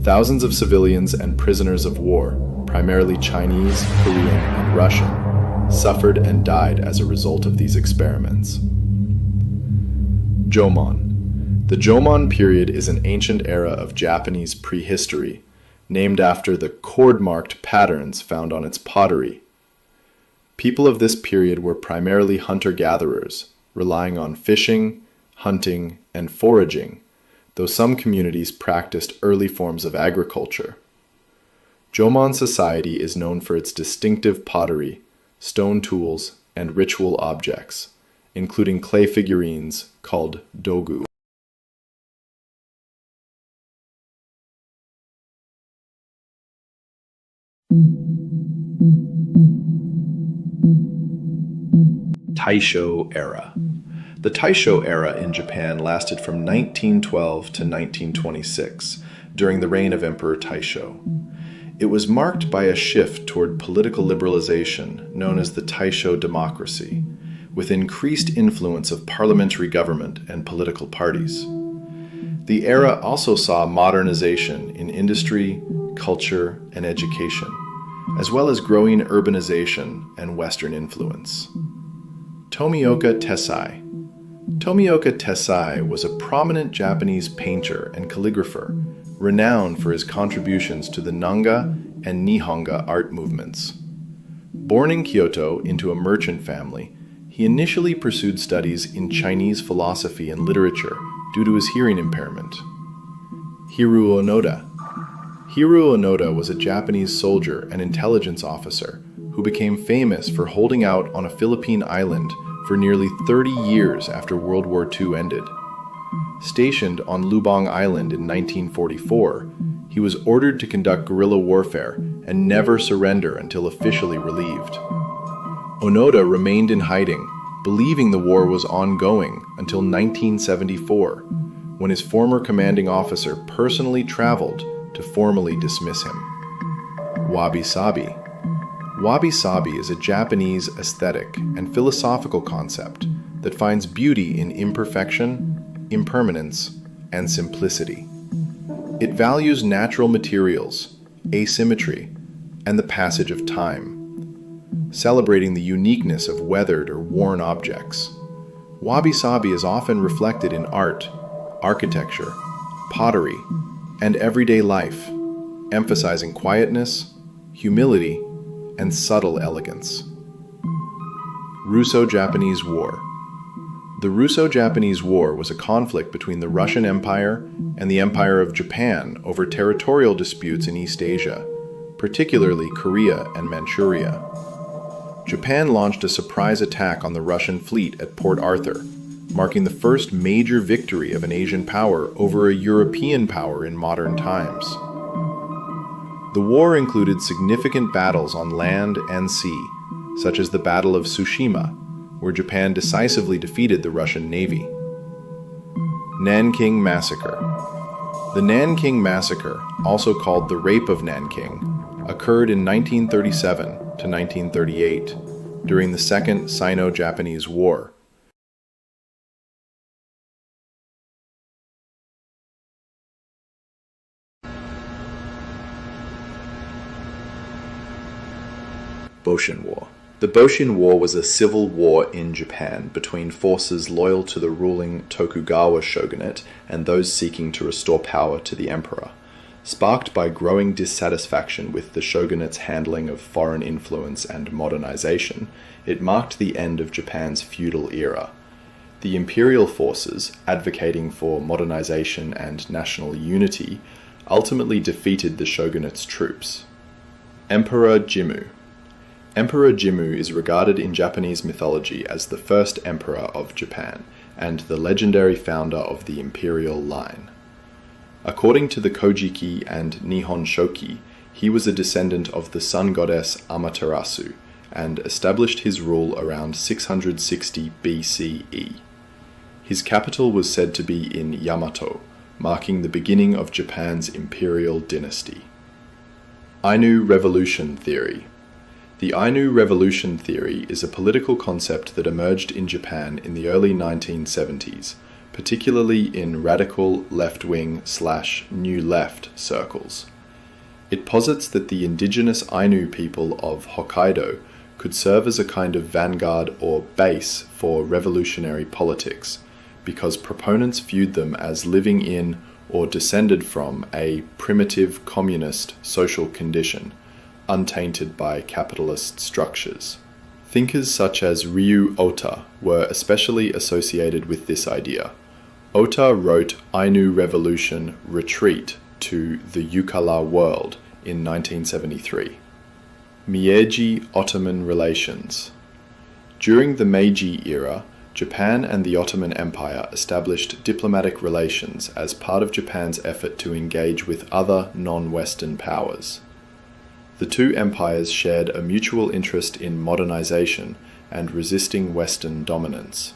Thousands of civilians and prisoners of war, primarily Chinese, Korean, and Russian, suffered and died as a result of these experiments. Jomon. The Jomon period is an ancient era of Japanese prehistory, named after the cord-marked patterns found on its pottery. People of this period were primarily hunter-gatherers, relying on fishing, hunting, and foraging, though some communities practiced early forms of agriculture. Jomon society is known for its distinctive pottery, stone tools, and ritual objects, including clay figurines called dogu. Taisho era. The Taisho era in Japan lasted from 1912 to 1926, during the reign of Emperor Taisho. It was marked by a shift toward political liberalization known as the Taisho democracy, with increased influence of parliamentary government and political parties. The era also saw modernization in industry, culture, and education, as well as growing urbanization and Western influence. Tomioka Tessai. Tomioka Tessai was a prominent Japanese painter and calligrapher, renowned for his contributions to the Nanga and Nihonga art movements. Born in Kyoto into a merchant family, he initially pursued studies in Chinese philosophy and literature due to his hearing impairment. Hiroo Onoda. Hiroo Onoda was a Japanese soldier and intelligence officer who became famous for holding out on a Philippine island for nearly 30 years after World War II ended. Stationed on Lubang Island in 1944, he was ordered to conduct guerrilla warfare and never surrender until officially relieved. Onoda remained in hiding, believing the war was ongoing until 1974, when his former commanding officer personally traveled to formally dismiss him. Wabi-sabi. Wabi-sabi is a Japanese aesthetic and philosophical concept that finds beauty in imperfection, impermanence, and simplicity. It values natural materials, asymmetry, and the passage of time, celebrating the uniqueness of weathered or worn objects. Wabi-sabi is often reflected in art, architecture, pottery, and everyday life, emphasizing quietness, humility, and subtle elegance. Russo-Japanese War. The Russo-Japanese War was a conflict between the Russian Empire and the Empire of Japan over territorial disputes in East Asia, particularly Korea and Manchuria. Japan launched a surprise attack on the Russian fleet at Port Arthur, marking the first major victory of an Asian power over a European power in modern times. The war included significant battles on land and sea, such as the Battle of Tsushima, where Japan decisively defeated the Russian Navy. Nanking Massacre. The Nanking Massacre, also called the Rape of Nanking, occurred in 1937 to 1938 during the Second Sino-Japanese War. Boshin War. The Boshin War was a civil war in Japan between forces loyal to the ruling Tokugawa shogunate and those seeking to restore power to the emperor. Sparked by growing dissatisfaction with the shogunate's handling of foreign influence and modernization, it marked the end of Japan's feudal era. The imperial forces, advocating for modernization and national unity, ultimately defeated the shogunate's troops. Emperor Jimmu. Emperor Jimmu is regarded in Japanese mythology as the first emperor of Japan and the legendary founder of the imperial line. According to the Kojiki and Nihon Shoki, he was a descendant of the sun goddess Amaterasu and established his rule around 660 BCE. His capital was said to be in Yamato, marking the beginning of Japan's imperial dynasty. Ainu Revolution Theory. The Ainu Revolution theory is a political concept that emerged in Japan in the early 1970s, particularly in radical left-wing/New Left circles. It posits that the indigenous Ainu people of Hokkaido could serve as a kind of vanguard or base for revolutionary politics, because proponents viewed them as living in or descended from a primitive communist social condition, untainted by capitalist structures. Thinkers such as Ryu Ota were especially associated with this idea. Ota wrote Ainu Revolution Retreat to the Yukala World in 1973. Meiji-Ottoman relations. During the Meiji era, Japan and the Ottoman Empire established diplomatic relations as part of Japan's effort to engage with other non-Western powers. The two empires shared a mutual interest in modernization and resisting Western dominance.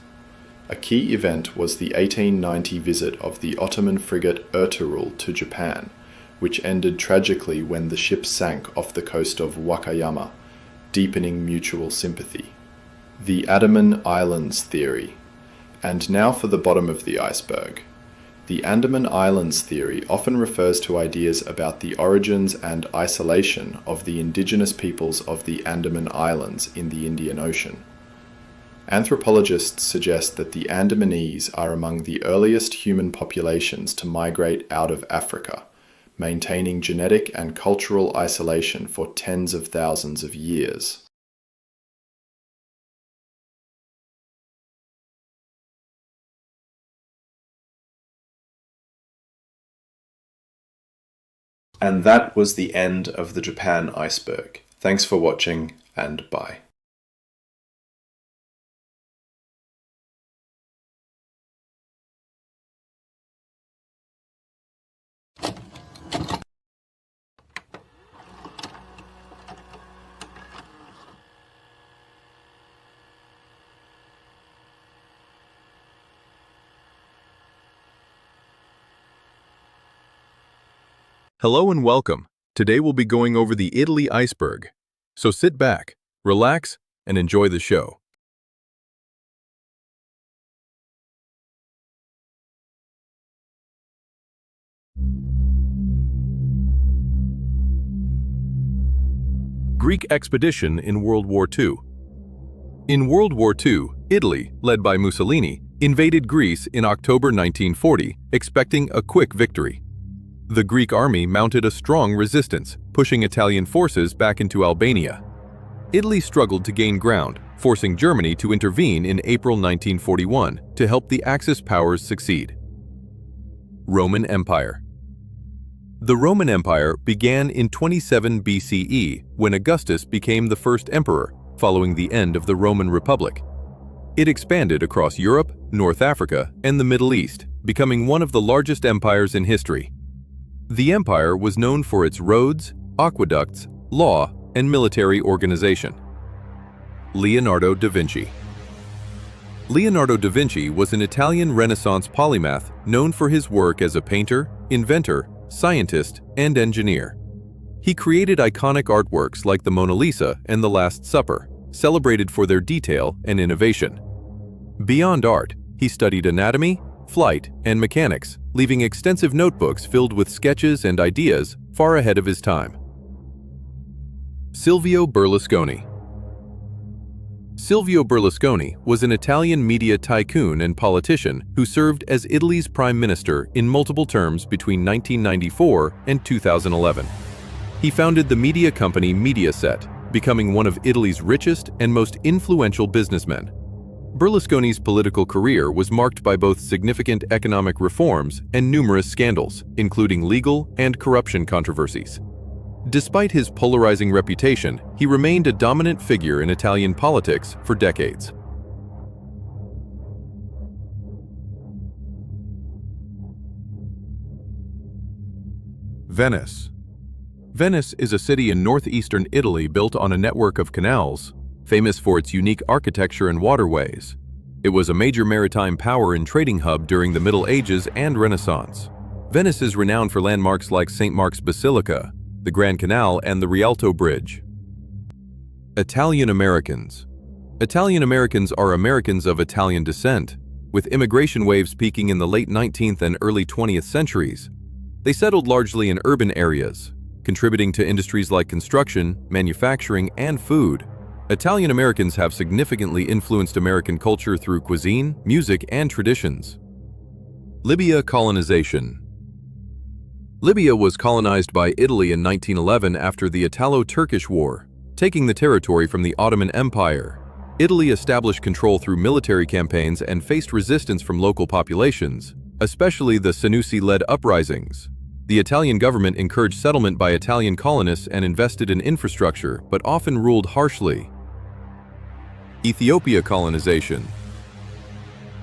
A key event was the 1890 visit of the Ottoman frigate Ertugrul to Japan, which ended tragically when the ship sank off the coast of Wakayama, deepening mutual sympathy. The Andaman Islands theory. And now for the bottom of the iceberg. The Andaman Islands theory often refers to ideas about the origins and isolation of the indigenous peoples of the Andaman Islands in the Indian Ocean. Anthropologists suggest that the Andamanese are among the earliest human populations to migrate out of Africa, maintaining genetic and cultural isolation for tens of thousands of years. And that was the end of the Japan iceberg. Thanks for watching, and bye. Hello and welcome. Today we'll be going over the Italy iceberg. So sit back, relax, and enjoy the show. Greek expedition in World War II. In World War II, Italy, led by Mussolini, invaded Greece in October 1940, expecting a quick victory. The Greek army mounted a strong resistance, pushing Italian forces back into Albania. Italy struggled to gain ground, forcing Germany to intervene in April 1941 to help the Axis powers succeed. Roman Empire. The Roman Empire began in 27 BCE when Augustus became the first emperor, following the end of the Roman Republic. It expanded across Europe, North Africa, and the Middle East, becoming one of the largest empires in history. The empire was known for its roads, aqueducts, law, and military organization. Leonardo da Vinci. Leonardo da Vinci was an Italian Renaissance polymath known for his work as a painter, inventor, scientist, and engineer. He created iconic artworks like the Mona Lisa and the Last Supper, celebrated for their detail and innovation. Beyond art, he studied anatomy, flight, and mechanics, leaving extensive notebooks filled with sketches and ideas far ahead of his time. Silvio Berlusconi. Silvio Berlusconi was an Italian media tycoon and politician who served as Italy's prime minister in multiple terms between 1994 and 2011. He founded the media company Mediaset, becoming one of Italy's richest and most influential businessmen. Berlusconi's political career was marked by both significant economic reforms and numerous scandals, including legal and corruption controversies. Despite his polarizing reputation, he remained a dominant figure in Italian politics for decades. Venice. Venice is a city in northeastern Italy built on a network of canals, famous for its unique architecture and waterways. It was a major maritime power and trading hub during the Middle Ages and Renaissance. Venice is renowned for landmarks like St. Mark's Basilica, the Grand Canal, and the Rialto Bridge. Italian Americans. Italian Americans are Americans of Italian descent, with immigration waves peaking in the late 19th and early 20th centuries. They settled largely in urban areas, contributing to industries like construction, manufacturing, and food. Italian Americans have significantly influenced American culture through cuisine, music, and traditions. Libya colonization. Libya was colonized by Italy in 1911 after the Italo-Turkish War, taking the territory from the Ottoman Empire. Italy established control through military campaigns and faced resistance from local populations, especially the Senussi-led uprisings. The Italian government encouraged settlement by Italian colonists and invested in infrastructure, but often ruled harshly. Ethiopia colonization.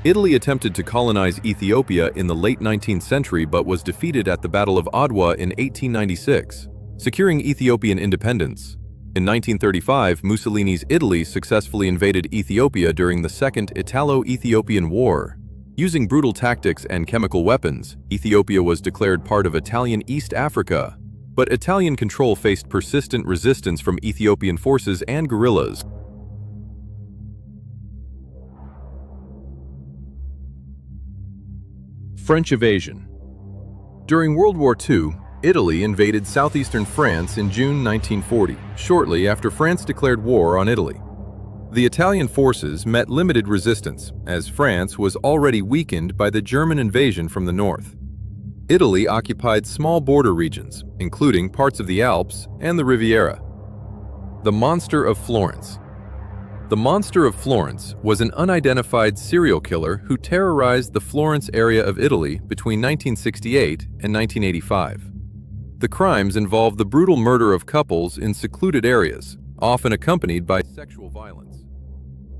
Italy attempted to colonize Ethiopia in the late 19th century but was defeated at the Battle of Adwa in 1896, securing Ethiopian independence. In 1935, Mussolini's Italy successfully invaded Ethiopia during the Second Italo-Ethiopian War. Using brutal tactics and chemical weapons, Ethiopia was declared part of Italian East Africa, but Italian control faced persistent resistance from Ethiopian forces and guerrillas. French invasion. During World War II, Italy invaded southeastern France in June 1940, shortly after France declared war on Italy. The Italian forces met limited resistance, as France was already weakened by the German invasion from the north. Italy occupied small border regions, including parts of the Alps and the Riviera. The Monster of Florence. The Monster of Florence was an unidentified serial killer who terrorized the Florence area of Italy between 1968 and 1985. The crimes involved the brutal murder of couples in secluded areas, often accompanied by sexual violence.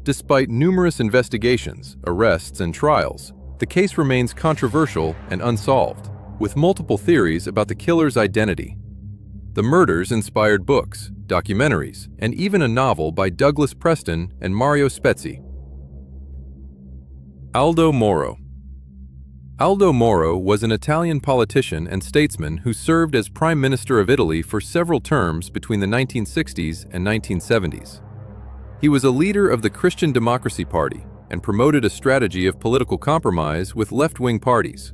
Despite numerous investigations, arrests, and trials, the case remains controversial and unsolved, with multiple theories about the killer's identity. The murders inspired books, documentaries, and even a novel by Douglas Preston and Mario Spezzi. Aldo Moro. Aldo Moro was an Italian politician and statesman who served as Prime Minister of Italy for several terms between the 1960s and 1970s. He was a leader of the Christian Democracy Party and promoted a strategy of political compromise with left-wing parties.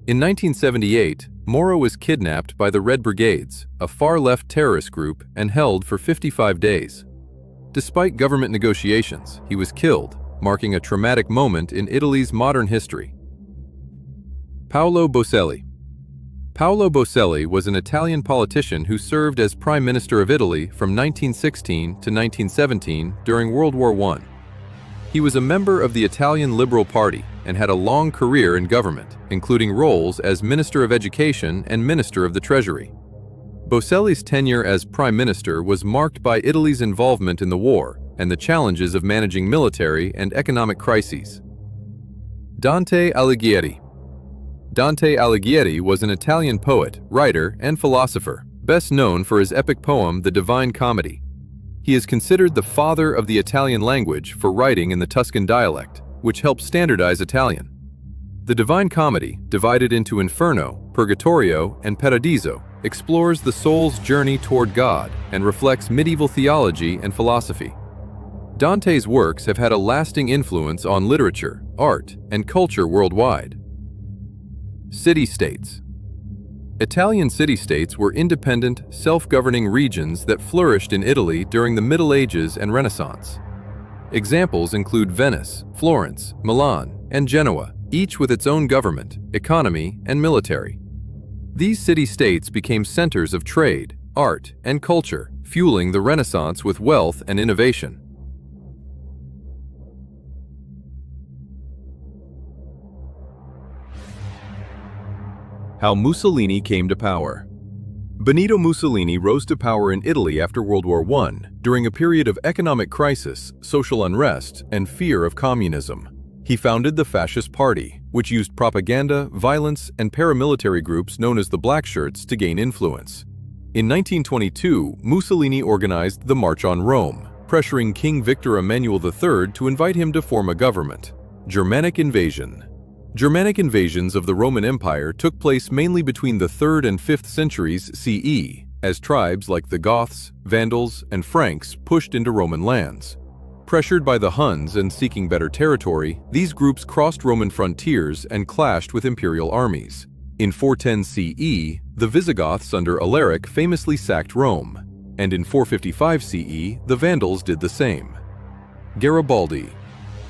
In 1978, Moro was kidnapped by the Red Brigades, a far-left terrorist group, and held for 55 days. Despite government negotiations, he was killed, marking a traumatic moment in Italy's modern history. Paolo Boselli. Paolo Boselli was an Italian politician who served as Prime Minister of Italy from 1916 to 1917 during World War I. He was a member of the Italian Liberal Party and had a long career in government, including roles as Minister of Education and Minister of the Treasury. Boselli's tenure as Prime Minister was marked by Italy's involvement in the war and the challenges of managing military and economic crises. Dante Alighieri. Dante Alighieri was an Italian poet, writer, and philosopher, best known for his epic poem The Divine Comedy. He is considered the father of the Italian language for writing in the Tuscan dialect, which helped standardize Italian. The Divine Comedy, divided into Inferno, Purgatorio, and Paradiso, explores the soul's journey toward God and reflects medieval theology and philosophy. Dante's works have had a lasting influence on literature, art, and culture worldwide. City-states. Italian city-states were independent, self-governing regions that flourished in Italy during the Middle Ages and Renaissance. Examples include Venice, Florence, Milan, and Genoa, each with its own government, economy, and military. These city-states became centers of trade, art, and culture, fueling the Renaissance with wealth and innovation. How Mussolini came to power. Benito Mussolini rose to power in Italy after World War I, during a period of economic crisis, social unrest, and fear of communism. He founded the Fascist Party, which used propaganda, violence, and paramilitary groups known as the Black Shirts to gain influence. In 1922, Mussolini organized the March on Rome, pressuring King Victor Emmanuel III to invite him to form a government. Germanic invasion. Germanic invasions of the Roman Empire took place mainly between the 3rd and 5th centuries CE, as tribes like the Goths, Vandals, and Franks pushed into Roman lands. Pressured by the Huns and seeking better territory, these groups crossed Roman frontiers and clashed with imperial armies. In 410 CE, the Visigoths under Alaric famously sacked Rome, and in 455 CE, the Vandals did the same. Garibaldi.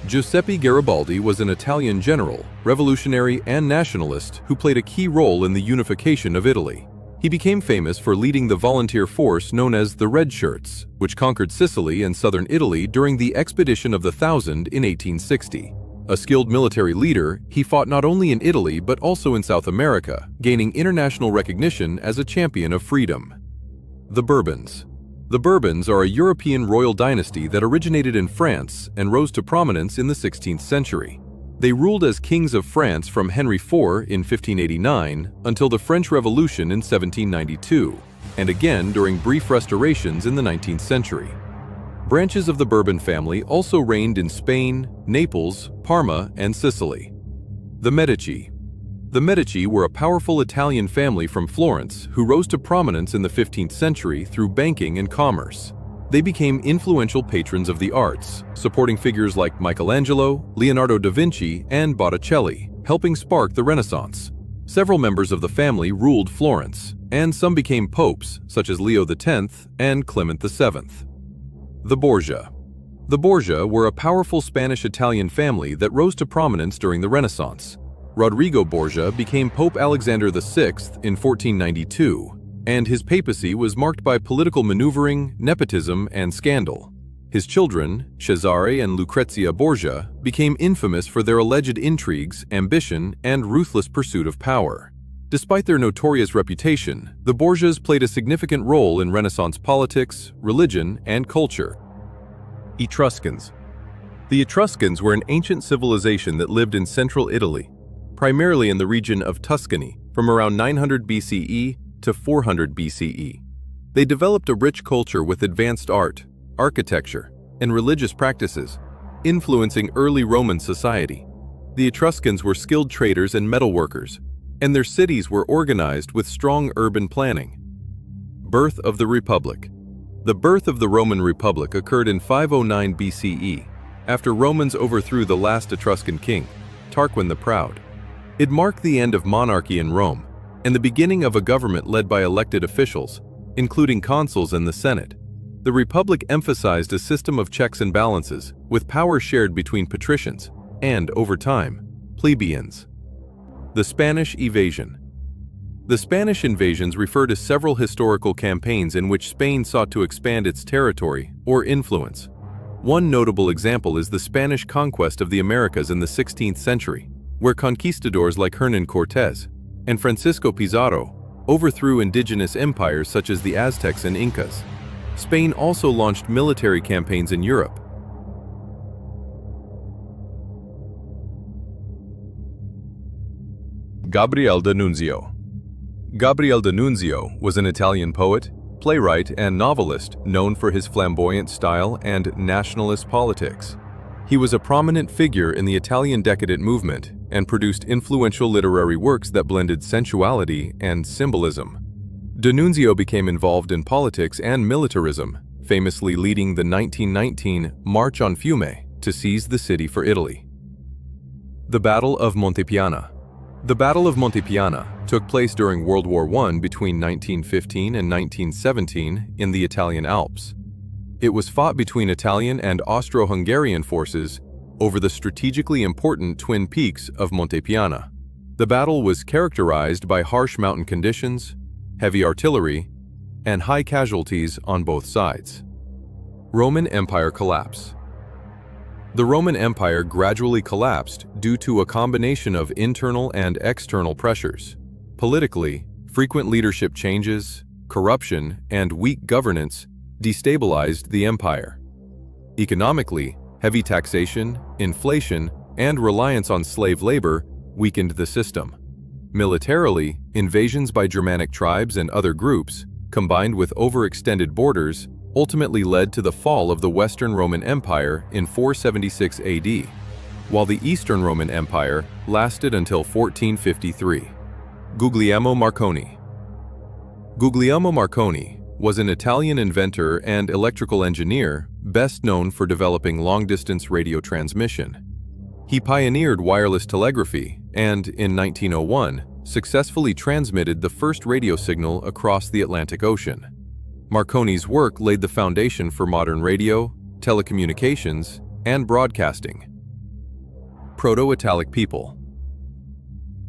Giuseppe Garibaldi was an Italian general, revolutionary, and nationalist who played a key role in the unification of Italy. He became famous for leading the volunteer force known as the Red Shirts, which conquered Sicily and southern Italy during the Expedition of the Thousand in 1860. A skilled military leader, he fought not only in Italy but also in South America, gaining international recognition as a champion of freedom. The Bourbons. The Bourbons are a European royal dynasty that originated in France and rose to prominence in the 16th century. They ruled as kings of France from Henry IV in 1589 until the French Revolution in 1792, and again during brief restorations in the 19th century. Branches of the Bourbon family also reigned in Spain, Naples, Parma, and Sicily. The Medici. The Medici were a powerful Italian family from Florence who rose to prominence in the 15th century through banking and commerce. They became influential patrons of the arts, supporting figures like Michelangelo, Leonardo da Vinci, and Botticelli, helping spark the Renaissance. Several members of the family ruled Florence, and some became popes, such as Leo X and Clement VII. The Borgia. The Borgia were a powerful Spanish-Italian family that rose to prominence during the Renaissance. Rodrigo Borgia became Pope Alexander VI in 1492, and his papacy was marked by political maneuvering, nepotism, and scandal. His children, Cesare and Lucrezia Borgia, became infamous for their alleged intrigues, ambition, and ruthless pursuit of power. Despite their notorious reputation, the Borgias played a significant role in Renaissance politics, religion, and culture. Etruscans. The Etruscans were an ancient civilization that lived in central Italy, primarily in the region of Tuscany, from around 900 BCE to 400 BCE. They developed a rich culture with advanced art, architecture, and religious practices, influencing early Roman society. The Etruscans were skilled traders and metalworkers, and their cities were organized with strong urban planning. Birth of the Republic. The birth of the Roman Republic occurred in 509 BCE, after Romans overthrew the last Etruscan king, Tarquin the Proud. It marked the end of monarchy in Rome, and the beginning of a government led by elected officials, including consuls and the Senate. The Republic emphasized a system of checks and balances, with power shared between patricians and, over time, plebeians. The Spanish Invasion. The Spanish invasions refer to several historical campaigns in which Spain sought to expand its territory or influence. One notable example is the Spanish conquest of the Americas in the 16th century, where conquistadors like Hernán Cortés and Francisco Pizarro overthrew indigenous empires such as the Aztecs and Incas. Spain also launched military campaigns in Europe. Gabriele D'Annunzio. Gabriele D'Annunzio was an Italian poet, playwright, and novelist known for his flamboyant style and nationalist politics. He was a prominent figure in the Italian decadent movement and produced influential literary works that blended sensuality and symbolism. D'Annunzio became involved in politics and militarism, famously leading the 1919 March on Fiume to seize the city for Italy. The Battle of Montepiana. The Battle of Montepiana took place during World War I between 1915 and 1917 in the Italian Alps. It was fought between Italian and Austro-Hungarian forces over the strategically important twin peaks of Montepiana. The battle was characterized by harsh mountain conditions, heavy artillery, and high casualties on both sides. Roman Empire collapse. The Roman Empire gradually collapsed due to a combination of internal and external pressures. Politically, frequent leadership changes, corruption, and weak governance destabilized the empire. Economically, heavy taxation, inflation, and reliance on slave labor weakened the system. Militarily, invasions by Germanic tribes and other groups, combined with overextended borders, ultimately led to the fall of the Western Roman Empire in 476 AD, while the Eastern Roman Empire lasted until 1453. Guglielmo Marconi. Guglielmo Marconi was an Italian inventor and electrical engineer best known for developing long-distance radio transmission. He pioneered wireless telegraphy and, in 1901, successfully transmitted the first radio signal across the Atlantic Ocean. Marconi's work laid the foundation for modern radio, telecommunications, and broadcasting. Proto-Italic people.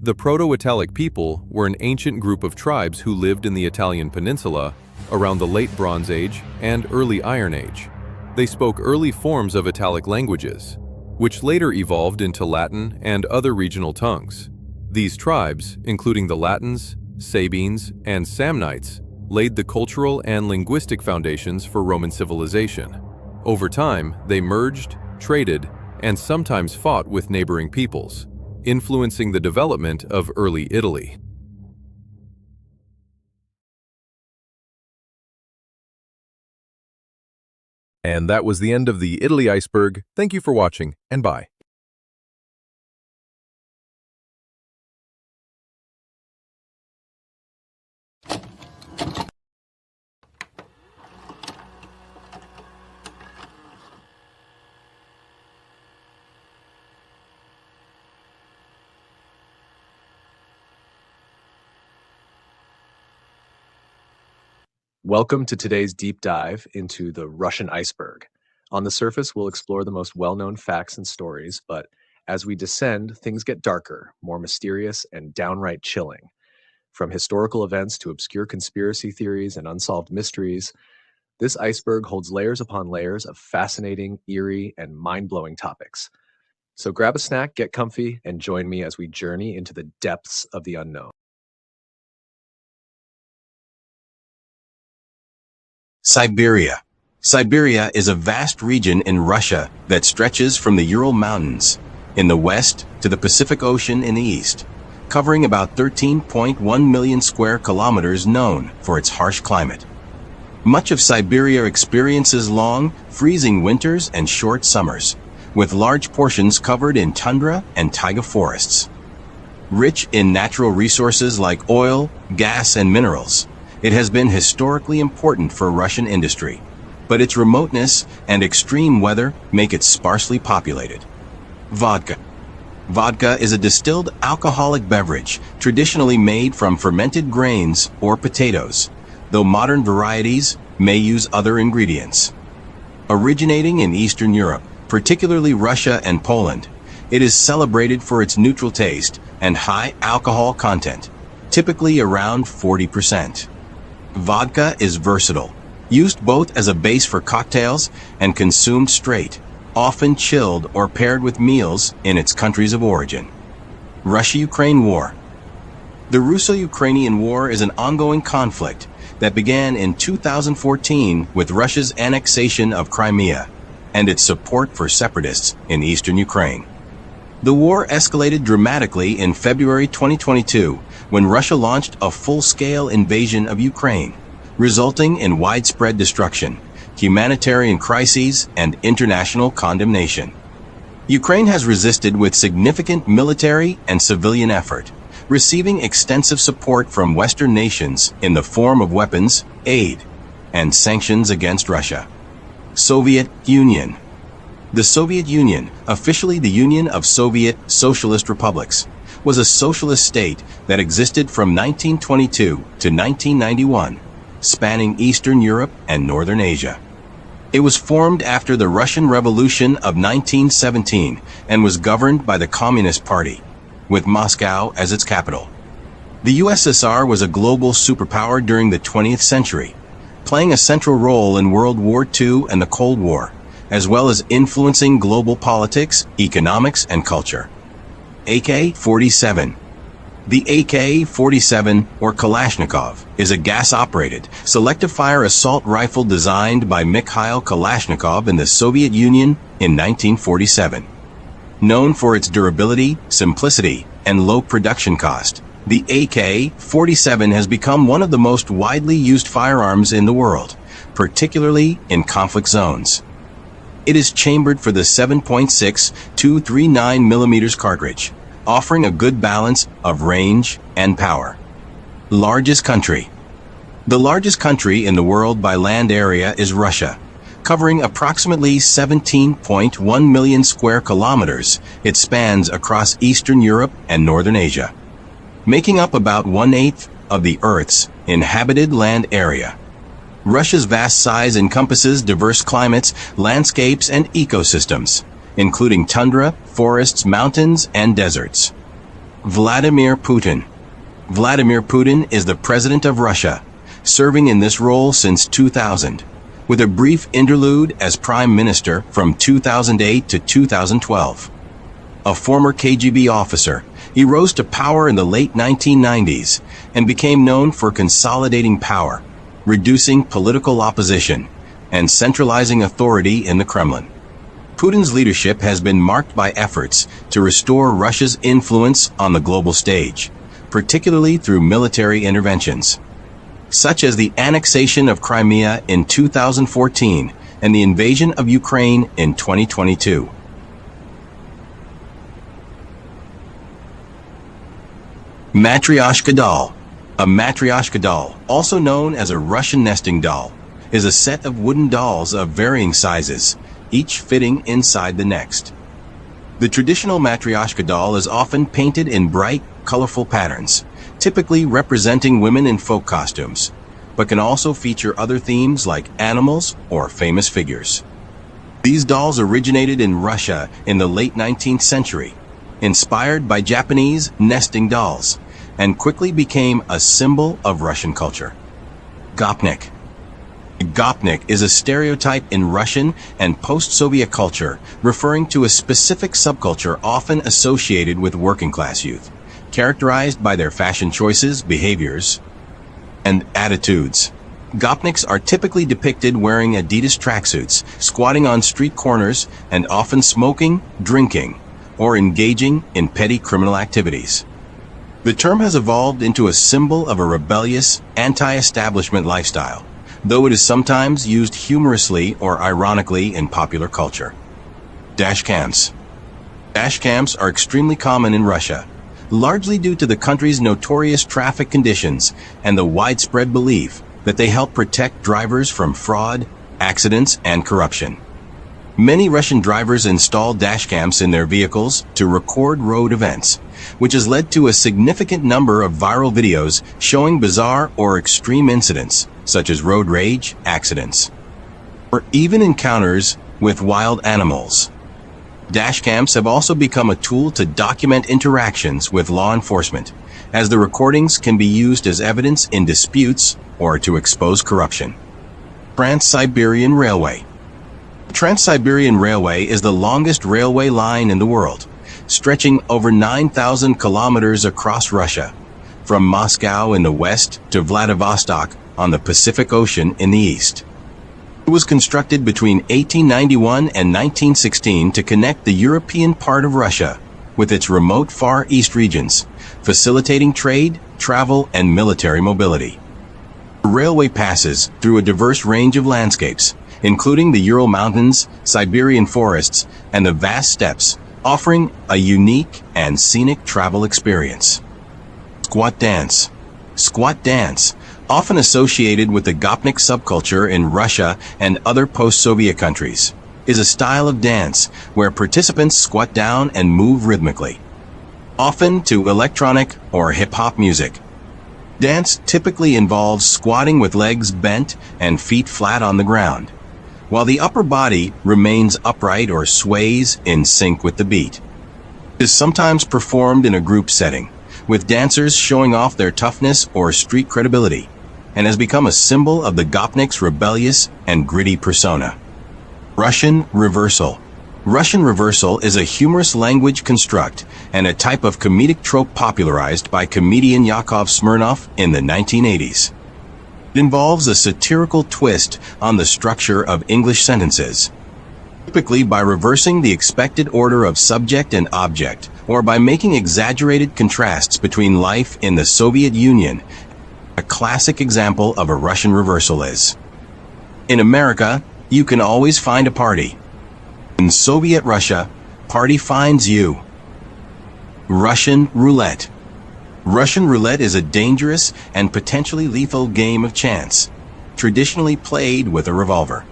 The Proto-Italic people were an ancient group of tribes who lived in the Italian peninsula around the Late Bronze Age and Early Iron Age. They spoke early forms of Italic languages, which later evolved into Latin and other regional tongues. These tribes, including the Latins, Sabines, and Samnites, laid the cultural and linguistic foundations for Roman civilization. Over time, they merged, traded, and sometimes fought with neighboring peoples, influencing the development of early Italy. And that was the end of the Italy Iceberg. Thank you for watching, and bye. Welcome to today's deep dive into the Russian iceberg. On the surface, we'll explore the most well-known facts and stories, but as we descend, things get darker, more mysterious, and downright chilling. From historical events to obscure conspiracy theories and unsolved mysteries, this iceberg holds layers upon layers of fascinating, eerie, and mind-blowing topics. So grab a snack, get comfy, and join me as we journey into the depths of the unknown. Siberia. Siberia is a vast region in Russia that stretches from the Ural Mountains in the west to the Pacific Ocean in the east, covering about 13.1 million square kilometers, known for its harsh climate. Much of Siberia experiences long, freezing winters and short summers, with large portions covered in tundra and taiga forests. Rich in natural resources like oil, gas, and minerals, it has been historically important for Russian industry, but its remoteness and extreme weather make it sparsely populated. Vodka. Vodka is a distilled alcoholic beverage traditionally made from fermented grains or potatoes, though modern varieties may use other ingredients. Originating in Eastern Europe, particularly Russia and Poland, it is celebrated for its neutral taste and high alcohol content, typically around 40%. Vodka is versatile, used both as a base for cocktails and consumed straight, often chilled or paired with meals in its countries of origin. Russia-Ukraine War. The Russo-Ukrainian War is an ongoing conflict that began in 2014 with Russia's annexation of Crimea and its support for separatists in eastern Ukraine. The war escalated dramatically in February 2022 when Russia launched a full-scale invasion of Ukraine, resulting in widespread destruction, humanitarian crises, and international condemnation. Ukraine has resisted with significant military and civilian effort, receiving extensive support from Western nations in the form of weapons, aid, and sanctions against Russia. Soviet Union. The Soviet Union, officially the Union of Soviet Socialist Republics, was a socialist state that existed from 1922 to 1991, spanning Eastern Europe and Northern Asia. It was formed after the Russian Revolution of 1917 and was governed by the Communist Party, with Moscow as its capital. The USSR was a global superpower during the 20th century, playing a central role in World War II and the Cold War, as well as influencing global politics, economics, and culture. AK-47. The AK-47, or Kalashnikov, is a gas-operated, selective-fire assault rifle designed by Mikhail Kalashnikov in the Soviet Union in 1947. Known for its durability, simplicity, and low production cost, the AK-47 has become one of the most widely used firearms in the world, particularly in conflict zones. It is chambered for the 7.6 239 mm cartridge, offering a good balance of range and power. Largest country. The largest country in the world by land area is Russia, covering approximately 17.1 million square kilometers. It spans across Eastern Europe and Northern Asia, making up about 1/8 of the Earth's inhabited land area. Russia's vast size encompasses diverse climates, landscapes, and ecosystems, including tundra, forests, mountains, and deserts. Vladimir Putin. Vladimir Putin is the president of Russia, serving in this role since 2000, with a brief interlude as prime minister from 2008 to 2012. A former KGB officer, he rose to power in the late 1990s and became known for consolidating power, reducing political opposition, and centralizing authority in the Kremlin. Putin's leadership has been marked by efforts to restore Russia's influence on the global stage, particularly through military interventions, such as the annexation of Crimea in 2014 and the invasion of Ukraine in 2022. Matryoshka doll. A matryoshka doll, also known as a Russian nesting doll, is a set of wooden dolls of varying sizes, each fitting inside the next. The traditional matryoshka doll is often painted in bright, colorful patterns, typically representing women in folk costumes, but can also feature other themes like animals or famous figures. These dolls originated in Russia in the late 19th century, inspired by Japanese nesting dolls, and quickly became a symbol of Russian culture. Gopnik. Gopnik is a stereotype in Russian and post-Soviet culture, referring to a specific subculture often associated with working-class youth, characterized by their fashion choices, behaviors, and attitudes. Gopniks are typically depicted wearing Adidas tracksuits, squatting on street corners, and often smoking, drinking, or engaging in petty criminal activities. The term has evolved into a symbol of a rebellious, anti-establishment lifestyle, though it is sometimes used humorously or ironically in popular culture. Dashcams. Dashcams are extremely common in Russia, largely due to the country's notorious traffic conditions and the widespread belief that they help protect drivers from fraud, accidents, and corruption. Many Russian drivers install dashcams in their vehicles to record road events, which has led to a significant number of viral videos showing bizarre or extreme incidents, such as road rage, accidents, or even encounters with wild animals. Dashcams have also become a tool to document interactions with law enforcement, as the recordings can be used as evidence in disputes or to expose corruption. Trans-Siberian Railway. The Trans-Siberian Railway is the longest railway line in the world, stretching over 9,000 kilometers across Russia, from Moscow in the west to Vladivostok on the Pacific Ocean in the east. It was constructed between 1891 and 1916 to connect the European part of Russia with its remote Far East regions, facilitating trade, travel, and military mobility. The railway passes through a diverse range of landscapes, including the Ural Mountains, Siberian forests, and the vast steppes, offering a unique and scenic travel experience. Squat dance. Squat dance, often associated with the Gopnik subculture in Russia and other post-Soviet countries, is a style of dance where participants squat down and move rhythmically, often to electronic or hip-hop music. Dance typically involves squatting with legs bent and feet flat on the ground, while the upper body remains upright or sways in sync with the beat. It is sometimes performed in a group setting, with dancers showing off their toughness or street credibility, and has become a symbol of the Gopnik's rebellious and gritty persona. Russian reversal. Russian reversal is a humorous language construct and a type of comedic trope popularized by comedian Yakov Smirnoff in the 1980s. It involves a satirical twist on the structure of English sentences, typically by reversing the expected order of subject and object, or by making exaggerated contrasts between life in the Soviet Union. A classic example of a Russian reversal is, in America, you can always find a party. In Soviet Russia, party finds you. Russian roulette. Russian roulette is a dangerous and potentially lethal game of chance, traditionally played with a revolver.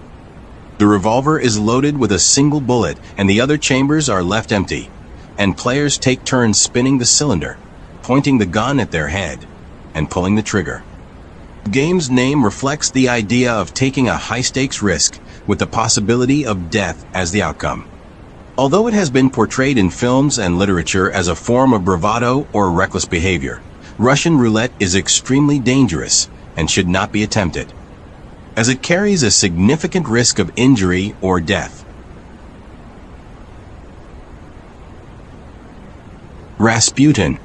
The revolver is loaded with a single bullet and the other chambers are left empty, and players take turns spinning the cylinder, pointing the gun at their head, and pulling the trigger. The game's name reflects the idea of taking a high-stakes risk with the possibility of death as the outcome. Although it has been portrayed in films and literature as a form of bravado or reckless behavior, Russian roulette is extremely dangerous and should not be attempted, as it carries a significant risk of injury or death. Rasputin.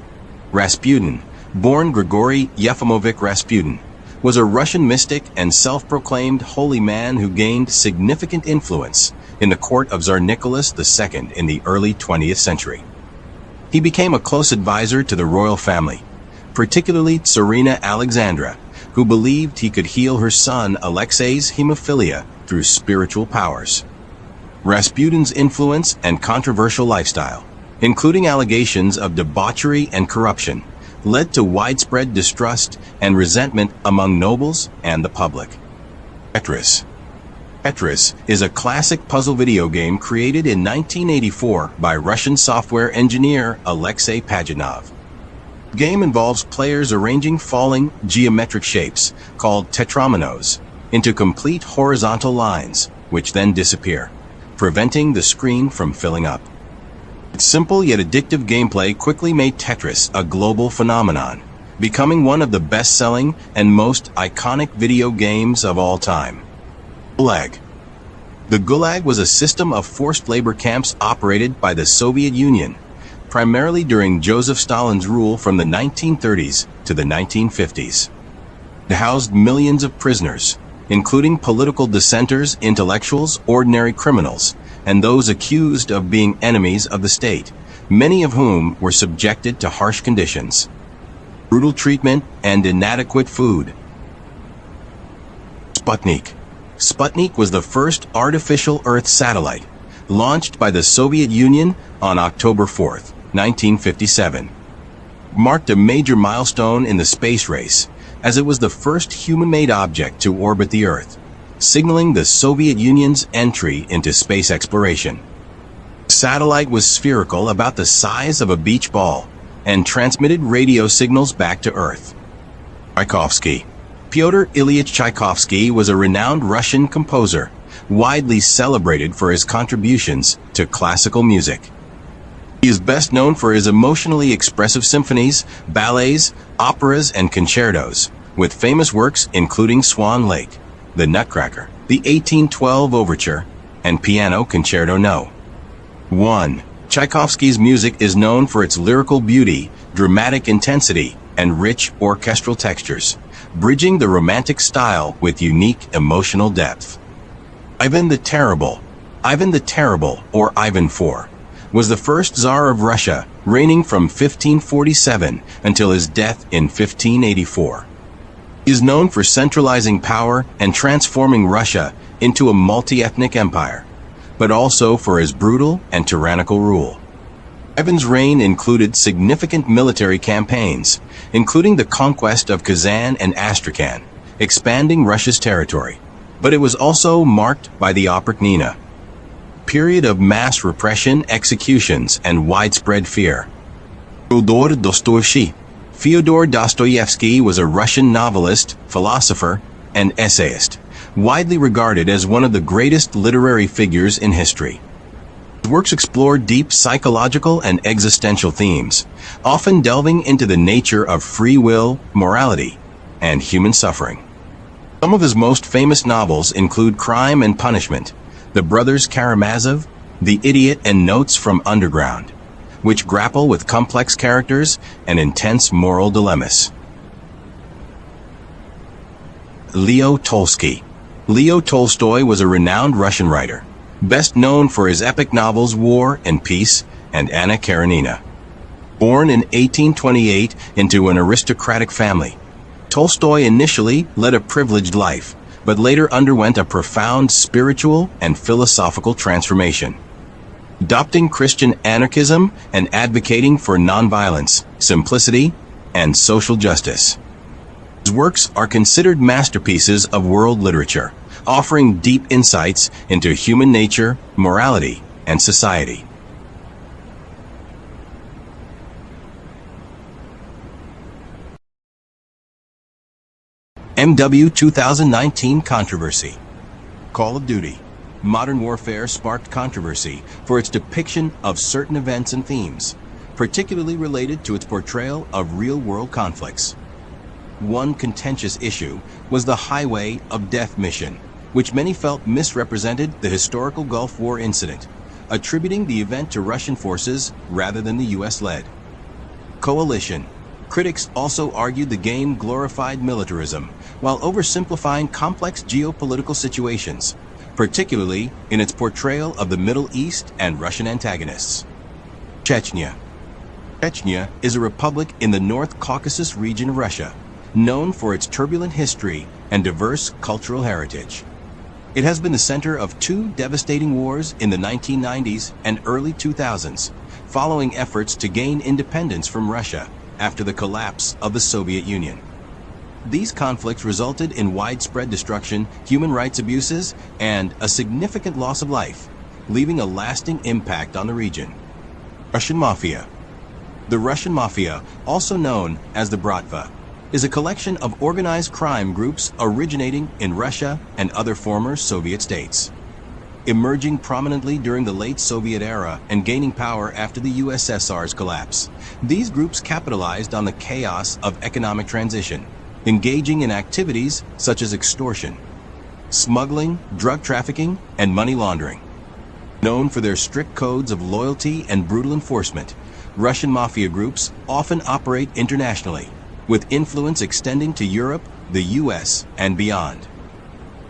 Rasputin, born Grigory Yefimovich Rasputin, was a Russian mystic and self-proclaimed holy man who gained significant influence in the court of Tsar Nicholas II in the early 20th century. He became a close advisor to the royal family, particularly Tsarina Alexandra, who believed he could heal her son Alexei's hemophilia through spiritual powers. Rasputin's influence and controversial lifestyle, including allegations of debauchery and corruption, led to widespread distrust and resentment among nobles and the public. Tetris. Tetris is a classic puzzle video game created in 1984 by Russian software engineer Alexei Pajitnov. The game involves players arranging falling geometric shapes, called tetrominoes, into complete horizontal lines, which then disappear, preventing the screen from filling up. Its simple yet addictive gameplay quickly made Tetris a global phenomenon, becoming one of the best-selling and most iconic video games of all time. Gulag. The Gulag was a system of forced labor camps operated by the Soviet Union, primarily during Joseph Stalin's rule from the 1930s to the 1950s. It housed millions of prisoners, including political dissenters, intellectuals, ordinary criminals, and those accused of being enemies of the state, many of whom were subjected to harsh conditions, brutal treatment, and inadequate food. Sputnik. Sputnik was the first artificial Earth satellite, launched by the Soviet Union on October 4, 1957. It marked a major milestone in the space race, as it was the first human-made object to orbit the Earth, signaling the Soviet Union's entry into space exploration. The satellite was spherical, about the size of a beach ball, and transmitted radio signals back to Earth. Tchaikovsky. Pyotr Ilyich Tchaikovsky was a renowned Russian composer, widely celebrated for his contributions to classical music. He is best known for his emotionally expressive symphonies, ballets, operas, and concertos, with famous works including Swan Lake, The Nutcracker, the 1812 Overture, and Piano Concerto No. 1. Tchaikovsky's music is known for its lyrical beauty, dramatic intensity, and rich orchestral textures, bridging the Romantic style with unique emotional depth. Ivan the Terrible, or Ivan IV, was the first Tsar of Russia, reigning from 1547 until his death in 1584. He is known for centralizing power and transforming Russia into a multi-ethnic empire, but also for his brutal and tyrannical rule. Ivan's reign included significant military campaigns, including the conquest of Kazan and Astrakhan, expanding Russia's territory, but it was also marked by the Oprichnina, period of mass repression, executions, and widespread fear. Fyodor Dostoevsky was a Russian novelist, philosopher, and essayist, widely regarded as one of the greatest literary figures in history. His works explore deep psychological and existential themes, often delving into the nature of free will, morality, and human suffering. Some of his most famous novels include Crime and Punishment, The Brothers Karamazov, The Idiot, and Notes from Underground, which grapple with complex characters and intense moral dilemmas. Leo Tolstoy. Leo Tolstoy was a renowned Russian writer, best known for his epic novels War and Peace and Anna Karenina. Born in 1828 into an aristocratic family, Tolstoy initially led a privileged life, but later underwent a profound spiritual and philosophical transformation. Adopting Christian anarchism and advocating for nonviolence, simplicity, and social justice. His works are considered masterpieces of world literature, offering deep insights into human nature, morality, and society. MW 2019 controversy. Call of Duty. Modern Warfare sparked controversy for its depiction of certain events and themes, particularly related to its portrayal of real-world conflicts. One contentious issue was the Highway of Death mission, which many felt misrepresented the historical Gulf War incident, attributing the event to Russian forces rather than the US-led. Coalition. Critics also argued the game glorified militarism while oversimplifying complex geopolitical situations, particularly in its portrayal of the Middle East and Russian antagonists. Chechnya. Chechnya is a republic in the North Caucasus region of Russia, known for its turbulent history and diverse cultural heritage. It has been the center of two devastating wars in the 1990s and early 2000s, following efforts to gain independence from Russia after the collapse of the Soviet Union. These conflicts resulted in widespread destruction, human rights abuses, and a significant loss of life, leaving a lasting impact on the region. Russian Mafia. The Russian Mafia, also known as the Bratva, is a collection of organized crime groups originating in Russia and other former Soviet states. Emerging prominently during the late Soviet era and gaining power after the USSR's collapse, these groups capitalized on the chaos of economic transition, engaging in activities such as extortion, smuggling, drug trafficking, and money laundering. Known for their strict codes of loyalty and brutal enforcement, Russian mafia groups often operate internationally, with influence extending to Europe, the US, and beyond.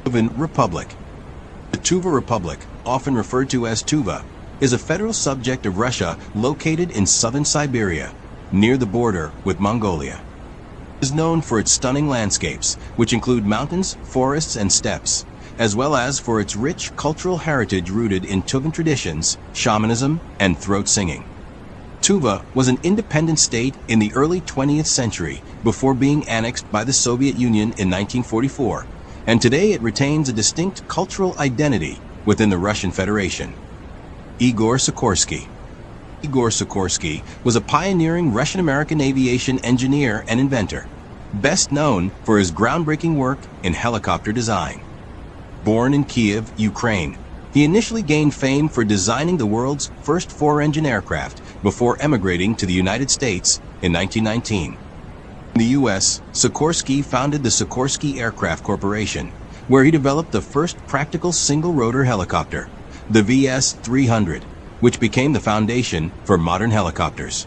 Tuvan Republic. The Tuva Republic, often referred to as Tuva, is a federal subject of Russia located in southern Siberia, near the border with Mongolia. It is known for its stunning landscapes, which include mountains, forests, and steppes, as well as for its rich cultural heritage rooted in Tuvan traditions, shamanism, and throat singing. Tuva was an independent state in the early 20th century before being annexed by the Soviet Union in 1944, and today it retains a distinct cultural identity within the Russian Federation. Igor Sikorsky. Igor Sikorsky was a pioneering Russian-American aviation engineer and inventor, best known for his groundbreaking work in helicopter design. Born in Kiev, Ukraine, he initially gained fame for designing the world's first four-engine aircraft before emigrating to the United States in 1919. In the U.S., Sikorsky founded the Sikorsky Aircraft Corporation, where he developed the first practical single-rotor helicopter, the VS-300, which became the foundation for modern helicopters.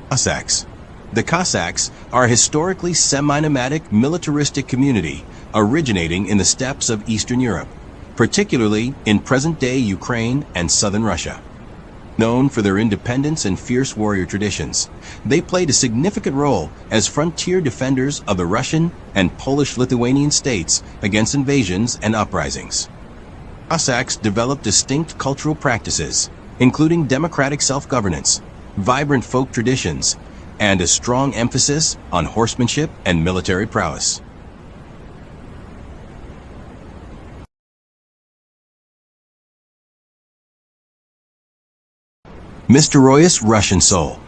Cossacks. The Cossacks are a historically semi-nomadic militaristic community originating in the steppes of Eastern Europe, particularly in present-day Ukraine and southern Russia. Known for their independence and fierce warrior traditions, they played a significant role as frontier defenders of the Russian and Polish-Lithuanian states against invasions and uprisings. Cossacks developed distinct cultural practices, including democratic self-governance, vibrant folk traditions, and a strong emphasis on horsemanship and military prowess. Mysterious Russian soul.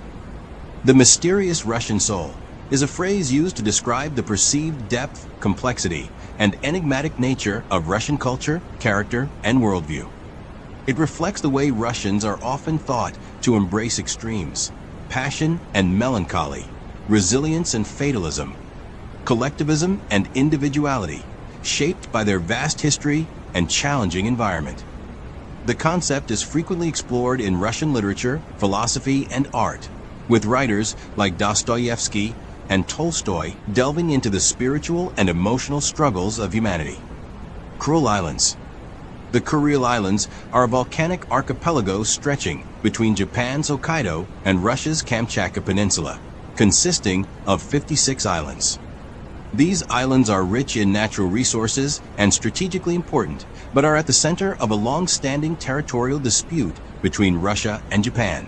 The mysterious Russian soul is a phrase used to describe the perceived depth, complexity, and enigmatic nature of Russian culture, character, and worldview. It reflects the way Russians are often thought to embrace extremes, passion and melancholy, resilience and fatalism, collectivism and individuality, shaped by their vast history and challenging environment. The concept is frequently explored in Russian literature, philosophy, and art, with writers like Dostoevsky and Tolstoy delving into the spiritual and emotional struggles of humanity. Kuril Islands. The Kuril Islands are a volcanic archipelago stretching between Japan's Hokkaido and Russia's Kamchatka Peninsula, consisting of 56 islands. These islands are rich in natural resources and strategically important, but are at the center of a long-standing territorial dispute between Russia and Japan.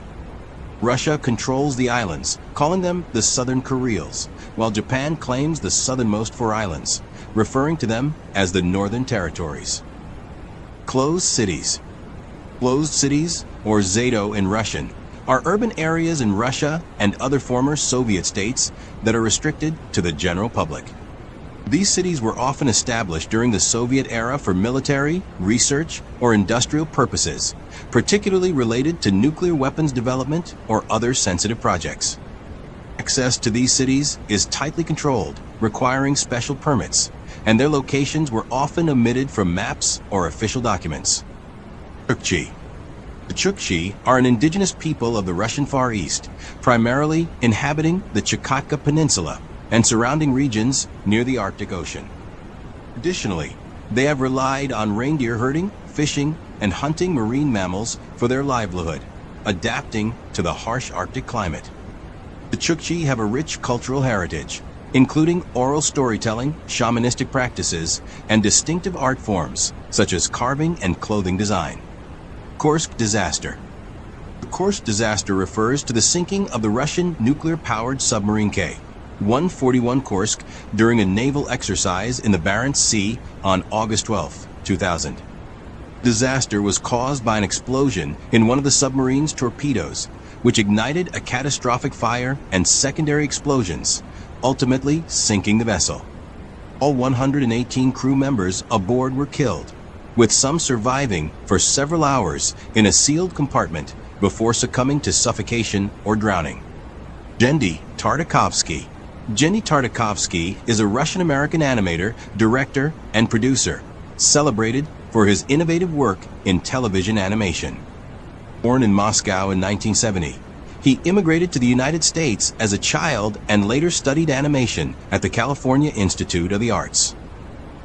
Russia controls the islands, calling them the Southern Kurils, while Japan claims the southernmost four islands, referring to them as the Northern Territories. Closed cities. Closed cities, or Zato in Russian, are urban areas in Russia and other former Soviet states that are restricted to the general public. These cities were often established during the Soviet era for military, research, or industrial purposes, particularly related to nuclear weapons development or other sensitive projects. Access to these cities is tightly controlled, requiring special permits, and their locations were often omitted from maps or official documents. Chukchi. The Chukchi are an indigenous people of the Russian Far East, primarily inhabiting the Chukotka Peninsula and surrounding regions near the Arctic Ocean. Traditionally, they have relied on reindeer herding, fishing, and hunting marine mammals for their livelihood, adapting to the harsh Arctic climate. The Chukchi have a rich cultural heritage, including oral storytelling, shamanistic practices, and distinctive art forms, such as carving and clothing design. Kursk disaster. The Kursk disaster refers to the sinking of the Russian nuclear-powered submarine K-141 Kursk during a naval exercise in the Barents Sea on August 12, 2000. Disaster was caused by an explosion in one of the submarine's torpedoes, which ignited a catastrophic fire and secondary explosions, ultimately sinking the vessel. All 118 crew members aboard were killed, with some surviving for several hours in a sealed compartment before succumbing to suffocation or drowning. Genndy Tartakovsky. Genndy Tartakovsky is a Russian-American animator, director, and producer, celebrated for his innovative work in television animation. Born in Moscow in 1970, he immigrated to the United States as a child and later studied animation at the California Institute of the Arts.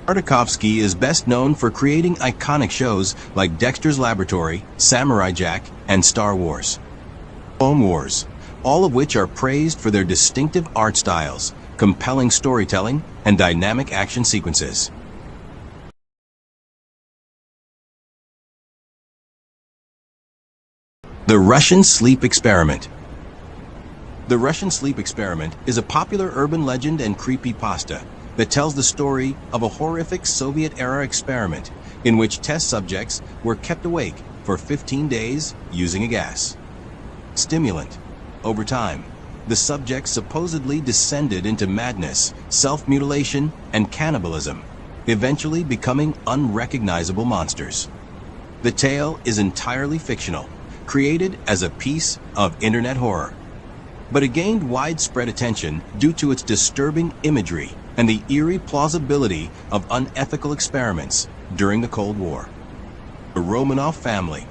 Tartakovsky is best known for creating iconic shows like Dexter's Laboratory, Samurai Jack, and Star Wars. Clone Wars, all of which are praised for their distinctive art styles, compelling storytelling, and dynamic action sequences. The Russian Sleep Experiment. The Russian Sleep Experiment is a popular urban legend and creepypasta that tells the story of a horrific Soviet-era experiment in which test subjects were kept awake for 15 days using a gas stimulant. Over time, the subjects supposedly descended into madness, self-mutilation, and cannibalism, eventually becoming unrecognizable monsters. The tale is entirely fictional, created as a piece of internet horror. But it gained widespread attention due to its disturbing imagery and the eerie plausibility of unethical experiments during the Cold War. The Romanov family.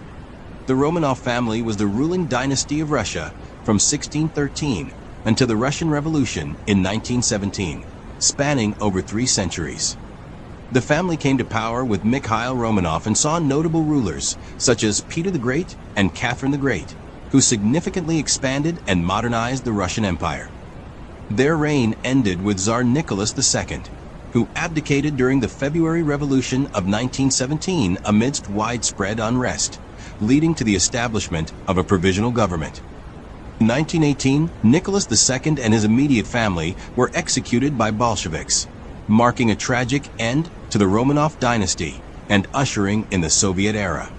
The Romanov family was the ruling dynasty of Russia from 1613 until the Russian Revolution in 1917, spanning over 3 centuries. The family came to power with Mikhail Romanov and saw notable rulers such as Peter the Great and Catherine the Great, who significantly expanded and modernized the Russian Empire. Their reign ended with Tsar Nicholas II, who abdicated during the February Revolution of 1917 amidst widespread unrest, leading to the establishment of a provisional government. In 1918, Nicholas II and his immediate family were executed by Bolsheviks, marking a tragic end to the Romanov dynasty and ushering in the Soviet era.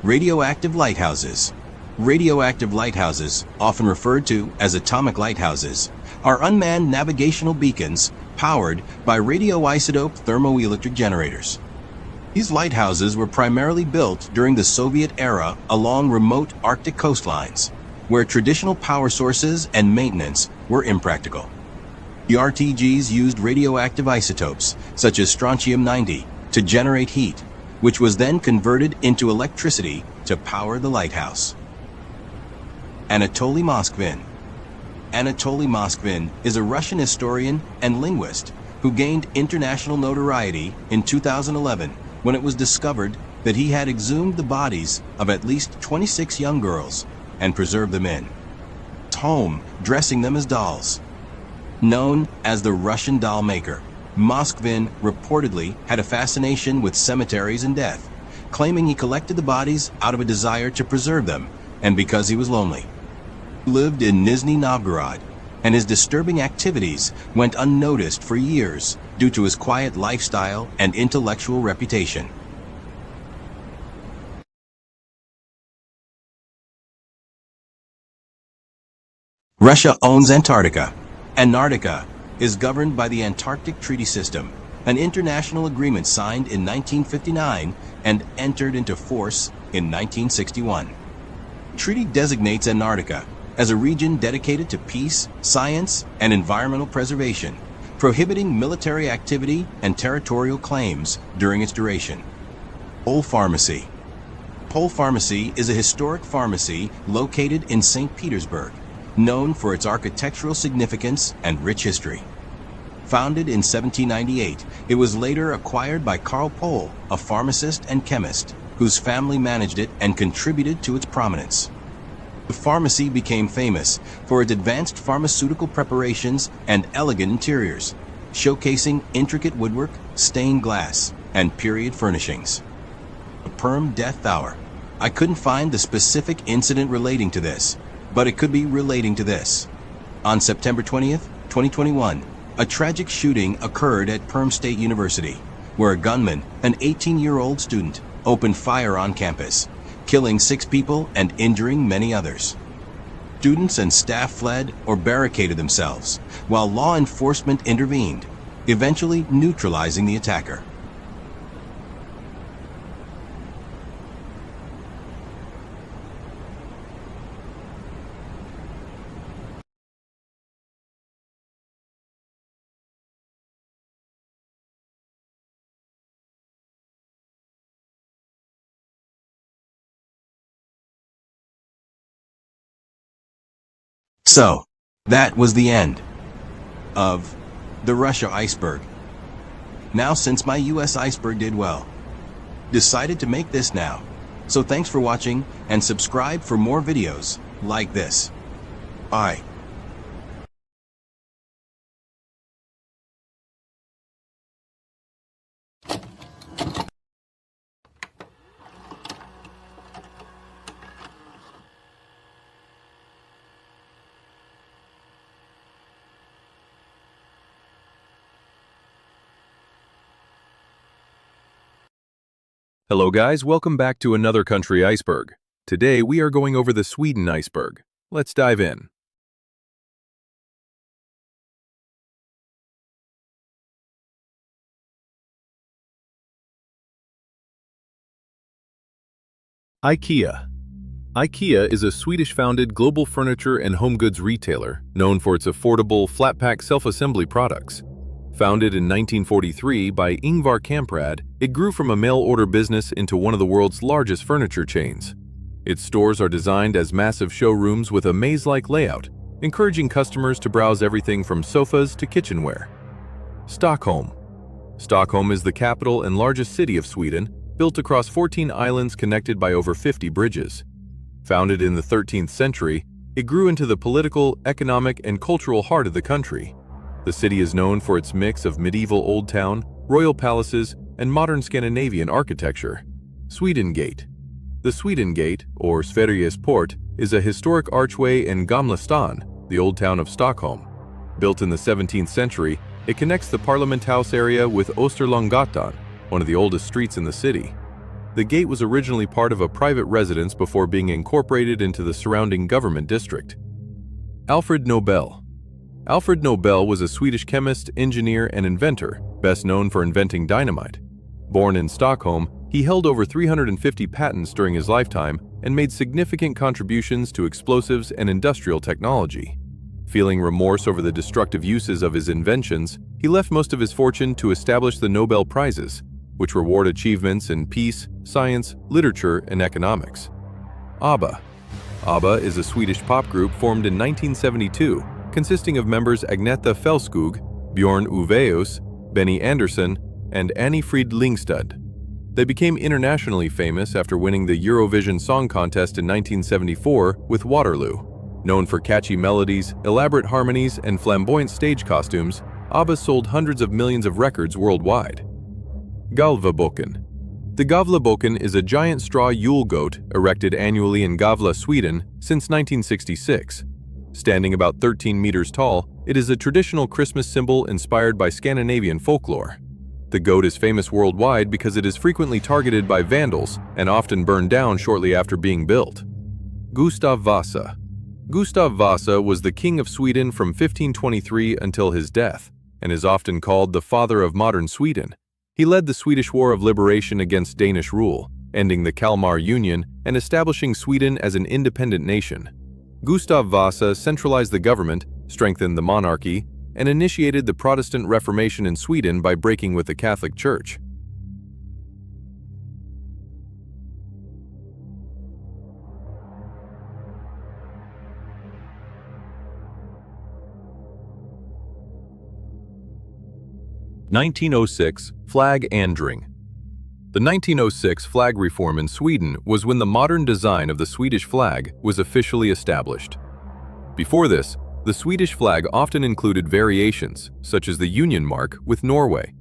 Radioactive lighthouses. Radioactive lighthouses, often referred to as atomic lighthouses, are unmanned navigational beacons powered by radioisotope thermoelectric generators. These lighthouses were primarily built during the Soviet era along remote Arctic coastlines, where traditional power sources and maintenance were impractical. The RTGs used radioactive isotopes, such as strontium-90, to generate heat, which was then converted into electricity to power the lighthouse. Anatoly Moskvin. Anatoly Moskvin is a Russian historian and linguist who gained international notoriety in 2011 when it was discovered that he had exhumed the bodies of at least 26 young girls and preserved them in his home, dressing them as dolls. Known as the Russian doll maker, Moskvin reportedly had a fascination with cemeteries and death, claiming he collected the bodies out of a desire to preserve them and because he was lonely. He lived in Nizhny Novgorod, and his disturbing activities went unnoticed for years due to his quiet lifestyle and intellectual reputation. Russia owns Antarctica. Antarctica is governed by the Antarctic Treaty System, an international agreement signed in 1959 and entered into force in 1961. The treaty designates Antarctica as a region dedicated to peace, science, and environmental preservation, prohibiting military activity and territorial claims during its duration. Pole Pharmacy. Pole Pharmacy is a historic pharmacy located in St. Petersburg, known for its architectural significance and rich history. Founded in 1798, it was later acquired by Karl Pole, a pharmacist and chemist, whose family managed it and contributed to its prominence. The pharmacy became famous for its advanced pharmaceutical preparations and elegant interiors, showcasing intricate woodwork, stained glass, and period furnishings. The Perm Death Hour. I couldn't find the specific incident relating to this, but it could be relating to this. On September 20th, 2021, a tragic shooting occurred at Perm State University, where a gunman, an 18-year-old student, opened fire on campus, killing 6 people and injuring many others. Students and staff fled or barricaded themselves, while law enforcement intervened, eventually neutralizing the attacker. So, that was the end of the Russia iceberg. Now, since my US iceberg did well, decided to make this now. So thanks for watching and subscribe for more videos like this. Bye. Hello guys, welcome back to another country iceberg. Today we are going over the Sweden iceberg. Let's dive in. IKEA. IKEA is a Swedish-founded global furniture and home goods retailer known for its affordable, flat-pack self-assembly products. Founded in 1943 by Ingvar Kamprad, it grew from a mail-order business into one of the world's largest furniture chains. Its stores are designed as massive showrooms with a maze-like layout, encouraging customers to browse everything from sofas to kitchenware. Stockholm. Stockholm is the capital and largest city of Sweden, built across 14 islands connected by over 50 bridges. Founded in the 13th century, it grew into the political, economic, and cultural heart of the country. The city is known for its mix of medieval old town, royal palaces, and modern Scandinavian architecture. Sweden Gate. The Sweden Gate, or Sveriges Port, is a historic archway in Gamla stan, the old town of Stockholm. Built in the 17th century, it connects the Parliament House area with Österlånggatan, one of the oldest streets in the city. The gate was originally part of a private residence before being incorporated into the surrounding government district. Alfred Nobel. Alfred Nobel was a Swedish chemist, engineer, and inventor, best known for inventing dynamite. Born in Stockholm, he held over 350 patents during his lifetime and made significant contributions to explosives and industrial technology. Feeling remorse over the destructive uses of his inventions, he left most of his fortune to establish the Nobel Prizes, which reward achievements in peace, science, literature, and economics. ABBA. ABBA is a Swedish pop group formed in 1972, consisting of members Agneta Fältskog, Björn Ulvaeus, Benny Andersson, and Annie Frid Lyngstad. They became internationally famous after winning the Eurovision Song Contest in 1974 with Waterloo. Known for catchy melodies, elaborate harmonies, and flamboyant stage costumes, ABBA sold hundreds of millions of records worldwide. Gavlebocken. The Gavlebocken is a giant straw Yule goat erected annually in Gavle, Sweden, since 1966. Standing about 13 meters tall, it is a traditional Christmas symbol inspired by Scandinavian folklore. The goat is famous worldwide because it is frequently targeted by vandals and often burned down shortly after being built. Gustav Vasa. Gustav Vasa was the king of Sweden from 1523 until his death, and is often called the father of modern Sweden. He led the Swedish War of Liberation against Danish rule, ending the Kalmar Union and establishing Sweden as an independent nation. Gustav Vasa centralized the government, strengthened the monarchy, and initiated the Protestant Reformation in Sweden by breaking with the Catholic Church. (1906) Flag ändring. The 1906 flag reform in Sweden was when the modern design of the Swedish flag was officially established. Before this, the Swedish flag often included variations, such as the Union mark with Norway.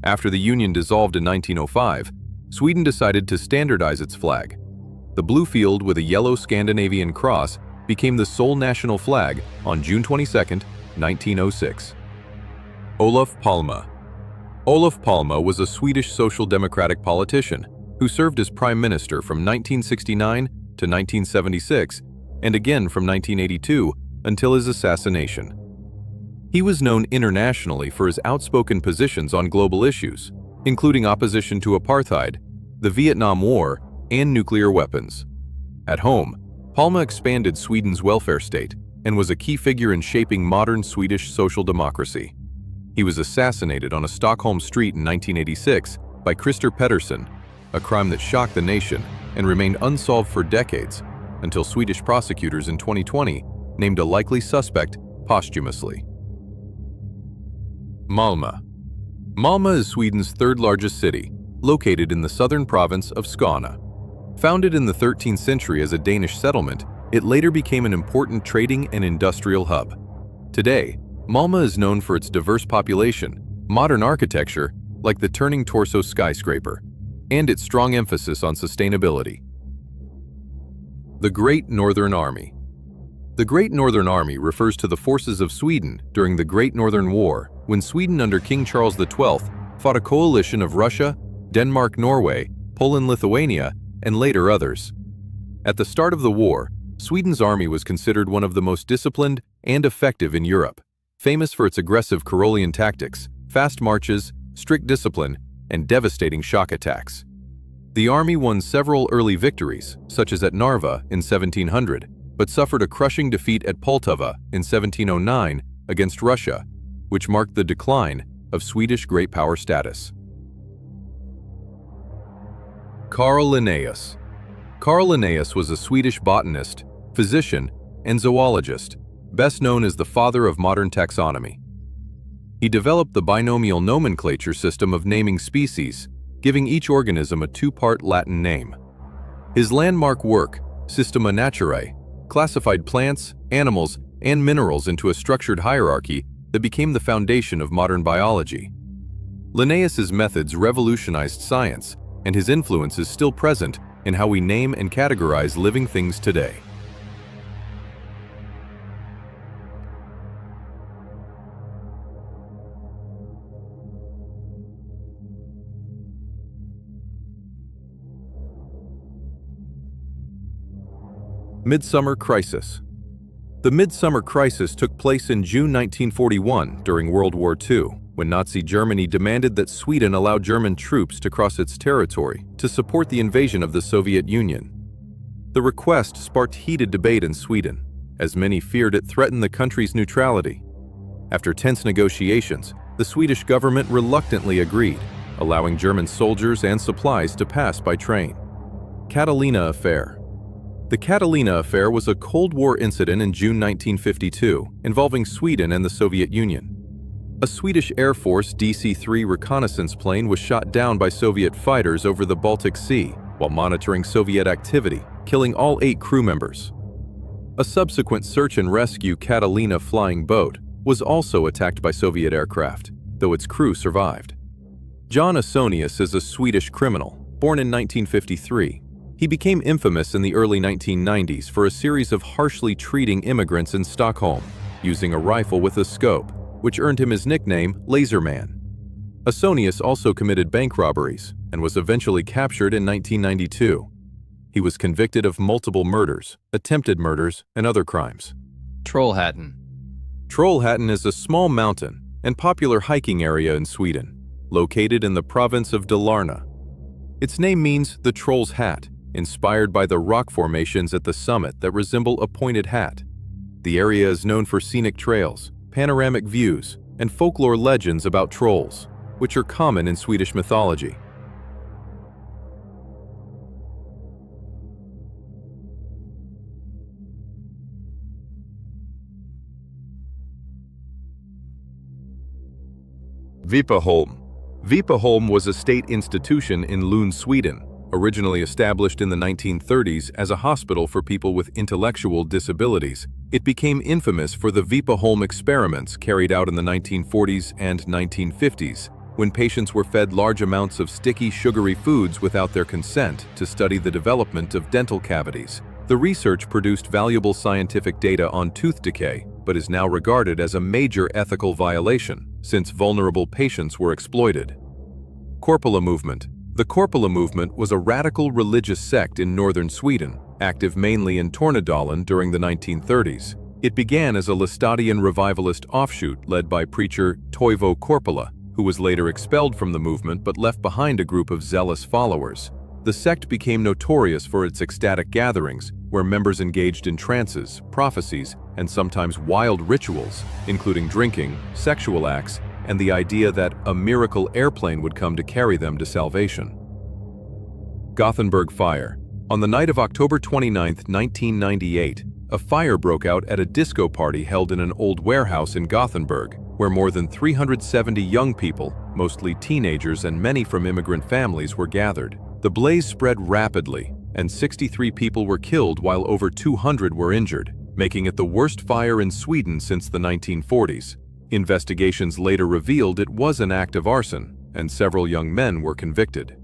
After the Union dissolved in 1905, Sweden decided to standardize its flag. The blue field with a yellow Scandinavian cross became the sole national flag on June 22, 1906. Olof Palme. Olof Palme was a Swedish social democratic politician who served as prime minister from 1969 to 1976 and again from 1982 until his assassination. He was known internationally for his outspoken positions on global issues, including opposition to apartheid, the Vietnam War, and nuclear weapons. At home, Palme expanded Sweden's welfare state and was a key figure in shaping modern Swedish social democracy. He was assassinated on a Stockholm street in 1986 by Christer Pettersson, a crime that shocked the nation and remained unsolved for decades until Swedish prosecutors in 2020 named a likely suspect posthumously. Malmö. Malmö is Sweden's third largest city, located in the southern province of Skåne. Founded in the 13th century as a Danish settlement, it later became an important trading and industrial hub. Today, Malmö is known for its diverse population, modern architecture, like the turning torso skyscraper, and its strong emphasis on sustainability. The Great Northern Army. The Great Northern Army refers to the forces of Sweden during the Great Northern War, when Sweden under King Charles XII fought a coalition of Russia, Denmark, Norway, Poland-Lithuania, and later others. At the start of the war, Sweden's army was considered one of the most disciplined and effective in Europe, famous for its aggressive Karolian tactics, fast marches, strict discipline, and devastating shock attacks. The army won several early victories, such as at Narva in 1700, but suffered a crushing defeat at Poltava in 1709 against Russia, which marked the decline of Swedish great power status. Carl Linnaeus. Carl Linnaeus was a Swedish botanist, physician, and zoologist, best known as the father of modern taxonomy. He developed the binomial nomenclature system of naming species, giving each organism a two-part Latin name. His landmark work, Systema Naturae, classified plants, animals, and minerals into a structured hierarchy that became the foundation of modern biology. Linnaeus's methods revolutionized science, and his influence is still present in how we name and categorize living things today. Midsummer Crisis. The Midsummer Crisis took place in June 1941 during World War II, when Nazi Germany demanded that Sweden allow German troops to cross its territory to support the invasion of the Soviet Union. The request sparked heated debate in Sweden, as many feared it threatened the country's neutrality. After tense negotiations, the Swedish government reluctantly agreed, allowing German soldiers and supplies to pass by train. Catalina Affair. The Catalina Affair was a Cold War incident in June 1952 involving Sweden and the Soviet Union. A Swedish Air Force DC-3 reconnaissance plane was shot down by Soviet fighters over the Baltic Sea while monitoring Soviet activity, killing all 8 crew members. A subsequent search and rescue Catalina flying boat was also attacked by Soviet aircraft, though its crew survived. John Ausonius is a Swedish criminal, born in 1953. He became infamous in the early 1990s for a series of harshly treating immigrants in Stockholm, using a rifle with a scope, which earned him his nickname Laserman. Ausonius also committed bank robberies and was eventually captured in 1992. He was convicted of multiple murders, attempted murders, and other crimes. Trollhättan. Trollhättan is a small mountain and popular hiking area in Sweden, located in the province of Dalarna. Its name means the troll's hat, inspired by the rock formations at the summit that resemble a pointed hat. The area is known for scenic trails, panoramic views, and folklore legends about trolls, which are common in Swedish mythology. Vipeholm. Vipeholm was a state institution in Lund, Sweden. Originally established in the 1930s as a hospital for people with intellectual disabilities, it became infamous for the Vipeholm experiments carried out in the 1940s and 1950s, when patients were fed large amounts of sticky, sugary foods without their consent to study the development of dental cavities. The research produced valuable scientific data on tooth decay, but is now regarded as a major ethical violation, since vulnerable patients were exploited. Korpela movement. The Korpela movement was a radical religious sect in northern Sweden, active mainly in Tornedalen during the 1930s. It began as a Lestadian revivalist offshoot led by preacher Toivo Korpela, who was later expelled from the movement but left behind a group of zealous followers. The sect became notorious for its ecstatic gatherings, where members engaged in trances, prophecies, and sometimes wild rituals, including drinking, sexual acts, and the idea that a miracle airplane would come to carry them to salvation. Gothenburg Fire. On the night of October 29, 1998, a fire broke out at a disco party held in an old warehouse in Gothenburg, where more than 370 young people, mostly teenagers and many from immigrant families, were gathered. The blaze spread rapidly, and 63 people were killed while over 200 were injured, making it the worst fire in Sweden since the 1940s. Investigations later revealed it was an act of arson, and several young men were convicted.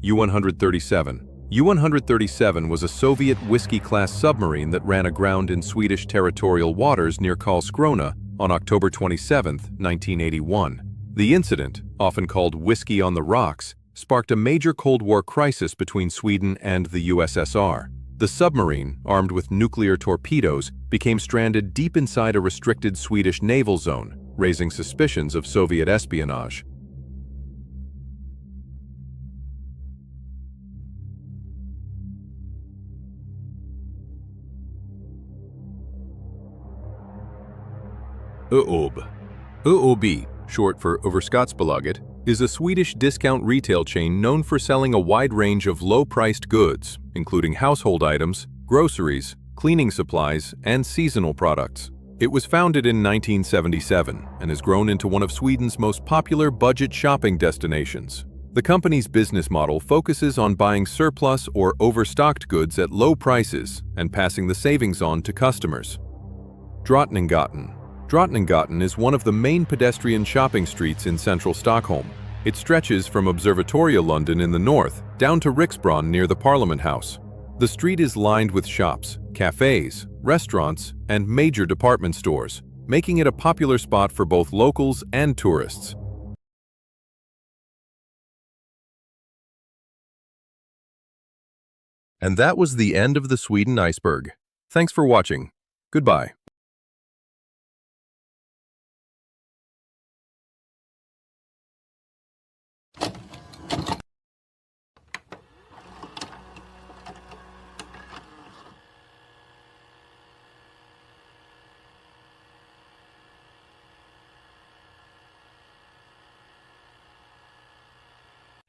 U-137. U-137 was a Soviet Whiskey-class submarine that ran aground in Swedish territorial waters near Karlskrona on October 27, 1981. The incident, often called Whiskey on the Rocks, sparked a major Cold War crisis between Sweden and the USSR. The submarine, armed with nuclear torpedoes, became stranded deep inside a restricted Swedish naval zone, raising suspicions of Soviet espionage. ÖoB, short for Överskottsbolaget, is a Swedish discount retail chain known for selling a wide range of low-priced goods, including household items, groceries, cleaning supplies, and seasonal products. It was founded in 1977 and has grown into one of Sweden's most popular budget shopping destinations. The company's business model focuses on buying surplus or overstocked goods at low prices and passing the savings on to customers. Drottninggatan. Drottninggatan is one of the main pedestrian shopping streets in central Stockholm. It stretches from Observatoria London in the north down to Riksbron near the Parliament House. The street is lined with shops, cafes, restaurants, and major department stores, making it a popular spot for both locals and tourists. And that was the end of the Sweden iceberg. Thanks for watching. Goodbye.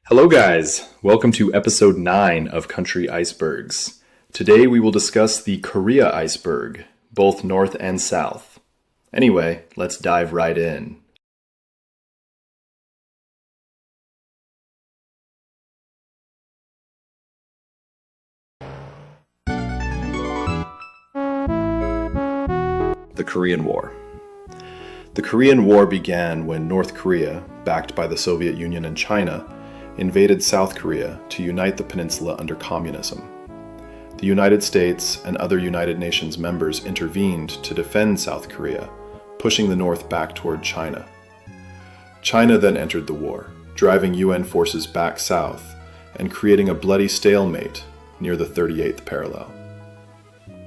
Hello guys, welcome to episode 9 of Country Icebergs. Today we will discuss the Korea iceberg, both north and south. Anyway, let's dive right in. The Korean War. The Korean War began when North Korea, backed by the Soviet Union and China, invaded South Korea to unite the peninsula under communism. The United States and other United Nations members intervened to defend South Korea, pushing the North back toward China. China then entered the war, driving UN forces back south and creating a bloody stalemate near the 38th parallel.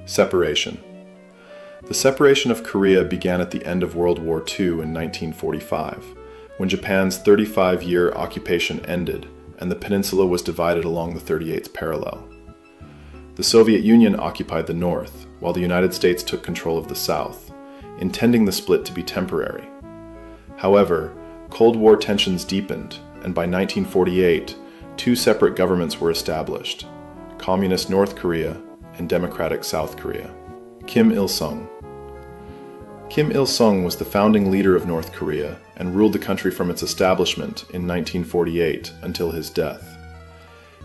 Separation. The separation of Korea began at the end of World War II in 1945, when Japan's 35-year occupation ended and the peninsula was divided along the 38th parallel. The Soviet Union occupied the north, while the United States took control of the south, intending the split to be temporary. However, Cold War tensions deepened, and by 1948, two separate governments were established: Communist North Korea and Democratic South Korea. Kim Il-sung. Kim Il-sung was the founding leader of North Korea and ruled the country from its establishment in 1948 until his death.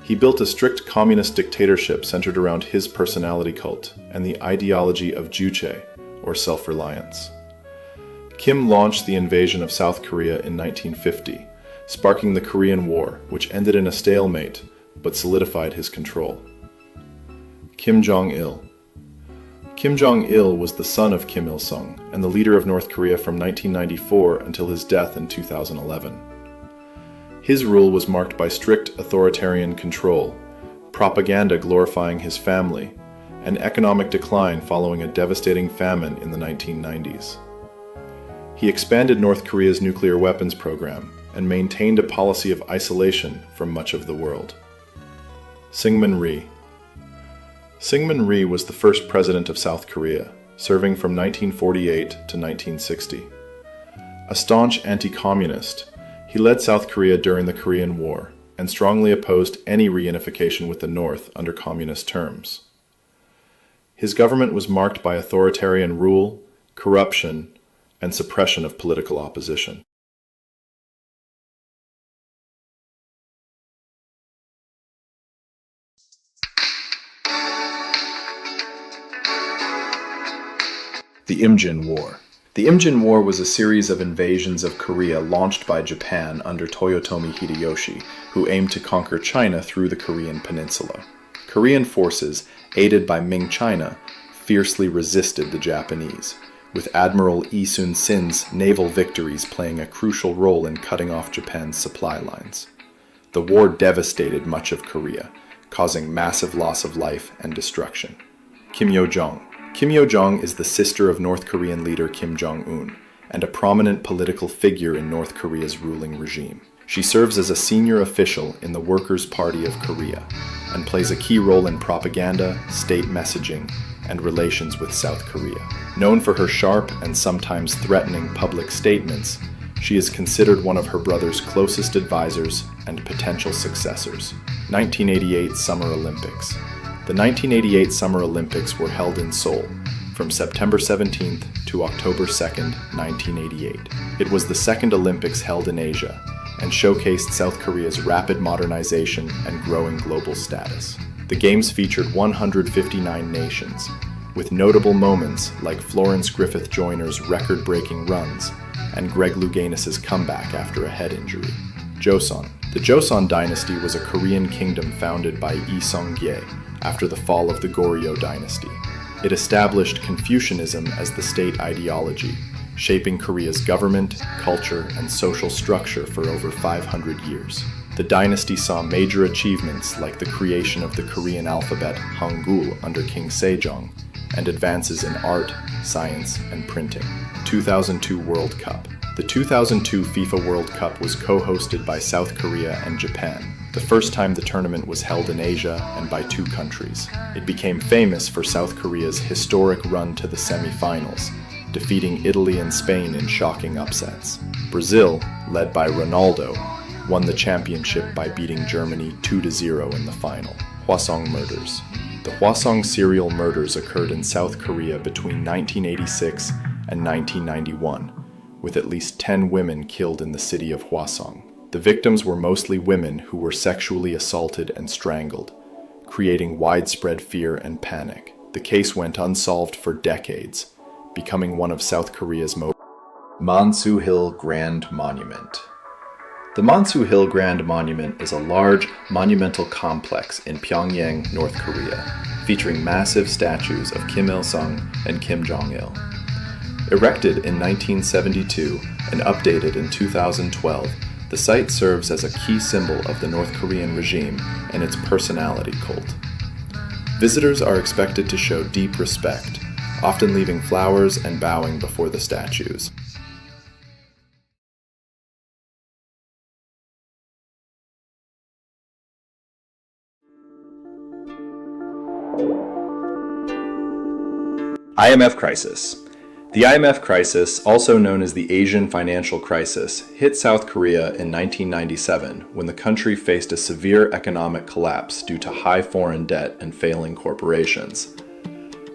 He built a strict communist dictatorship centered around his personality cult and the ideology of juche, or self-reliance. Kim launched the invasion of South Korea in 1950, sparking the Korean War, which ended in a stalemate but solidified his control. Kim Jong-il. Kim Jong-il was the son of Kim Il-sung and the leader of North Korea from 1994 until his death in 2011. His rule was marked by strict authoritarian control, propaganda glorifying his family, and economic decline following a devastating famine in the 1990s. He expanded North Korea's nuclear weapons program and maintained a policy of isolation from much of the world. Syngman Rhee. Syngman Rhee was the first president of South Korea, serving from 1948 to 1960. A staunch anti-communist, he led South Korea during the Korean War and strongly opposed any reunification with the North under communist terms. His government was marked by authoritarian rule, corruption, and suppression of political opposition. The Imjin War. The Imjin War was a series of invasions of Korea launched by Japan under Toyotomi Hideyoshi, who aimed to conquer China through the Korean peninsula. Korean forces, aided by Ming China, fiercely resisted the Japanese, with Admiral Lee Sun-sin's naval victories playing a crucial role in cutting off Japan's supply lines. The war devastated much of Korea, causing massive loss of life and destruction. Kim Yo-jong. Kim Yo-jong is the sister of North Korean leader Kim Jong-un and a prominent political figure in North Korea's ruling regime. She serves as a senior official in the Workers' Party of Korea and plays a key role in propaganda, state messaging, and relations with South Korea. Known for her sharp and sometimes threatening public statements, she is considered one of her brother's closest advisors and potential successors. 1988 Summer Olympics. The 1988 Summer Olympics were held in Seoul from September 17th to October 2nd, 1988. It was the second Olympics held in Asia and showcased South Korea's rapid modernization and growing global status. The Games featured 159 nations, with notable moments like Florence Griffith Joyner's record-breaking runs and Greg Louganis' comeback after a head injury. Joseon. The Joseon dynasty was a Korean kingdom founded by Yi Seong-gye after the fall of the Goryeo dynasty. It established Confucianism as the state ideology, shaping Korea's government, culture, and social structure for over 500 years. The dynasty saw major achievements like the creation of the Korean alphabet Hangul under King Sejong, and advances in art, science, and printing. 2002 World Cup. The 2002 FIFA World Cup was co-hosted by South Korea and Japan, the first time the tournament was held in Asia and by two countries. It became famous for South Korea's historic run to the semi-finals, defeating Italy and Spain in shocking upsets. Brazil, led by Ronaldo, won the championship by beating Germany 2-0 in the final. Hwasong murders. The Hwasong serial murders occurred in South Korea between 1986 and 1991, with at least 10 women killed in the city of Hwasong. The victims were mostly women who were sexually assaulted and strangled, creating widespread fear and panic. The case went unsolved for decades, becoming one of South Korea's most. Mansu Hill Grand Monument. The Mansu Hill Grand Monument is a large, monumental complex in Pyongyang, North Korea, featuring massive statues of Kim Il-sung and Kim Jong-il. Erected in 1972 and updated in 2012, the site serves as a key symbol of the North Korean regime and its personality cult. Visitors are expected to show deep respect, often leaving flowers and bowing before the statues. IMF crisis. The IMF crisis, also known as the Asian financial crisis, hit South Korea in 1997 when the country faced a severe economic collapse due to high foreign debt and failing corporations.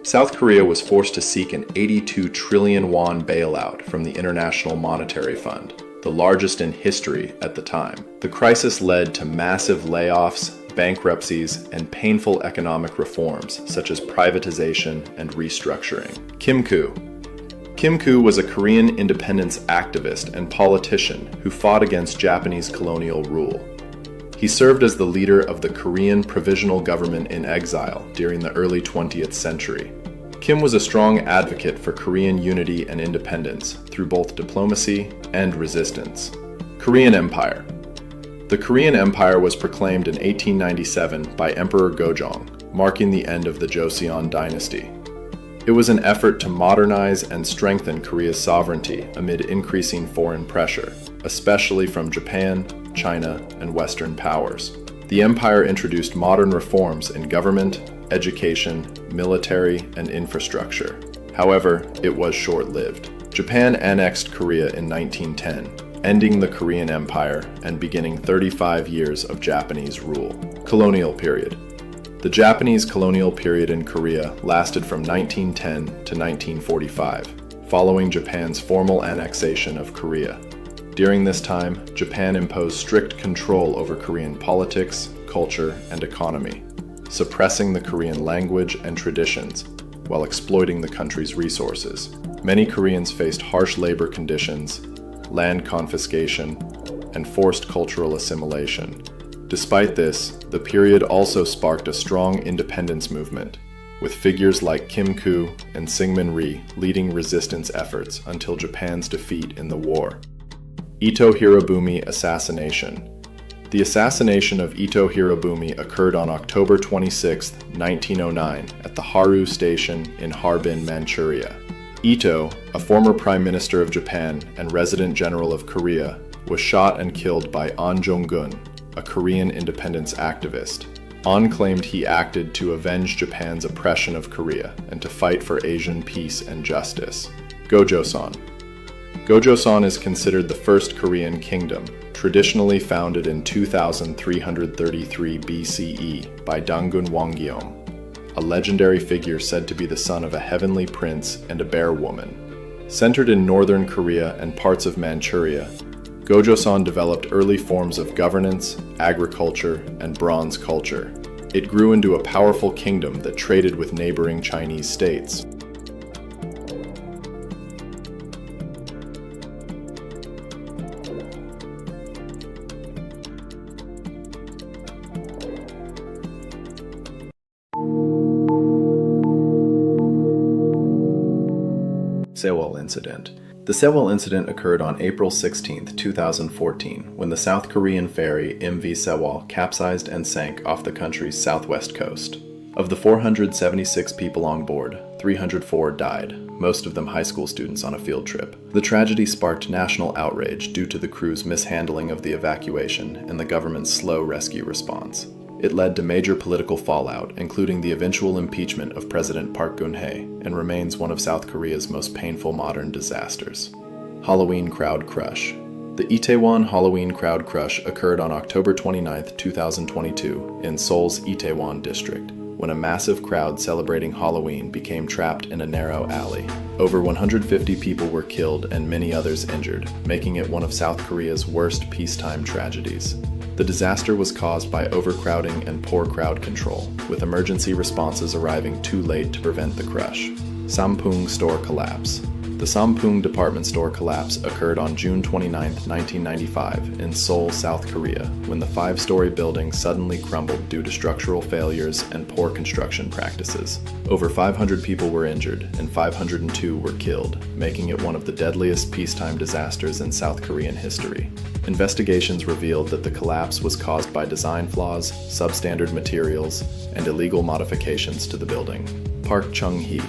South Korea was forced to seek an 82 trillion won bailout from the International Monetary Fund, the largest in history at the time. The crisis led to massive layoffs, bankruptcies, and painful economic reforms such as privatization and restructuring. Kim Koo. Kim Koo was a Korean independence activist and politician who fought against Japanese colonial rule. He served as the leader of the Korean Provisional Government in exile during the early 20th century. Kim was a strong advocate for Korean unity and independence through both diplomacy and resistance. Korean Empire. The Korean Empire was proclaimed in 1897 by Emperor Gojong, marking the end of the Joseon dynasty. It was an effort to modernize and strengthen Korea's sovereignty amid increasing foreign pressure, especially from Japan, China, and Western powers. The empire introduced modern reforms in government, education, military, and infrastructure. However, it was short-lived. Japan annexed Korea in 1910, ending the Korean Empire and beginning 35 years of Japanese rule. Colonial period. The Japanese colonial period in Korea lasted from 1910 to 1945, following Japan's formal annexation of Korea. During this time, Japan imposed strict control over Korean politics, culture, and economy, suppressing the Korean language and traditions while exploiting the country's resources. Many Koreans faced harsh labor conditions, land confiscation, and forced cultural assimilation. Despite this, the period also sparked a strong independence movement, with figures like Kim Koo and Syngman Rhee leading resistance efforts until Japan's defeat in the war. Ito Hirobumi assassination. The assassination of Ito Hirobumi occurred on October 26, 1909, at the Haru Station in Harbin, Manchuria. Ito, a former Prime Minister of Japan and Resident General of Korea, was shot and killed by An Jong-gun, a Korean independence activist. An claimed he acted to avenge Japan's oppression of Korea and to fight for Asian peace and justice. Gojoseon. Gojoseon is considered the first Korean kingdom, traditionally founded in 2333 BCE by Dangun Wangyeom, a legendary figure said to be the son of a heavenly prince and a bear woman. Centered in northern Korea and parts of Manchuria, Gojoseon developed early forms of governance, agriculture, and bronze culture. It grew into a powerful kingdom that traded with neighboring Chinese states. Sewol Incident. The Sewol Incident occurred on April 16, 2014, when the South Korean ferry MV Sewol capsized and sank off the country's southwest coast. Of the 476 people on board, 304 died, most of them high school students on a field trip. The tragedy sparked national outrage due to the crew's mishandling of the evacuation and the government's slow rescue response. It led to major political fallout, including the eventual impeachment of President Park Geun-hye, and remains one of South Korea's most painful modern disasters. Halloween Crowd Crush. The Itaewon Halloween Crowd Crush occurred on October 29, 2022, in Seoul's Itaewon district, when a massive crowd celebrating Halloween became trapped in a narrow alley. Over 150 people were killed and many others injured, making it one of South Korea's worst peacetime tragedies. The disaster was caused by overcrowding and poor crowd control, with emergency responses arriving too late to prevent the crush. Sampoong Store Collapse. The Sampoong department store collapse occurred on June 29, 1995, in Seoul, South Korea, when the 5-story building suddenly crumbled due to structural failures and poor construction practices. Over 500 people were injured, and 502 were killed, making it one of the deadliest peacetime disasters in South Korean history. Investigations revealed that the collapse was caused by design flaws, substandard materials, and illegal modifications to the building. Park Chung-hee.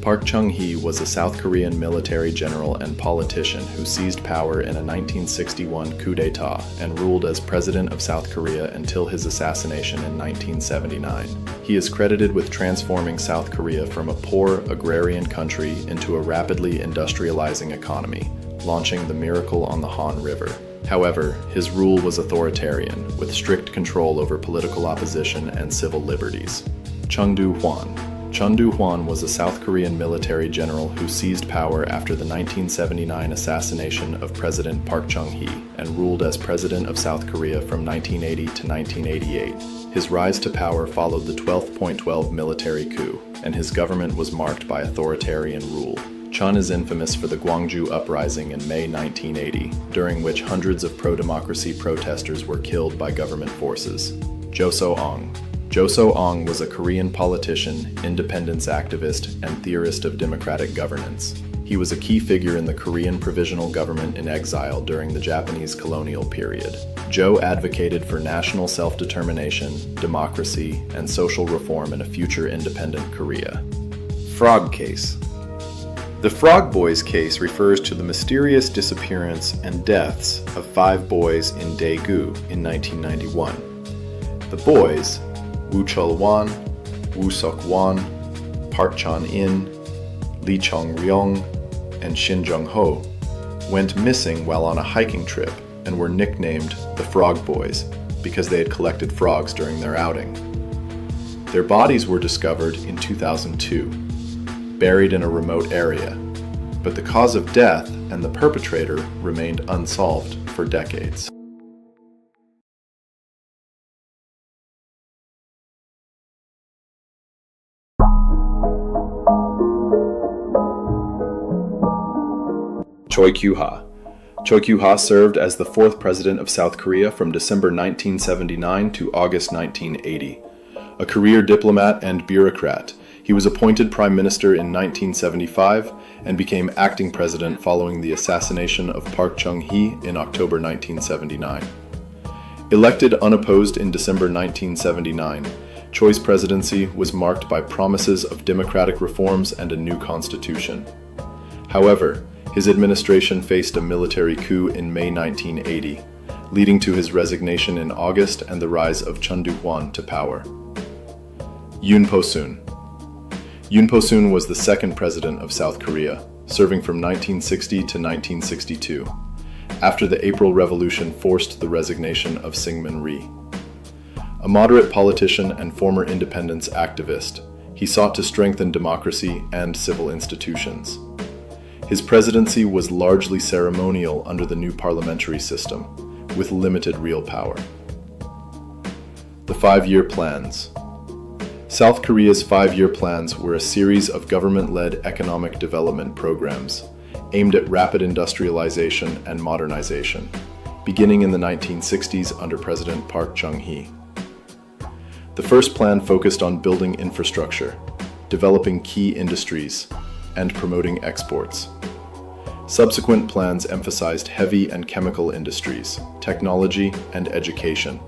Park Chung-hee was a South Korean military general and politician who seized power in a 1961 coup d'etat and ruled as president of South Korea until his assassination in 1979. He is credited with transforming South Korea from a poor, agrarian country into a rapidly industrializing economy, launching the Miracle on the Han River. However, his rule was authoritarian, with strict control over political opposition and civil liberties. Chung Do-hwan. Chung Do-hwan was a South Korean military general who seized power after the 1979 assassination of President Park Chung-hee and ruled as president of South Korea from 1980 to 1988. His rise to power followed the 12.12 military coup, and his government was marked by authoritarian rule. Chun is infamous for the Gwangju Uprising in May 1980, during which hundreds of pro-democracy protesters were killed by government forces. Jo So-ong. Jo So-ong was a Korean politician, independence activist, and theorist of democratic governance. He was a key figure in the Korean provisional government in exile during the Japanese colonial period. Jo advocated for national self-determination, democracy, and social reform in a future independent Korea. Frog Case. The Frog Boys case refers to the mysterious disappearance and deaths of 5 boys in Daegu in 1991. The boys, Woo Chul-won, Woo Seok-won, Park Chan-in, Lee Chong-ryong, and Shin Jung-ho, went missing while on a hiking trip and were nicknamed the Frog Boys because they had collected frogs during their outing. Their bodies were discovered in 2002, buried in a remote area, but the cause of death and the perpetrator remained unsolved for decades. Choi Kyu-ha. Choi Kyu-ha served as the 4th president of South Korea from December 1979 to August 1980. A career diplomat and bureaucrat, he was appointed prime minister in 1975 and became acting president following the assassination of Park Chung-hee in October 1979. Elected unopposed in December 1979, Choi's presidency was marked by promises of democratic reforms and a new constitution. However, his administration faced a military coup in May 1980, leading to his resignation in August and the rise of Chun Doo-hwan to power. Yoon Po-soon. Yoon Po-soon was the second president of South Korea, serving from 1960 to 1962, after the April Revolution forced the resignation of Syngman Rhee. A moderate politician and former independence activist, he sought to strengthen democracy and civil institutions. His presidency was largely ceremonial under the new parliamentary system, with limited real power. The 5-year plans. South Korea's 5-year plans were a series of government-led economic development programs aimed at rapid industrialization and modernization, beginning in the 1960s under President Park Chung-hee. The first plan focused on building infrastructure, developing key industries, and promoting exports. Subsequent plans emphasized heavy and chemical industries, technology, and education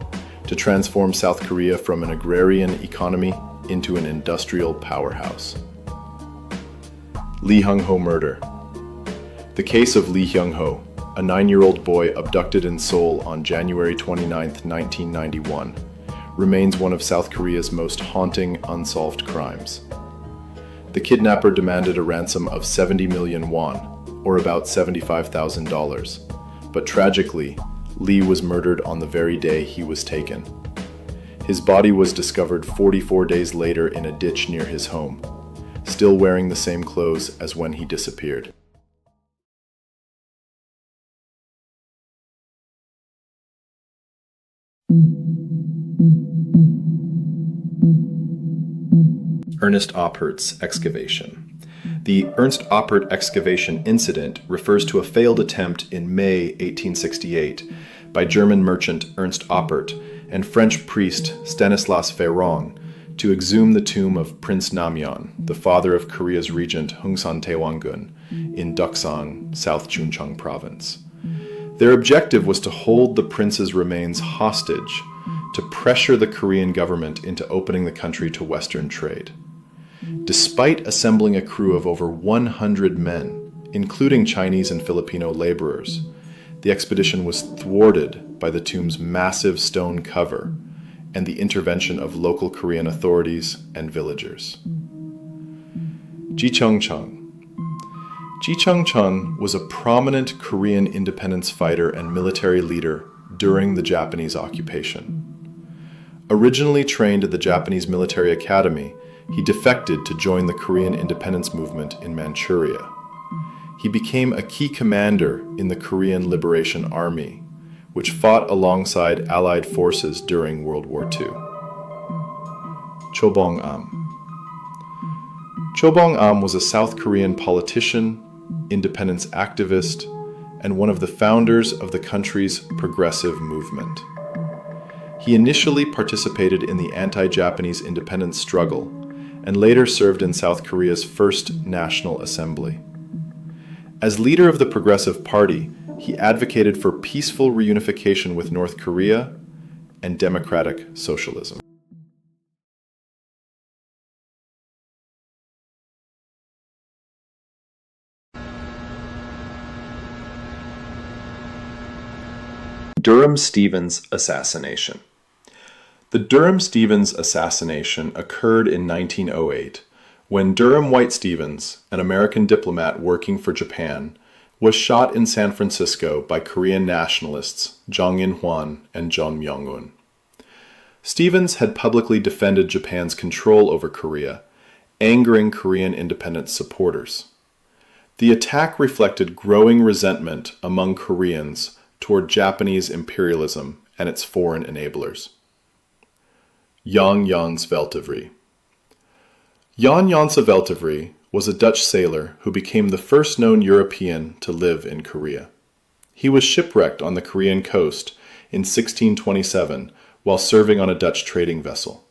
to transform South Korea from an agrarian economy into an industrial powerhouse. Lee Hyung-ho murder. The case of Lee Hyung-ho, a 9-year-old boy abducted in Seoul on January 29, 1991, remains one of South Korea's most haunting unsolved crimes. The kidnapper demanded a ransom of 70 million won, or about $75,000, but tragically, Lee was murdered on the very day he was taken. His body was discovered 44 days later in a ditch near his home, still wearing the same clothes as when he disappeared. Ernst Oppert's excavation. The Ernst Oppert excavation incident refers to a failed attempt in May 1868 by German merchant Ernst Oppert and French priest Stanislas Véron to exhume the tomb of Prince Namyeon, the father of Korea's regent Hungsan Taewanggun, in Doksan, South Chuncheong province. Their objective was to hold the prince's remains hostage to pressure the Korean government into opening the country to Western trade. Despite assembling a crew of over 100 men, including Chinese and Filipino laborers, the expedition was thwarted by the tomb's massive stone cover and the intervention of local Korean authorities and villagers. Ji Chung-chun. Ji Chung-chun was a prominent Korean independence fighter and military leader during the Japanese occupation. Originally trained at the Japanese Military Academy, he defected to join the Korean independence movement in Manchuria. He became a key commander in the Korean Liberation Army, which fought alongside Allied forces during World War II. Cho Bong-am. Cho Bong-am was a South Korean politician, independence activist, and one of the founders of the country's progressive movement. He initially participated in the anti-Japanese independence struggle and later served in South Korea's First National Assembly. As leader of the Progressive Party, he advocated for peaceful reunification with North Korea and democratic socialism. Durham-Stevens assassination. The Durham-Stevens assassination occurred in 1908, when Durham White Stevens, an American diplomat working for Japan, was shot in San Francisco by Korean nationalists Jong In-hwan and John Myung-un. Stevens had publicly defended Japan's control over Korea, angering Korean independence supporters. The attack reflected growing resentment among Koreans toward Japanese imperialism and its foreign enablers. Jan Jans Veltevre. Jan Jans Veltevre was a Dutch sailor who became the first known European to live in Korea. He was shipwrecked on the Korean coast in 1627 while serving on a Dutch trading vessel.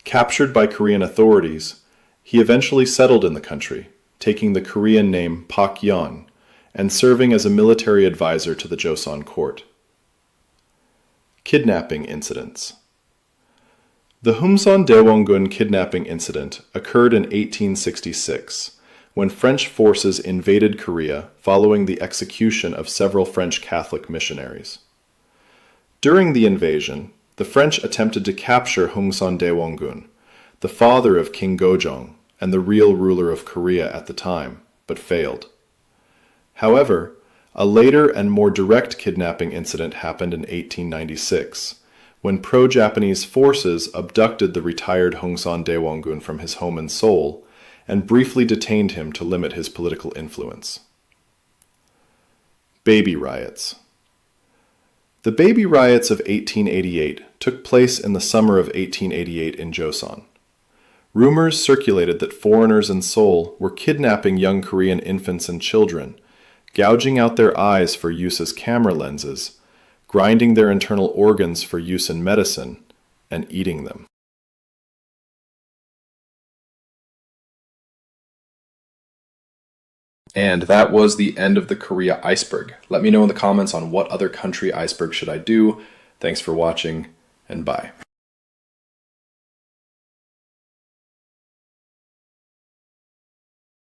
Captured by Korean authorities, he eventually settled in the country, taking the Korean name Pak Yan and serving as a military advisor to the Joseon court. Kidnapping incidents. The Humsan Daewongun kidnapping incident occurred in 1866, when French forces invaded Korea following the execution of several French Catholic missionaries. During the invasion, the French attempted to capture Humsan Daewongun, the father of King Gojong and the real ruler of Korea at the time, but failed. However, a later and more direct kidnapping incident happened in 1896, when pro-Japanese forces abducted the retired Humsan Daewongun from his home in Seoul and briefly detained him to limit his political influence. Baby riots. The baby riots of 1888 took place in the summer of 1888 in Joseon. Rumors circulated that foreigners in Seoul were kidnapping young Korean infants and children, gouging out their eyes for use as camera lenses, grinding their internal organs for use in medicine, and eating them. And that was the end of the Korea iceberg. Let me know in the comments on what other country iceberg should I do. Thanks for watching, and bye.